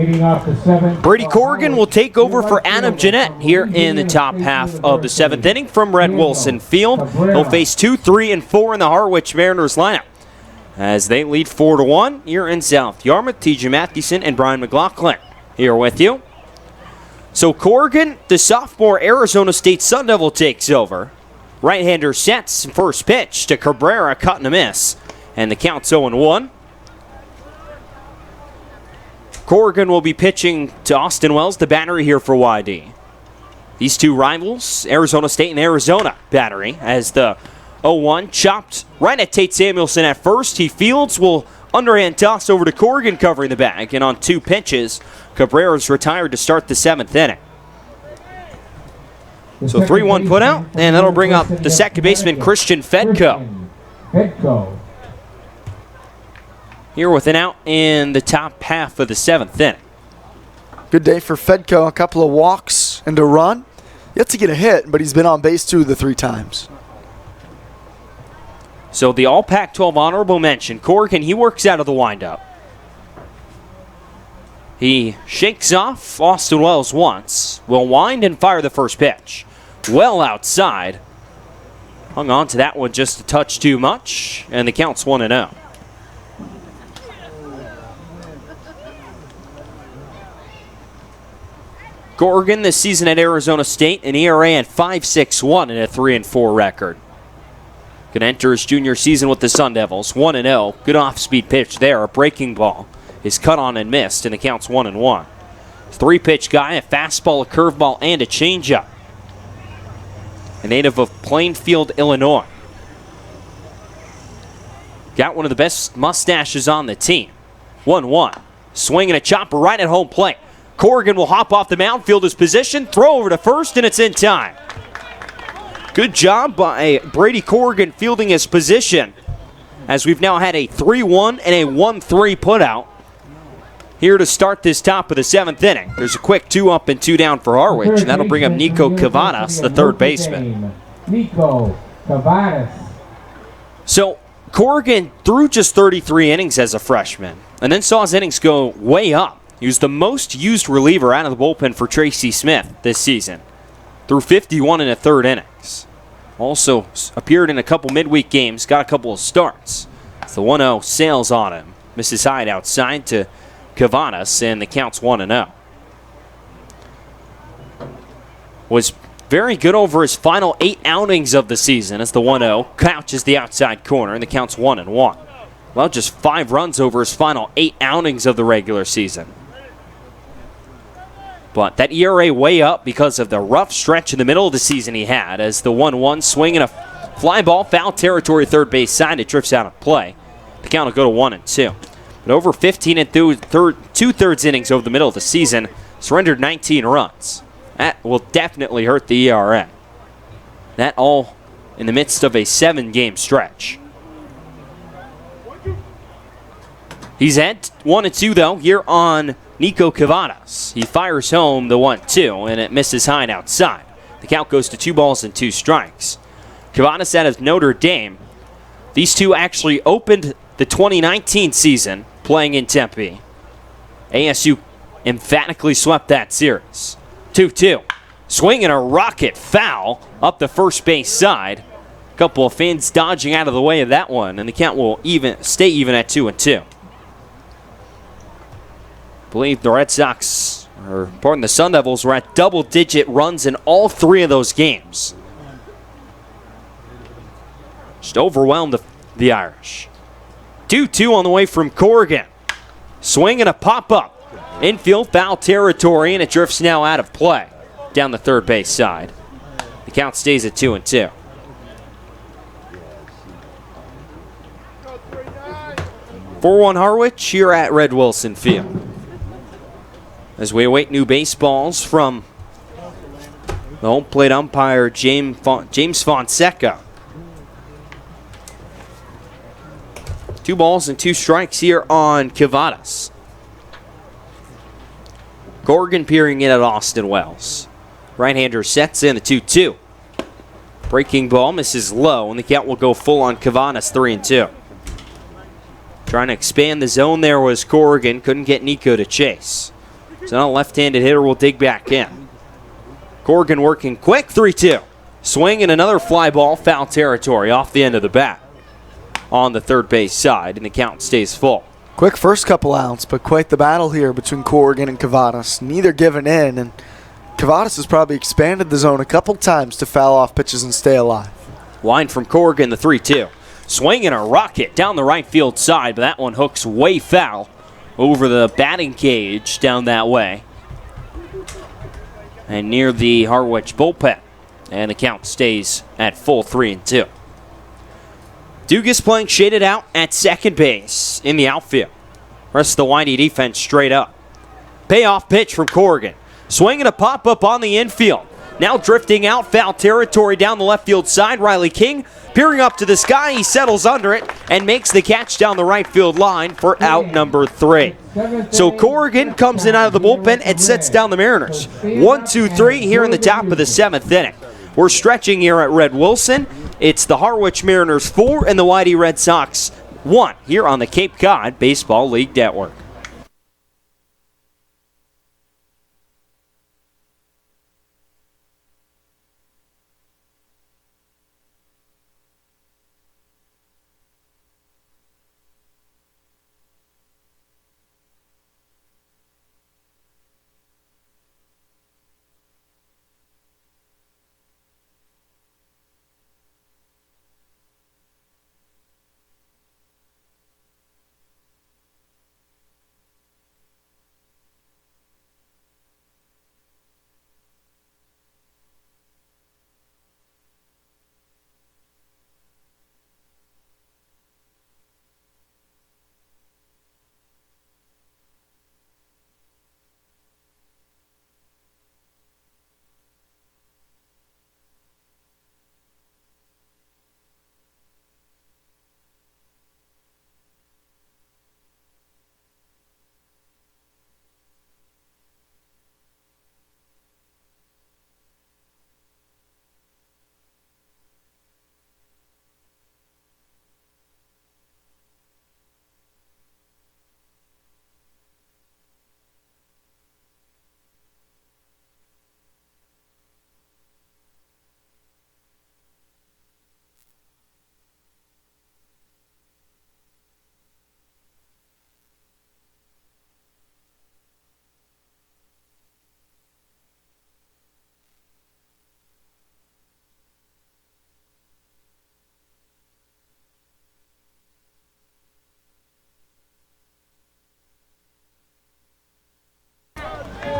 Leading off the seventh. Brady Corrigan will take over for Adam Jeanette here in the top half of the seventh inning from Red Wilson Field. He'll face 2, 3, and 4 in the Harwich Mariners lineup as they lead 4-1 here in South Yarmouth. TJ Mathewson and Brian McLaughlin here with you. So Corrigan, the sophomore Arizona State Sun Devil, takes over. Right-hander sets first pitch to Cabrera, cut and a miss, and the count's 0-1. Corrigan will be pitching to Austin Wells, the battery here for YD. These two rivals, Arizona State and Arizona battery, as the 0-1 chopped right at Tate Samuelson at first. He fields, will underhand toss over to Corrigan covering the bag, and on 2 pitches, Cabrera's retired to start the 7th inning. So 3-1 put out, and that'll bring up the second baseman, Christian Fedko. Here with an out in the top half of the 7th inning. Good day for Fedko. A couple of walks and a run. Yet to get a hit, but he's been on base 2 of the 3 times. So the All Pac-12 honorable mention, Corrigan, he works out of the windup. He shakes off Austin Wells once, will wind and fire the first pitch. Well outside. Hung on to that one just a touch too much, and the count's 1-0. Corrigan this season at Arizona State, an ERA at 5.61 and a 3-4 record. Going to enter his junior season with the Sun Devils, 1-0. Good off-speed pitch there, a breaking ball is cut on and missed, and the count's 1-1. 3-pitch guy, a fastball, a curveball, and a changeup. A native of Plainfield, Illinois. Got one of the best mustaches on the team. 1-1. Swinging a chopper right at home plate. Corrigan will hop off the mound, field his position, throw over to first, and it's in time. Good job by Brady Corrigan fielding his position, as we've now had a 3-1 and a 1-3 putout here to start this top of the 7th inning. There's a quick 2 up and 2 down for Harwich, and that'll bring up Nico Cavadas, the third baseman. Nico Cavadas. So Corrigan threw just 33 innings as a freshman, and then saw his innings go way up. He was the most used reliever out of the bullpen for Tracy Smith this season. Threw 51 in the 3rd innings. Also appeared in a couple midweek games, got a couple of starts. It's the 1-0 sails on him. Misses Hyde outside to Cavadas, and the count's 1-0. Was very good over his final 8 outings of the season as the 1-0 couches the outside corner, and the count's 1-1. Well, just 5 runs over his final 8 outings of the regular season. But that ERA way up because of the rough stretch in the middle of the season he had, as the 1-1 swing and a fly ball, foul territory, third base side, it drifts out of play. The count will go to 1-2. But over 15 and 2/3 innings over the middle of the season, surrendered 19 runs. That will definitely hurt the ERA. That all in the midst of a 7-game stretch. He's at 1-2 though here on Nico Cavadas. He fires home the 1-2, and it misses Hyde outside. The count goes to 2 balls and 2 strikes. Cavadas out of Notre Dame. These two actually opened the 2019 season playing in Tempe. ASU emphatically swept that series. 2-2. Swinging a rocket foul up the first base side. A couple of fans dodging out of the way of that one, and the count will stay even at 2-2. I believe the Red Sox, or pardon, the Sun Devils, were at double-digit runs in all 3 of those games. Just overwhelmed the Irish. 2-2 on the way from Corrigan. Swing and a pop-up. Infield foul territory, and it drifts now out of play down the third base side. The count stays at 2-2. For 4-1 Harwich here at Red Wilson Field. As we await new baseballs from the home plate umpire, James Fonseca. 2 balls and 2 strikes here on Cavadas. Corrigan peering in at Austin Wells. Right-hander sets in the 2-2. Breaking ball misses low, and the count will go full on Cavadas, 3-2. Trying to expand the zone there was Corrigan. Couldn't get Nico to chase. So now left-handed hitter will dig back in. Corrigan working quick, 3-2. Swing and another fly ball, foul territory off the end of the bat on the third base side, and the count stays full. Quick first couple outs, but quite the battle here between Corrigan and Cavadas. Neither giving in, and Cavadas has probably expanded the zone a couple times to foul off pitches and stay alive. Line from Corrigan, the 3-2. Swing and a rocket down the right field side, but that one hooks way foul over the batting cage down that way and near the Harwich bullpen. And the count stays at full 3-2. Dugas playing shaded out at second base in the outfield. Rest of the Windy defense straight up. Payoff pitch from Corrigan. Swinging a pop-up on the infield. Now drifting out, foul territory down the left field side. Riley King peering up to the sky. He settles under it and makes the catch down the right field line for out number 3. So Corrigan comes in out of the bullpen and sets down the Mariners. 1-2-3 here in the top of the 7th inning. We're stretching here at Red Wilson. It's the Harwich Mariners 4 and the Whitey Red Sox 1 here on the Cape Cod Baseball League Network.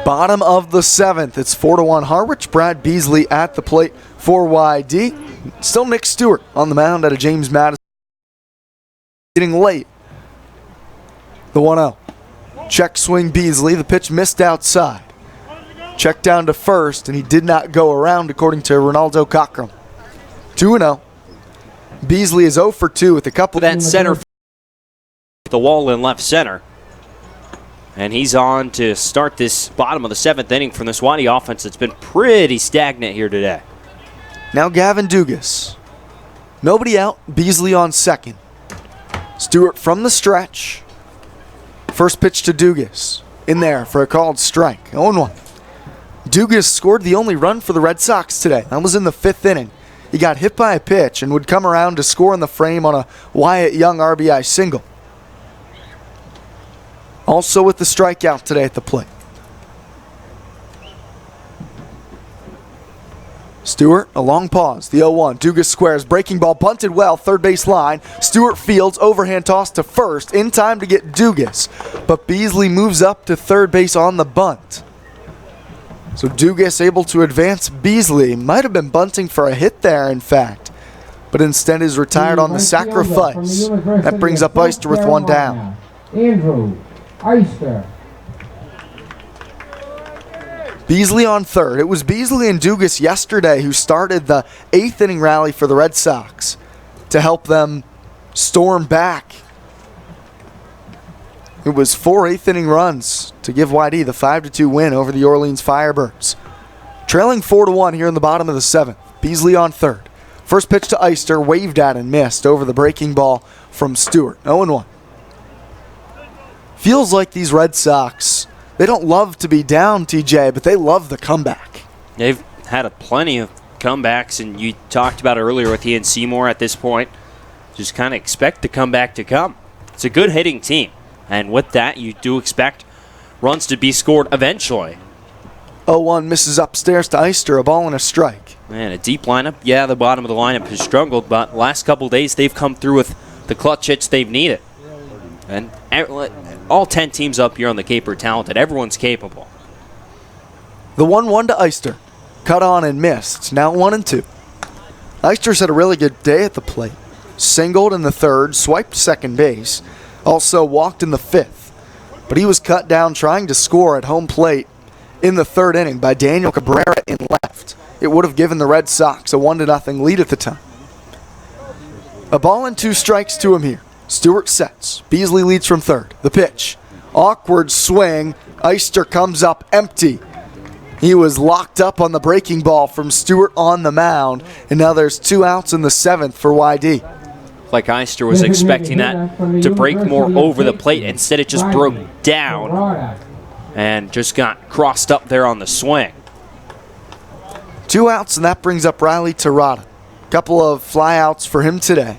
Bottom of the 7th, it's 4-1 Harwich. Brad Beasley at the plate for YD. Still Nick Stewart on the mound out of James Madison. Getting late. The 1-0. Check swing Beasley. The pitch missed outside. Check down to first, and he did not go around according to Ronaldo Cockrum. 2-0. Beasley is 0 for 2 with a couple. That center, the wall in left center. And he's on to start this bottom of the 7th inning from this Whitey offense that's been pretty stagnant here today. Now Gavin Dugas. Nobody out. Beasley on second. Stewart from the stretch. First pitch to Dugas. In there for a called strike. 0-1. Dugas scored the only run for the Red Sox today. That was in the 5th inning. He got hit by a pitch and would come around to score in the frame on a Wyatt Young RBI single. Also with the strikeout today at the plate. Stewart, a long pause. The 0-1. Dugas squares. Breaking ball bunted well. Third base line. Stewart fields. Overhand toss to first. In time to get Dugas. But Beasley moves up to third base on the bunt. So Dugas able to advance Beasley. Might have been bunting for a hit there, in fact. But instead is retired on the sacrifice. That brings up Eister with one down. Andrew Eister. Beasley on third. It was Beasley and Dugas yesterday who started the 8th inning rally for the Red Sox to help them storm back. It was 4 8th inning runs to give YD the 5-2 win over the Orleans Firebirds. Trailing 4-1 here in the bottom of the 7th. Beasley on third. First pitch to Eister, waved at and missed over the breaking ball from Stewart. 0-1. Feels like these Red Sox They don't love to be down, TJ, but they love the comeback. They've had plenty of comebacks, and you talked about it earlier with Ian Seymour at this point. Just kind of expect the comeback to come. It's a good hitting team, and with that, you do expect runs to be scored eventually. 0-1 misses upstairs to Eister, a ball and a strike. Man, a deep lineup. Yeah, the bottom of the lineup has struggled, but last couple days they've come through with the clutch hits they've needed. And all 10 teams up here on the Cape are talented. Everyone's capable. The 1-1 to Eister. Cut on and missed. Now 1-2. Eister's had a really good day at the plate. Singled in the third, swiped second base, also walked in the fifth. But he was cut down trying to score at home plate in the third inning by Daniel Cabrera in left. It would have given the Red Sox a 1-0 lead at the time. A ball and 2 strikes to him here. Stewart sets. Beasley leads from third. The pitch. Awkward swing. Eister comes up empty. He was locked up on the breaking ball from Stewart on the mound, and now there's 2 outs in the 7th for YD. Like Eister was expecting that to break more over the plate. Instead, it just broke down and just got crossed up there on the swing. 2 outs, and that brings up Riley Terada. Couple of flyouts for him today.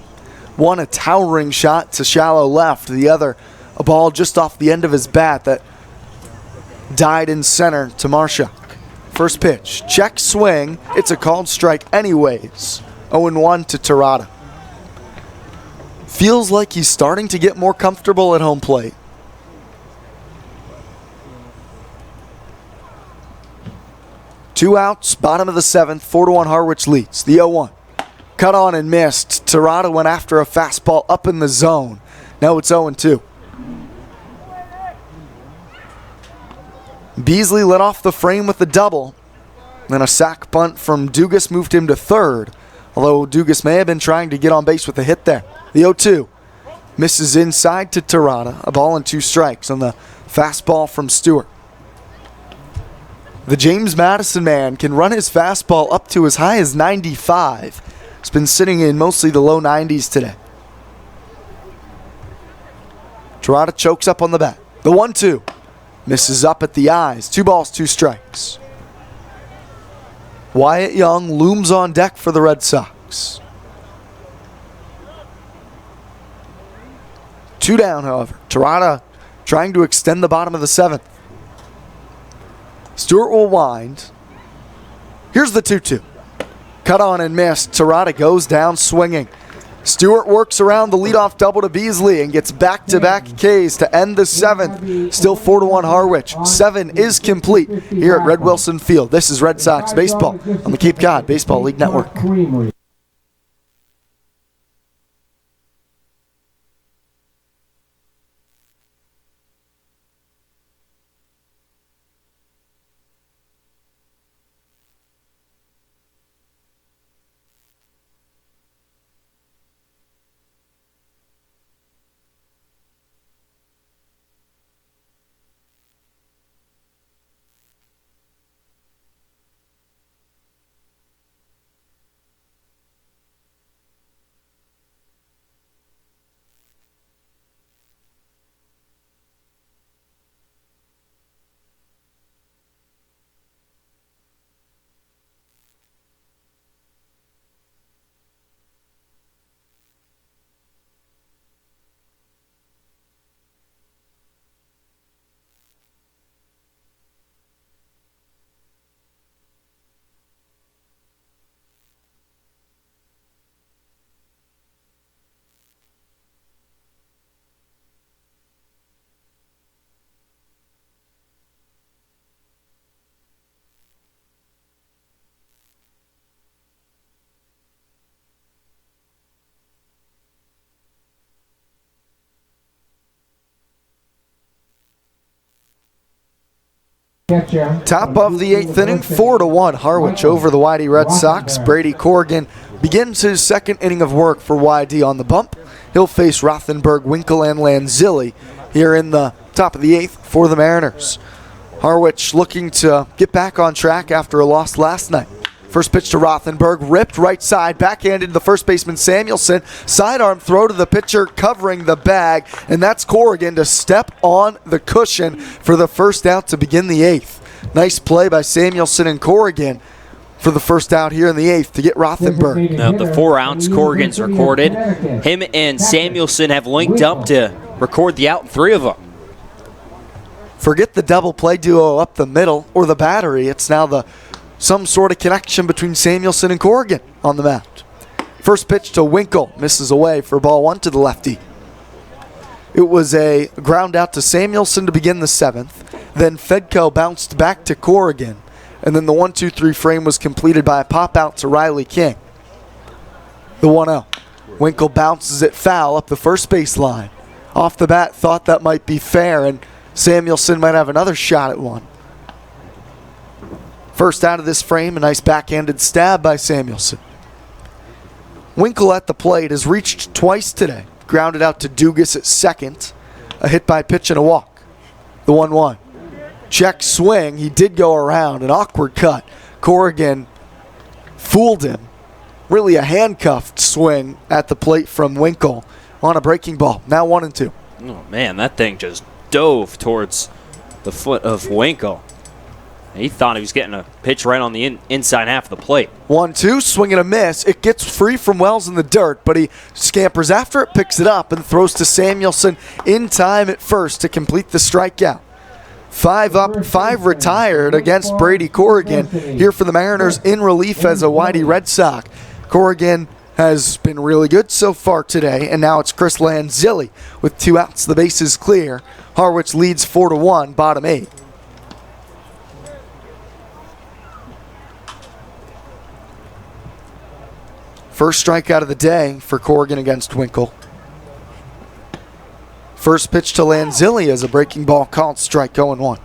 One, a towering shot to shallow left. The other, a ball just off the end of his bat that died in center to Marshak. First pitch, check swing. It's a called strike anyways. 0-1 to Terada. Feels like he's starting to get more comfortable at home plate. Two outs, bottom of the 7th, 4-1 Harwich leads. The 0-1. Cut on and missed. Terada went after a fastball up in the zone. Now it's 0-2. Beasley let off the frame with the double. Then a sac bunt from Dugas moved him to third, although Dugas may have been trying to get on base with a hit there. The 0-2 misses inside to Terada. A ball and 2 strikes on the fastball from Stewart. The James Madison man can run his fastball up to as high as 95. It's been sitting in mostly the low 90s today. Terada chokes up on the bat. The 1-2 misses up at the eyes. 2 balls, 2 strikes. Wyatt Young looms on deck for the Red Sox. 2 down, however. Terada trying to extend the bottom of the 7th. Stewart will wind. Here's the 2-2. Cut on and missed. Terada goes down swinging. Stewart works around the leadoff double to Beasley and gets back-to-back Ks to end the 7th. Still 4-1 Harwich. 7 is complete here at Red Wilson Field. This is Red Sox baseball on the Cape Cod Baseball League Network. Top of the 8th inning, 4-1 Harwich over the YD Red Sox. Brady Corrigan begins his 2nd inning of work for YD on the bump. He'll face Rothenberg, Winkle, and Lanzilli here in the top of the 8th for the Mariners. Harwich looking to get back on track after a loss last night. First pitch to Rothenberg, ripped right side, backhanded to the first baseman Samuelson. Sidearm throw to the pitcher, covering the bag, and that's Corrigan to step on the cushion for the first out to begin the 8th. Nice play by Samuelson and Corrigan for the first out here in the 8th to get Rothenberg. Now the 4 outs Corrigan's recorded. Him and Samuelson have linked up to record the out, 3 of them. Forget the double play duo up the middle or the battery. It's now some sort of connection between Samuelson and Corrigan on the mound. First pitch to Winkle, misses away for ball 1 to the lefty. It was a ground out to Samuelson to begin the 7th. Then Fedko bounced back to Corrigan. And then the 1-2-3 frame was completed by a pop out to Riley King. The 1-0. Winkle bounces it foul up the first base line. Off the bat, thought that might be fair, and Samuelson might have another shot at one. First out of this frame, a nice backhanded stab by Samuelson. Winkle at the plate has reached twice today. Grounded out to Dugas at second. A hit by pitch and a walk. The 1-1. Check swing. He did go around. An awkward cut. Corrigan fooled him. Really a handcuffed swing at the plate from Winkle on a breaking ball. Now 1-2. Oh, man, that thing just dove towards the foot of Winkle. He thought he was getting a pitch right on the inside half of the plate. 1-2, swing and a miss. It gets free from Wells in the dirt, but he scampers after it, picks it up, and throws to Samuelson in time at first to complete the strikeout. 5 up, 5 retired against Brady Corrigan. Here for the Mariners in relief as a Whitey Red Sox. Corrigan has been really good so far today, and now it's Chris Lanzilli with 2 outs. The base is clear. Harwich leads 4-1, bottom 8. First strikeout of the day for Corrigan against Winkle. First pitch to Lanzilli as a breaking ball called strike 0-1.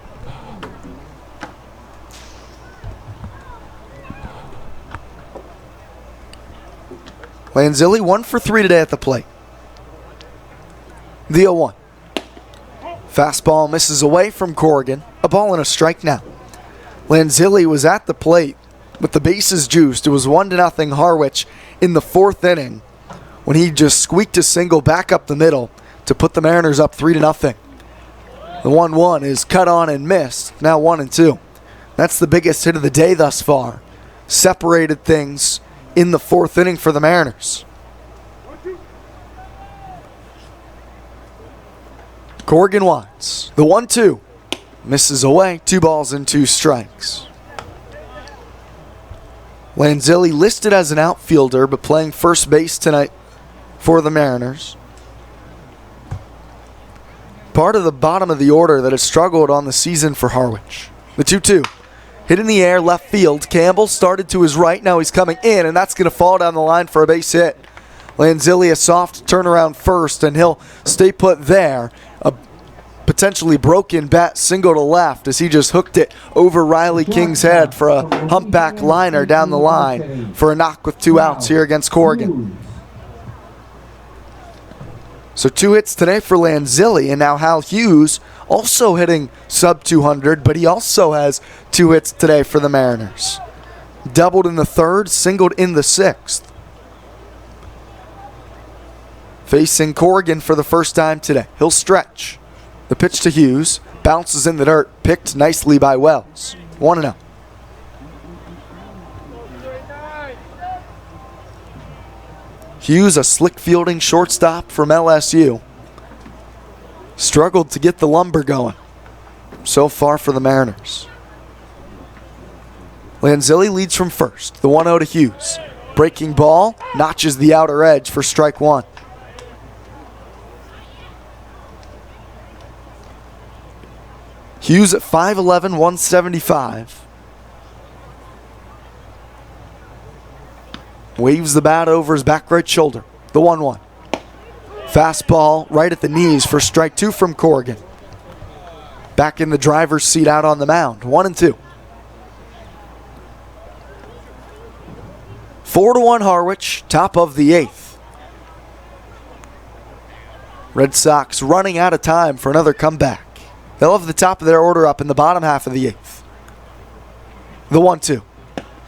Lanzilli 1 for 3 today at the plate. The 0-1. Fastball misses away from Corrigan. A ball and a strike now. Lanzilli was at the plate with the bases juiced. It was 1-0 Harwich in the 4th inning when he just squeaked a single back up the middle to put the Mariners up 3-0. The 1-1 is cut on and missed. Now 1-2. That's the biggest hit of the day thus far. Separated things in the 4th inning for the Mariners. Corrigan winds. The 1-2 misses away. 2 balls and 2 strikes. Lanzilli listed as an outfielder, but playing first base tonight for the Mariners. Part of the bottom of the order that has struggled on the season for Harwich. The 2-2. Hit in the air, left field. Campbell started to his right. Now he's coming in, and that's going to fall down the line for a base hit. Lanzilli a soft turnaround first, and he'll stay put there. A potentially broken bat single to left as he just hooked it over Riley King's head for a humpback liner down the line for a knock with 2 outs here against Corrigan. So 2 hits today for Lanzilli, and now Hal Hughes also hitting sub 200, but he also has 2 hits today for the Mariners. Doubled in the 3rd, singled in the 6th. Facing Corrigan for the first time today. He'll stretch. The pitch to Hughes, bounces in the dirt, picked nicely by Wells. 1-0. Hughes, a slick fielding shortstop from LSU. Struggled to get the lumber going so far for the Mariners. Lanzilli leads from first. The 1-0 to Hughes. Breaking ball, notches the outer edge for strike 1. Hughes at 5'11", 175. Waves the bat over his back right shoulder. The 1-1. Fastball right at the knees for strike 2 from Corrigan. Back in the driver's seat out on the mound. 1-2. 4-1 Harwich, top of the 8th. Red Sox running out of time for another comeback. They'll have the top of their order up in the bottom half of the 8th. The 1-2.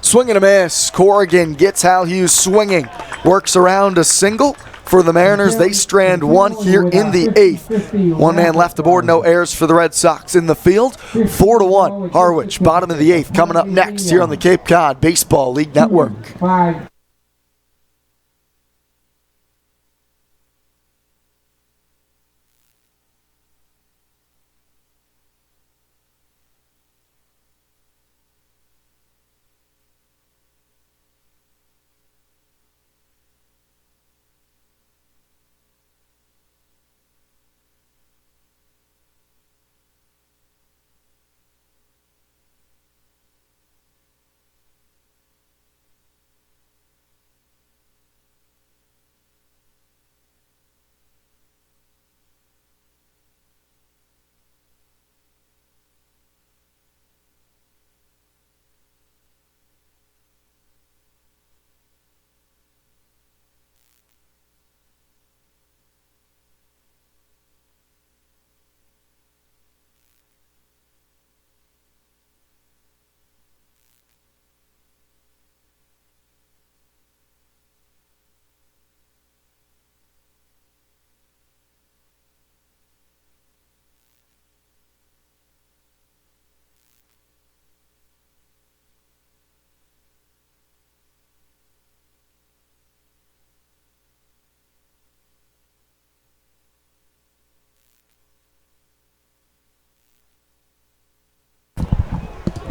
Swing and a miss. Corrigan gets Hal Hughes swinging. Works around a single. For the Mariners, they strand one here in the 8th. One man left aboard, no errors for the Red Sox in the field. 4-1, Harwich, bottom of the 8th, coming up next here on the Cape Cod Baseball League Network.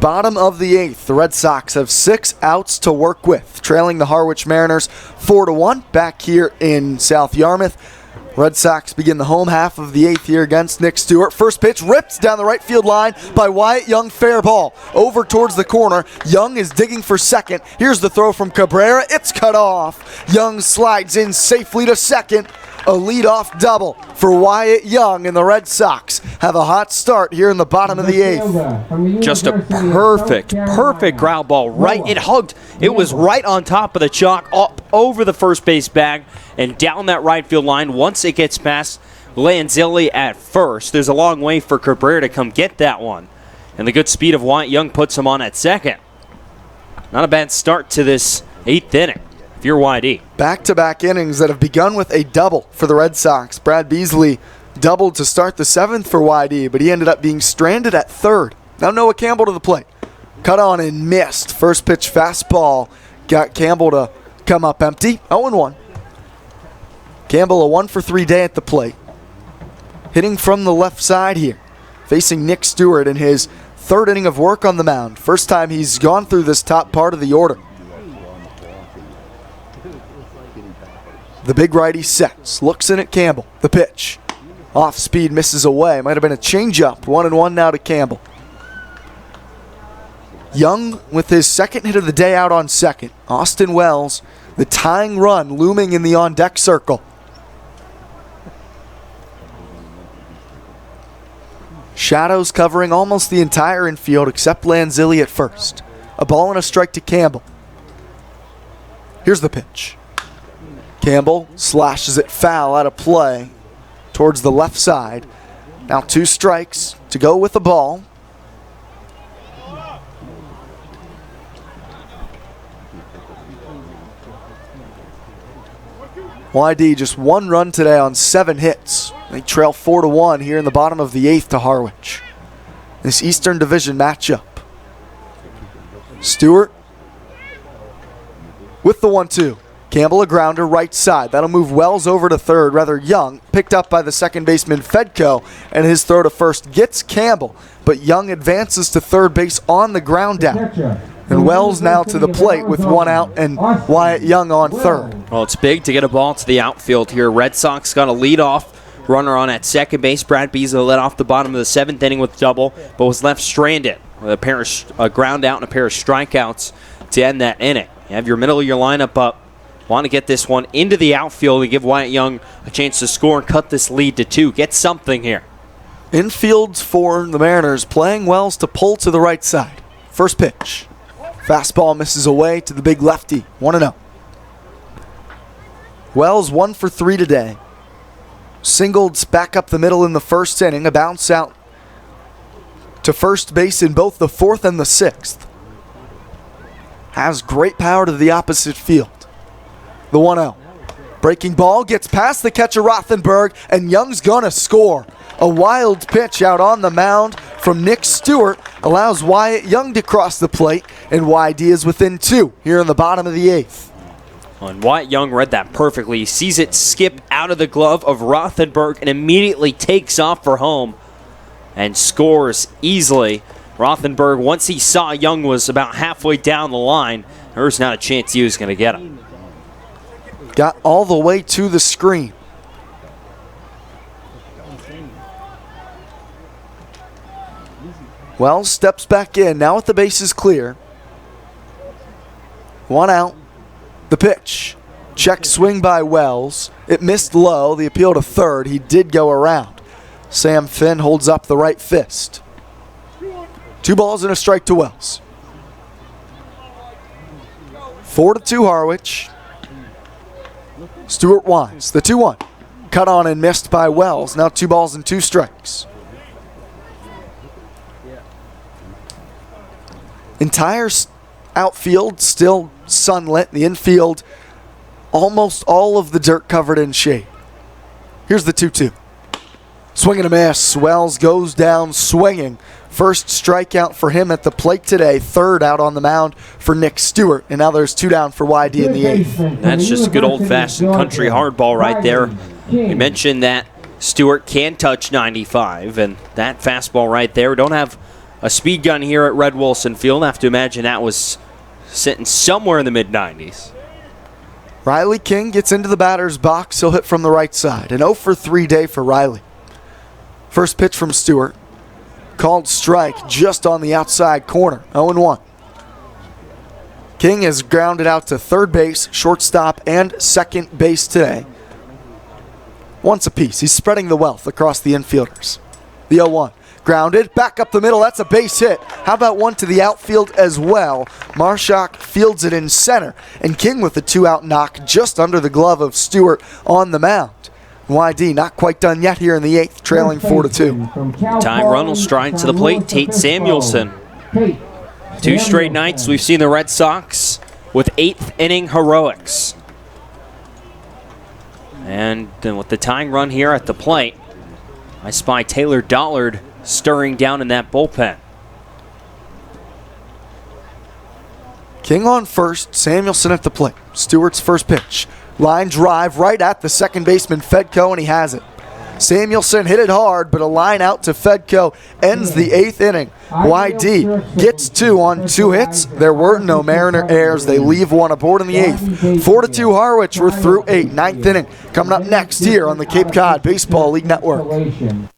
Bottom of the 8th, the Red Sox have 6 outs to work with, trailing the Harwich Mariners 4-1 back here in South Yarmouth. Red Sox begin the home half of the 8th here against Nick Stewart. First pitch ripped down the right field line by Wyatt Young. Fair ball over towards the corner. Young is digging for second. Here's the throw from Cabrera. It's cut off. Young slides in safely to second. A leadoff double for Wyatt Young, and the Red Sox have a hot start here in the bottom of the 8th. Just a perfect ground ball. Right, it was right on top of the chalk, up over the first base bag, and down that right field line. Once it gets past Lanzilli at first, there's a long way for Cabrera to come get that one. And the good speed of Wyatt Young puts him on at second. Not a bad start to this 8th inning if you're YD. Back-to-back innings that have begun with a double for the Red Sox. Brad Beasley doubled to start the 7th for YD, but he ended up being stranded at 3rd. Now Noah Campbell to the plate. Cut on and missed. First pitch fastball got Campbell to come up empty. 0-1. Campbell a 1-for-3 day at the plate. Hitting from the left side here. Facing Nick Stewart in his 3rd inning of work on the mound. First time he's gone through this top part of the order. The big righty sets, looks in at Campbell. The pitch. Off speed, misses away. Might have been a changeup. 1-1 now to Campbell. Young with his 2nd hit of the day out on second. Austin Wells, the tying run looming in the on-deck circle. Shadows covering almost the entire infield except Lanzilli at first. A ball and a strike to Campbell. Here's the pitch. Campbell slashes it foul out of play towards the left side. Now 2 strikes to go with the ball. YD just 1 run today on 7 hits. They trail 4-1 here in the bottom of the 8th to Harwich. This Eastern Division matchup. Stewart with the 1-2. Campbell a grounder right side. That'll move Wells over to 3rd. Rather Young picked up by the second baseman Fedko, and his throw to first gets Campbell. But Young advances to 3rd base on the ground down. And Wells now to the plate with 1 out and Wyatt Young on 3rd. Well, it's big to get a ball to the outfield here. Red Sox got a leadoff runner on at second base. Brad Beasley led off the bottom of the 7th inning with double, but was left stranded with a ground out and a pair of strikeouts to end that inning. You have your middle of your lineup up. Want to get this one into the outfield to give Wyatt Young a chance to score and cut this lead to 2. Get something here. Infield for the Mariners, playing Wells to pull to the right side. First pitch. Fastball misses away to the big lefty. 1-0. Wells 1-for-3 today. Singled back up the middle in the 1st inning. A bounce out to first base in both the 4th and the 6th. has great power to the opposite field. The 1-0. Breaking ball gets past the catcher Rothenberg, and Young's gonna score. A wild pitch out on the mound from Nick Stewart allows Wyatt Young to cross the plate, and YD is within 2 here in the bottom of the 8th. And Wyatt Young read that perfectly. He sees it skip out of the glove of Rothenberg and immediately takes off for home and scores easily. Rothenberg, once he saw Young was about halfway down the line, there was not a chance he was going to get him. Got all the way to the screen. Wells steps back in, now with the bases clear. 1 out. The pitch. Check swing by Wells. It missed low. The appeal to third. He did go around. Sam Finn holds up the right fist. 2 balls and a strike to Wells. 4-2 Harwich. Stewart winds. The 2-1. Cut on and missed by Wells. Now 2 balls and 2 strikes. Entire outfield still sunlit. The infield, almost all of the dirt covered in shade. Here's the 2-2. Swing and a miss. Wells goes down swinging. First strikeout for him at the plate today. 3rd out on the mound for Nick Stewart. And now there's 2 down for YD in the 8th. That's just good old-fashioned country hardball right there. You mentioned that Stewart can touch 95, and that fastball right there. We don't have a speed gun here at Red Wilson Field. I have to imagine that was sitting somewhere in the mid-90s. Riley King gets into the batter's box. He'll hit from the right side. An 0-for-3 day for Riley. First pitch from Stewart. Called strike just on the outside corner. 0-1. King has grounded out to third base, shortstop, and second base today. Once apiece. He's spreading the wealth across the infielders. The 0-1. Grounded, back up the middle, that's a base hit. How about one to the outfield as well? Marshak fields it in center, and King with the 2-out knock just under the glove of Stewart on the mound. YD not quite done yet here in the 8th, trailing 4-2. Tying run will stride to the plate, Tate Samuelson. 2 straight nights we've seen the Red Sox with 8th inning heroics. And then with the tying run here at the plate, I spy Taylor Dollard stirring down in that bullpen. King on first, Samuelson at the plate. Stewart's first pitch. Line drive right at the second baseman Fedko, and he has it. Samuelson hit it hard, but a line out to Fedko ends the 8th inning. YD gets 2 on 2 hits. There were no Mariner errors. They leave 1 aboard in the 8th. 4-2 Harwich. We're through 8. 9th inning coming up next here on the Cape Cod Baseball League Network.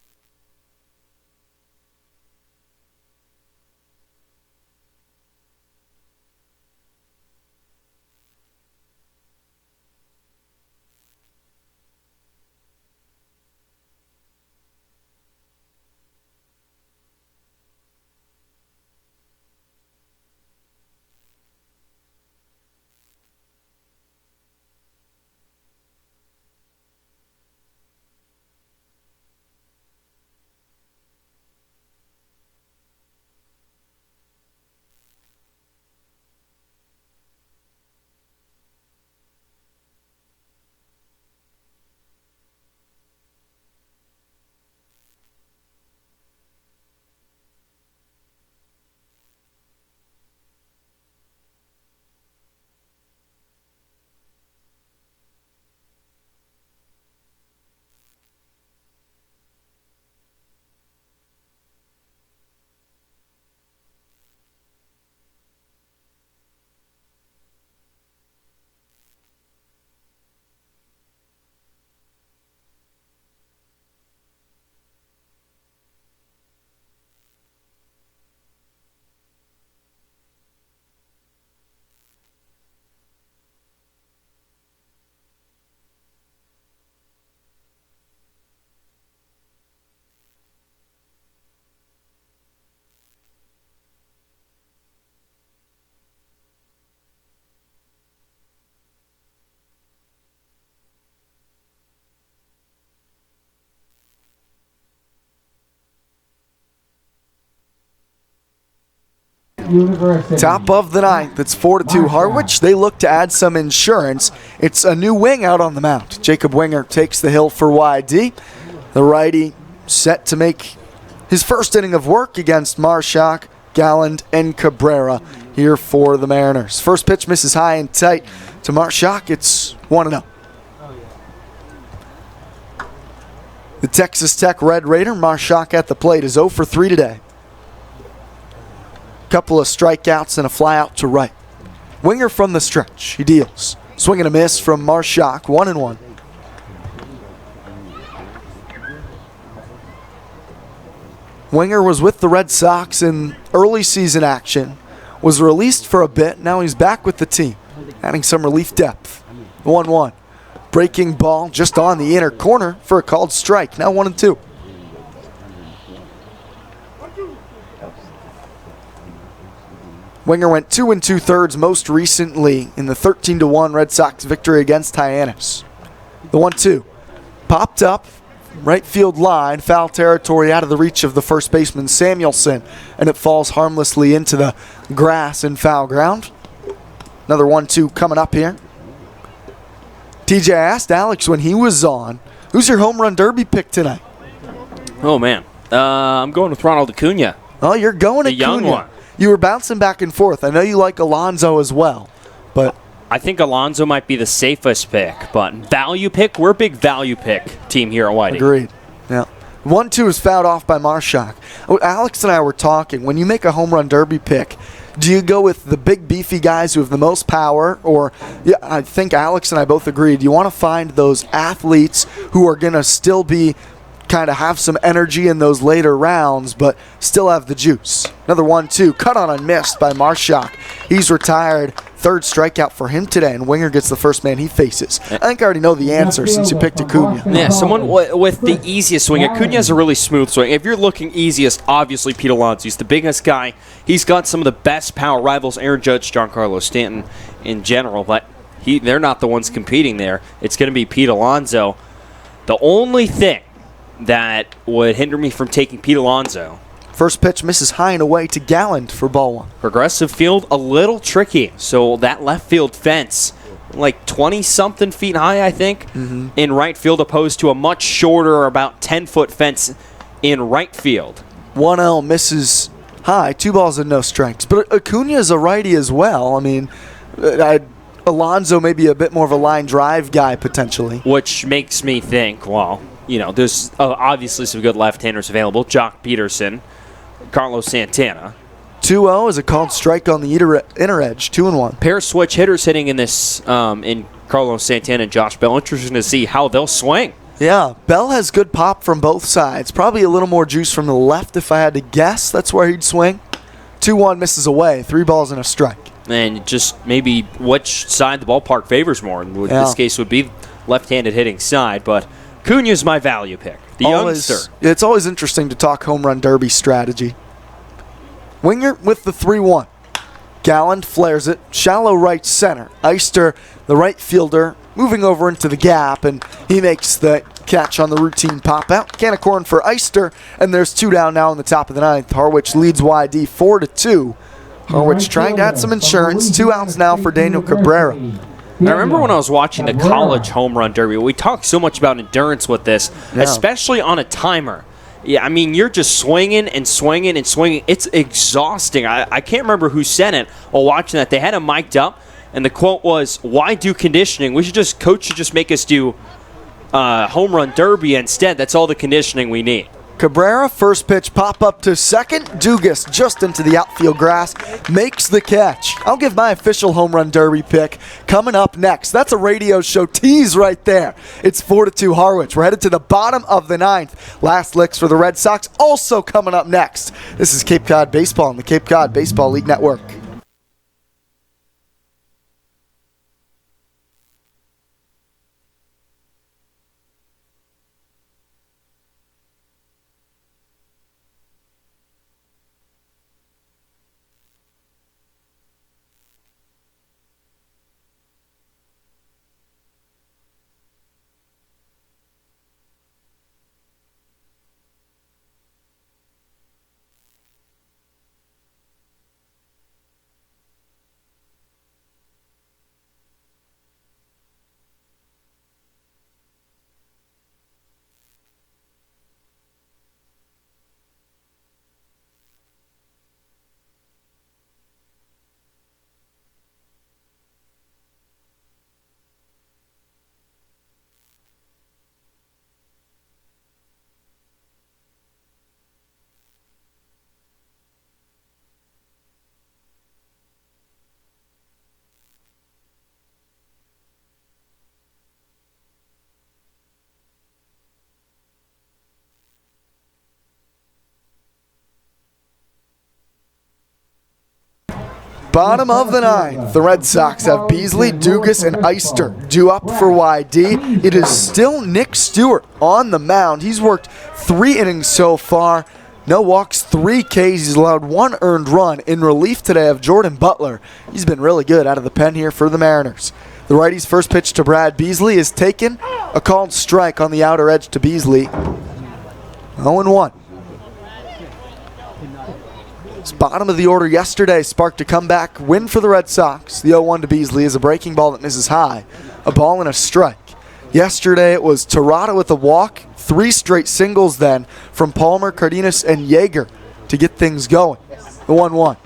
University. Top of the ninth, it's 4-2 Harwich. They look to add some insurance. It's a new wing out on the mound. Jacob Winger takes the hill for YD. The righty set to make his first inning of work against Marshak, Galland, and Cabrera here for the Mariners. First pitch misses high and tight to Marshak. It's 1-0. The Texas Tech Red Raider, Marshak at the plate, is 0 for 3 today. Couple of strikeouts and a fly out to right. Winger from the stretch. He deals. Swing and a miss from Marshak, 1-1. Winger was with the Red Sox in early season action, was released for a bit. Now he's back with the team, adding some relief depth. 1-1. Breaking ball just on the inner corner for a called strike. Now 1-2. Winger went 2 2/3 most recently in the 13-1 Red Sox victory against Hyannis. The 1-2 popped up, right field line, foul territory out of the reach of the first baseman Samuelson, and it falls harmlessly into the grass in foul ground. Another 1-2 coming up here. TJ asked Alex when he was on, who's your home run derby pick tonight? Oh, man. I'm going with Ronald Acuna. Oh, you're going The Acuna. young one. You were bouncing back and forth. I know you like Alonso as well, but I think Alonso might be the safest pick, but value pick, we're a big value pick team here at Whitey. agreed. Yeah. 1-2 is fouled off by Marshak. Alex and I were talking, when you make a home run derby pick, do you go with the big beefy guys who have the most power, or I think Alex and I both agreed, you want to find those athletes who are going to still be kind of have some energy in those later rounds, but still have the juice. Another 1-2, cut on and missed by Marshak. He's retired. Third strikeout for him today, and Winger gets the first man he faces. I think I already know the answer since you picked Acuna. Yeah, someone with the easiest swing. Acuna has a really smooth swing. If you're looking easiest, obviously Pete Alonso. He's the biggest guy. He's got some of the best power rivals, Aaron Judge, Giancarlo Stanton in general, but they're not the ones competing there. It's going to be Pete Alonso. The only thing that would hinder me from taking Pete Alonso, First pitch misses high and away to Galland for ball one. progressive field, a little tricky. So that left field fence, like 20-something feet high, I think, in right field, opposed to a much shorter, about 10-foot fence in right field. 1-0 misses high, 2 balls and no strikes. But Acuna is a righty as well. I mean, Alonso may be a bit more of a line drive guy potentially. Which makes me think, well, there's obviously some good left-handers available. Jock Peterson, Carlos Santana. 2-0 is a called strike on the inner edge, 2-1. Pair of switch hitters hitting in this in Carlos Santana and Josh Bell. Interesting to see how they'll swing. Yeah, Bell has good pop from both sides. Probably a little more juice from the left if I had to guess. That's where he'd swing. 2-1 misses away, 3 balls and a strike. And just maybe which side the ballpark favors more. In this case would be left-handed hitting side, but Acuna's my value pick. The youngster. It's always interesting to talk home run derby strategy. Winger with the 3-1. Galland flares it, shallow right center. Eister, the right fielder, moving over into the gap, and he makes the catch on the routine pop out. Can of corn for Eister, and there's 2 down now in the top of the ninth. Harwich leads YD 4-2. Harwich trying to add some insurance. 2 outs now for Daniel Cabrera. I remember when I was watching the college home run derby, we talked so much about endurance with this, especially on a timer. Yeah, I mean, you're just swinging and swinging and swinging. It's exhausting. I can't remember who said it while watching that. They had him mic'd up, and the quote was, "Why do conditioning? Coach should just make us do home run derby instead. That's all the conditioning we need." Cabrera, first pitch pop up to second. Dugas just into the outfield grass, makes the catch. I'll give my official home run derby pick coming up next. That's a radio show tease right there. It's 4-2 Harwich. We're headed to the bottom of the ninth. Last licks for the Red Sox also coming up next. This is Cape Cod Baseball on the Cape Cod Baseball League Network. Bottom of the ninth, the Red Sox have Beasley, Dugas, and Eister due up for YD. It is still Nick Stewart on the mound. He's worked 3 innings so far. No walks, 3 Ks. He's allowed 1 earned run in relief today of Jordan Butler. He's been really good out of the pen here for the Mariners. The righty's first pitch to Brad Beasley is taken. A called strike on the outer edge to Beasley. 0-1. This bottom of the order yesterday sparked a comeback win for the Red Sox. The 0-1 to Beasley is a breaking ball that misses high. A ball and a strike. Yesterday it was Tirada with a walk. 3 straight singles then from Palmer, Cardenas, and Yeager to get things going. The 1-1.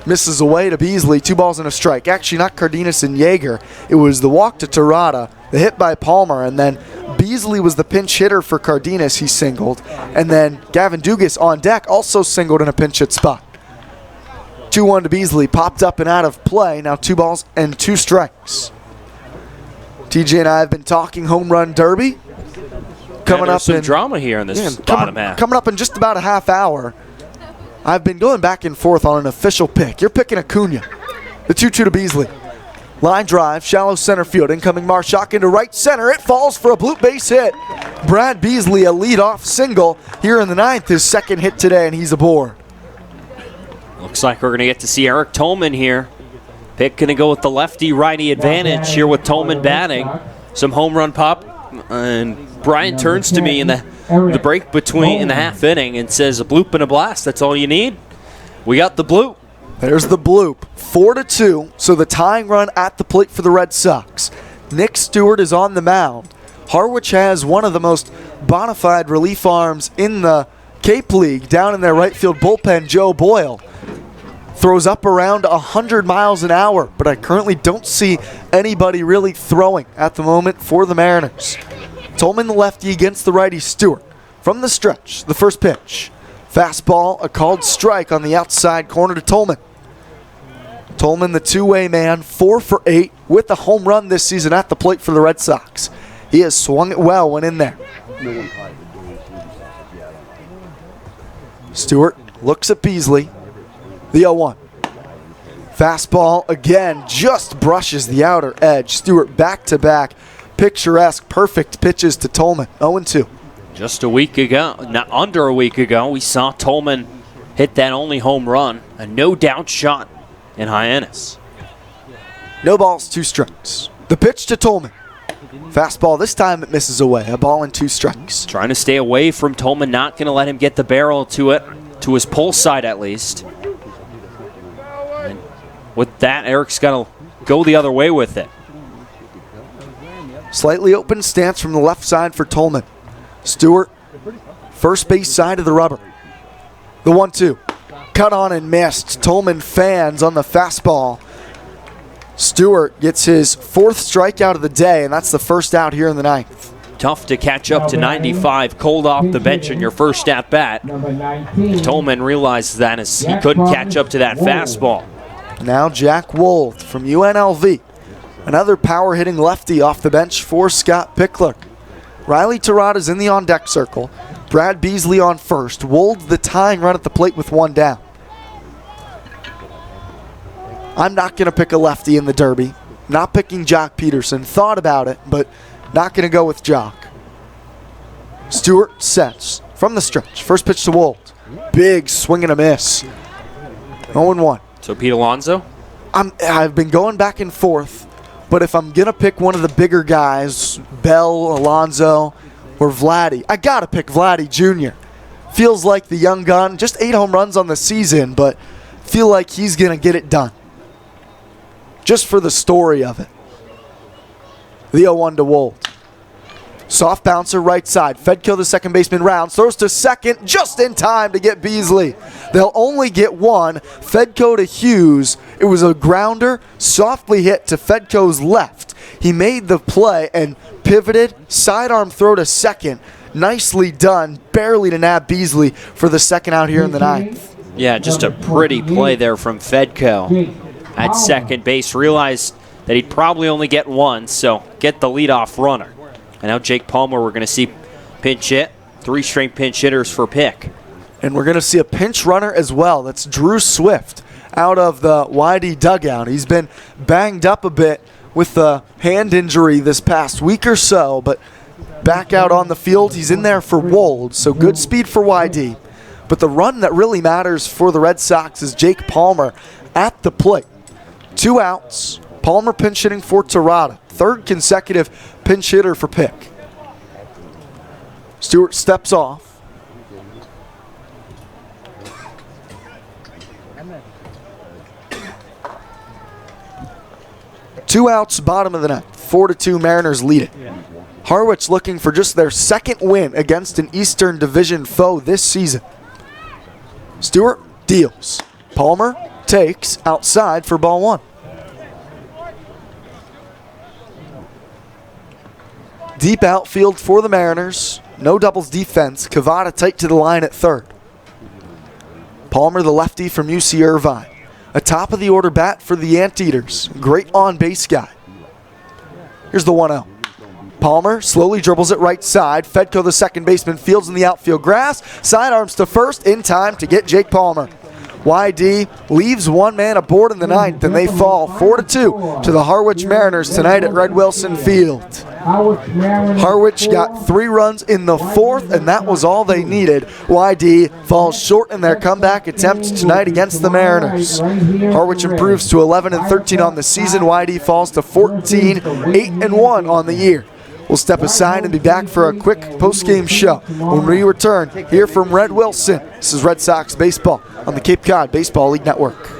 Misses away to Beasley, 2 balls and a strike. Actually, not Cardenas and Yeager. It was the walk to Tirada, the hit by Palmer, and then Beasley was the pinch hitter for Cardenas. He singled. And then Gavin Dugas on deck also singled in a pinch hit spot. 2-1 to Beasley, popped up and out of play. Now 2 balls and 2 strikes. TJ and I have been talking home run derby. Coming up some in drama here in this bottom half. Coming up in just about a half hour. I've been going back and forth on an official pick. You're picking Acuna. The 2-2 to Beasley. Line drive, shallow center field. Incoming Marshak into right center. It falls for a bloop base hit. Brad Beasley, a leadoff single here in the ninth. His second hit today, and he's aboard. Looks like we're going to get to see Eric Tolman here. Pick going to go with the lefty-righty advantage here with Tolman batting. Some home run pop. And Brian turns to me in the break between in the half inning and says a bloop and a blast. That's all you need. We got the bloop. There's the bloop. 4-2. So the tying run at the plate for the Red Sox. Nick Stewart is on the mound. Harwich has one of the most bona fide relief arms in the Cape League down in their right field bullpen, Joe Boyle. Throws up around 100 miles an hour, but I currently don't see anybody really throwing at the moment for the Mariners. Tolman the lefty against the righty Stewart. From the stretch, the first pitch. Fastball, a called strike on the outside corner to Tolman. Tolman, the two-way man, 4 for 8 with a home run this season at the plate for the Red Sox. He has swung it well when in there. Stewart looks at Beasley. The 0-1. Fastball again just brushes the outer edge. Stewart back-to-back, picturesque, perfect pitches to Tolman. 0-2. Just a week ago, not under a week ago, we saw Tolman hit that only home run, a no-doubt shot in Hyannis. No balls, 2 strikes. The pitch to Tolman. Fastball, this time it misses away. A ball and 2 strikes. Trying to stay away from Tolman, not going to let him get the barrel to it, to his pull side at least. And with that, Eric's got to go the other way with it. Slightly open stance from the left side for Tolman. Stewart, first base side of the rubber. The 1-2. Cut on and missed. Tolman fans on the fastball. Stewart gets his 4th strikeout of the day, and that's the first out here in the ninth. Tough to catch up to 95 cold off the bench in your first at bat. Tolman realizes that as he couldn't catch up to that fastball. Now Jack Wold from UNLV. Another power-hitting lefty off the bench for Scott Pickler. Riley Tirada's in the on-deck circle. Brad Beasley on first. Wold the tying run at the plate with 1 down. I'm not going to pick a lefty in the Derby. Not picking Jock Peterson. Thought about it, but not going to go with Jock. Stewart sets from the stretch. First pitch to Wold. Big swing and a miss. 0-1. So Pete Alonso? I've been going back and forth, but if I'm going to pick one of the bigger guys, Bell, Alonso, or Vladdy, I got to pick Vladdy Jr. Feels like the young gun, just 8 home runs on the season, but feel like he's going to get it done. Just for the story of it. The 0-1 to Wold. Soft bouncer right side. Fedko, the second baseman, rounds. Throws to second just in time to get Beasley. They'll only get 1. Fedko to Hughes. It was a grounder, softly hit to Fedko's left. He made the play and pivoted. Sidearm throw to second. Nicely done. Barely to nab Beasley for the second out here in the ninth. Yeah, just a pretty play there from Fedko at second base. Realized that he'd probably only get 1, so get the leadoff runner. And now Jake Palmer, we're going to see pinch hit. 3 straight pinch hitters for Pick. And we're going to see a pinch runner as well. That's Drew Swift out of the YD dugout. He's been banged up a bit with a hand injury this past week or so, but back out on the field. He's in there for Wold, so good speed for YD. But the run that really matters for the Red Sox is Jake Palmer at the plate. 2 outs. Palmer pinch hitting for Terada. 3rd consecutive pinch hitter for Pick. Stewart steps off. Two outs, bottom of the ninth. 4-2, Mariners lead it. Harwich looking for just their 2nd win against an Eastern Division foe this season. Stewart deals. Palmer takes outside for ball 1. Deep outfield for the Mariners. No doubles defense. Cavada tight to the line at 3rd. Palmer, the lefty from UC Irvine. A top of the order bat for the Anteaters. Great on base guy. Here's the 1-0. Palmer slowly dribbles it right side. Fedko, the second baseman, fields in the outfield grass. Sidearms to first in time to get Jake Palmer. YD leaves one man aboard in the 9th, and they fall 4-2 to the Harwich Mariners tonight at Red Wilson Field. Harwich got 3 runs in the 4th, and that was all they needed. YD falls short in their comeback attempt tonight against the Mariners. Harwich improves to 11-13 on the season. YD falls to 14-8-1 on the year. We'll step aside and be back for a quick post-game show. When we return, hear from Red Wilson. This is Red Sox Baseball on the Cape Cod Baseball League Network.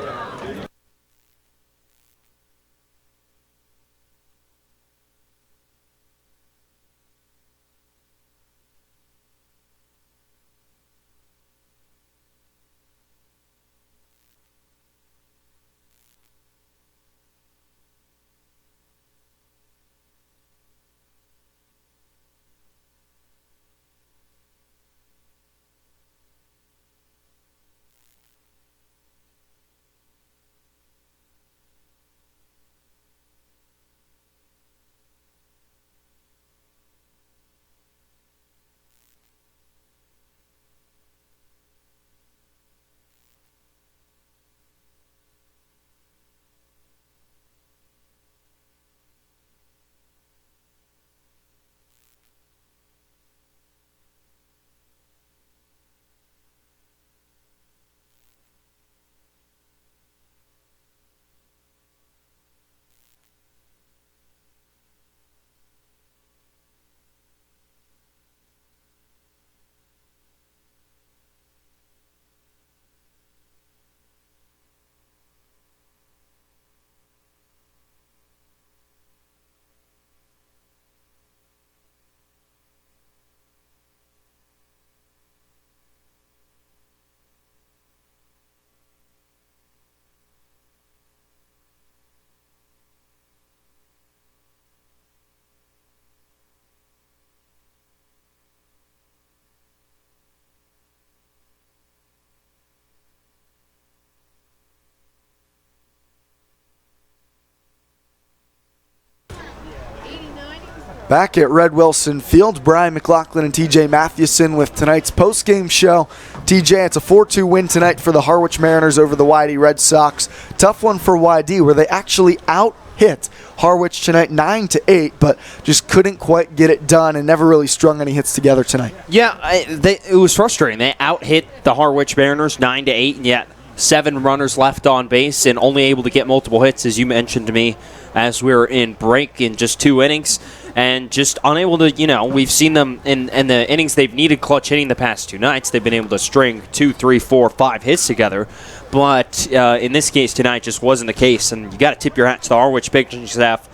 Back at Red Wilson Field, Brian McLaughlin and TJ Mathewson with tonight's post-game show. TJ, it's a 4-2 win tonight for the Harwich Mariners over the YD Red Sox. Tough one for YD, where they actually out-hit Harwich tonight 9-8, but just couldn't quite get it done and never really strung any hits together tonight. Yeah, it was frustrating. They out-hit the Harwich Mariners 9-8, and yet 7 runners left on base and only able to get multiple hits, as you mentioned to me, as we were in break in just 2 innings. And just unable to, we've seen them in the innings they've needed clutch hitting the past 2 nights. They've been able to string 2, 3, 4, 5 hits together. But in this case tonight just wasn't the case. And you got to tip your hat to the Harwich pitching staff.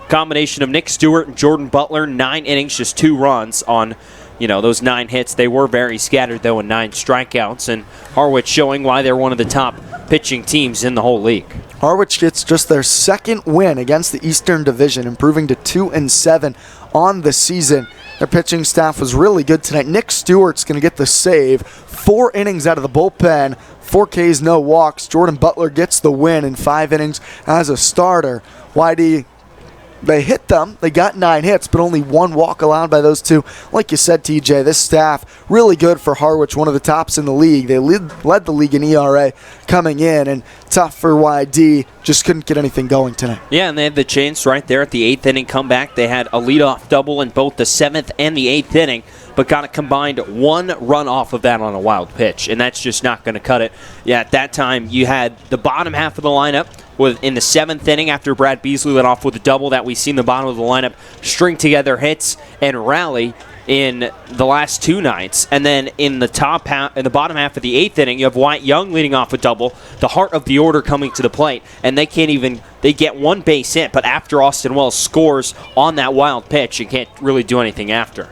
Combination of Nick Stewart and Jordan Butler, 9 innings, just 2 runs on those 9 hits. They were very scattered, though, and 9 strikeouts. And Harwich showing why they're one of the top pitching teams in the whole league. Harwich gets just their 2nd win against the Eastern Division, improving to 2-7 on the season. Their pitching staff was really good tonight. Nick Stewart's going to get the save. 4 innings out of the bullpen, 4 Ks, no walks. Jordan Butler gets the win in 5 innings as a starter. YD They hit them. They got 9 hits, but only 1 walk allowed by those two. Like you said, TJ, this staff really good for Harwich, one of the tops in the league. They led the league in ERA coming in, and tough for YD. Just couldn't get anything going tonight. Yeah, and they had the chance right there at the 8th inning comeback. They had a leadoff double in both the 7th and the 8th inning, but got a combined 1 run off of that on a wild pitch, and that's just not going to cut it. Yeah, at that time, you had the bottom half of the lineup in the 7th inning after Brad Beasley led off with a double that we seen the bottom of the lineup string together hits and rally in the last 2 nights. And then in the bottom half of the 8th inning, you have Wyatt Young leading off a double, the heart of the order coming to the plate, and they get 1 base hit, but after Austin Wells scores on that wild pitch, you can't really do anything after.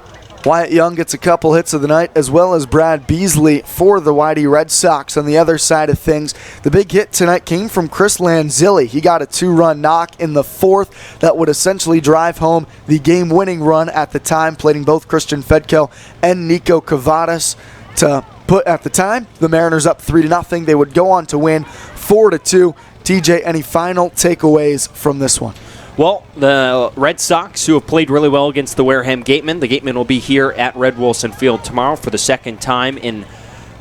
Wyatt Young gets a couple hits of the night, as well as Brad Beasley for the YD Red Sox. On the other side of things, the big hit tonight came from Chris Lanzilli. He got a 2-run knock in the 4th that would essentially drive home the game-winning run at the time, plating both Christian Fedko and Nico Cavadas to put, at the time, the Mariners up 3-0. They would go on to win 4-2. TJ, any final takeaways from this one? Well, the Red Sox, who have played really well against the Wareham Gatemen. The Gatemen will be here at Red Wilson Field tomorrow for the second time in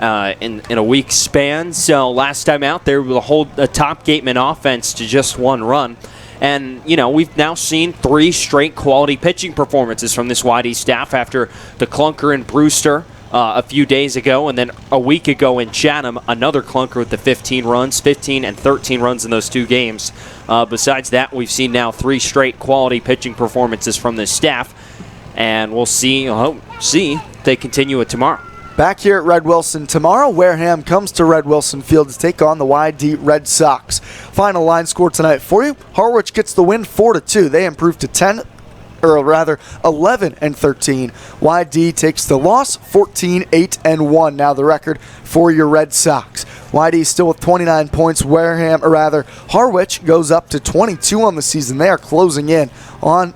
a week's span. So last time out, they were able to hold the top Gateman offense to just 1 run. And, we've now seen 3 straight quality pitching performances from this YD staff after the clunker in Brewster a few days ago, and then a week ago in Chatham, another clunker with the 15 and 13 runs in those 2 games. Besides that, we've seen now 3 straight quality pitching performances from this staff, and we'll see if they continue it tomorrow. Back here at Red Wilson tomorrow, Wareham comes to Red Wilson Field to take on the YD Red Sox. Final line score tonight for you. Harwich gets the win 4-2. They improve to 11-13. YD takes the loss, 14-8-1. Now the record for your Red Sox. YD still with 29 points. Harwich goes up to 22 on the season. They are closing in on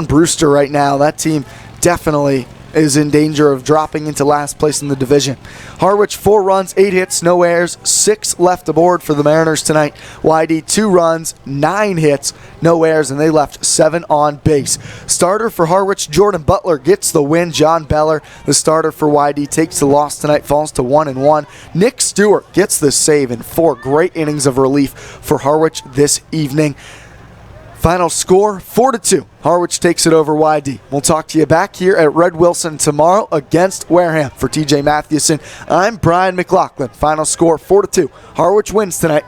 Brewster right now. That team definitely is in danger of dropping into last place in the division. Harwich 4 runs, 8 hits, no errors, 6 left aboard for the Mariners tonight. YD 2 runs, 9 hits, no errors, and they left 7 on base. Starter for Harwich, Jordan Butler gets the win. John Beller, the starter for YD, takes the loss tonight, falls to 1-1. Nick Stewart gets the save in 4 great innings of relief for Harwich this evening. Final score, 4-2. Harwich takes it over YD. We'll talk to you back here at Red Wilson tomorrow against Wareham. For TJ Mathewson, I'm Brian McLaughlin. Final score, 4-2. Harwich wins tonight.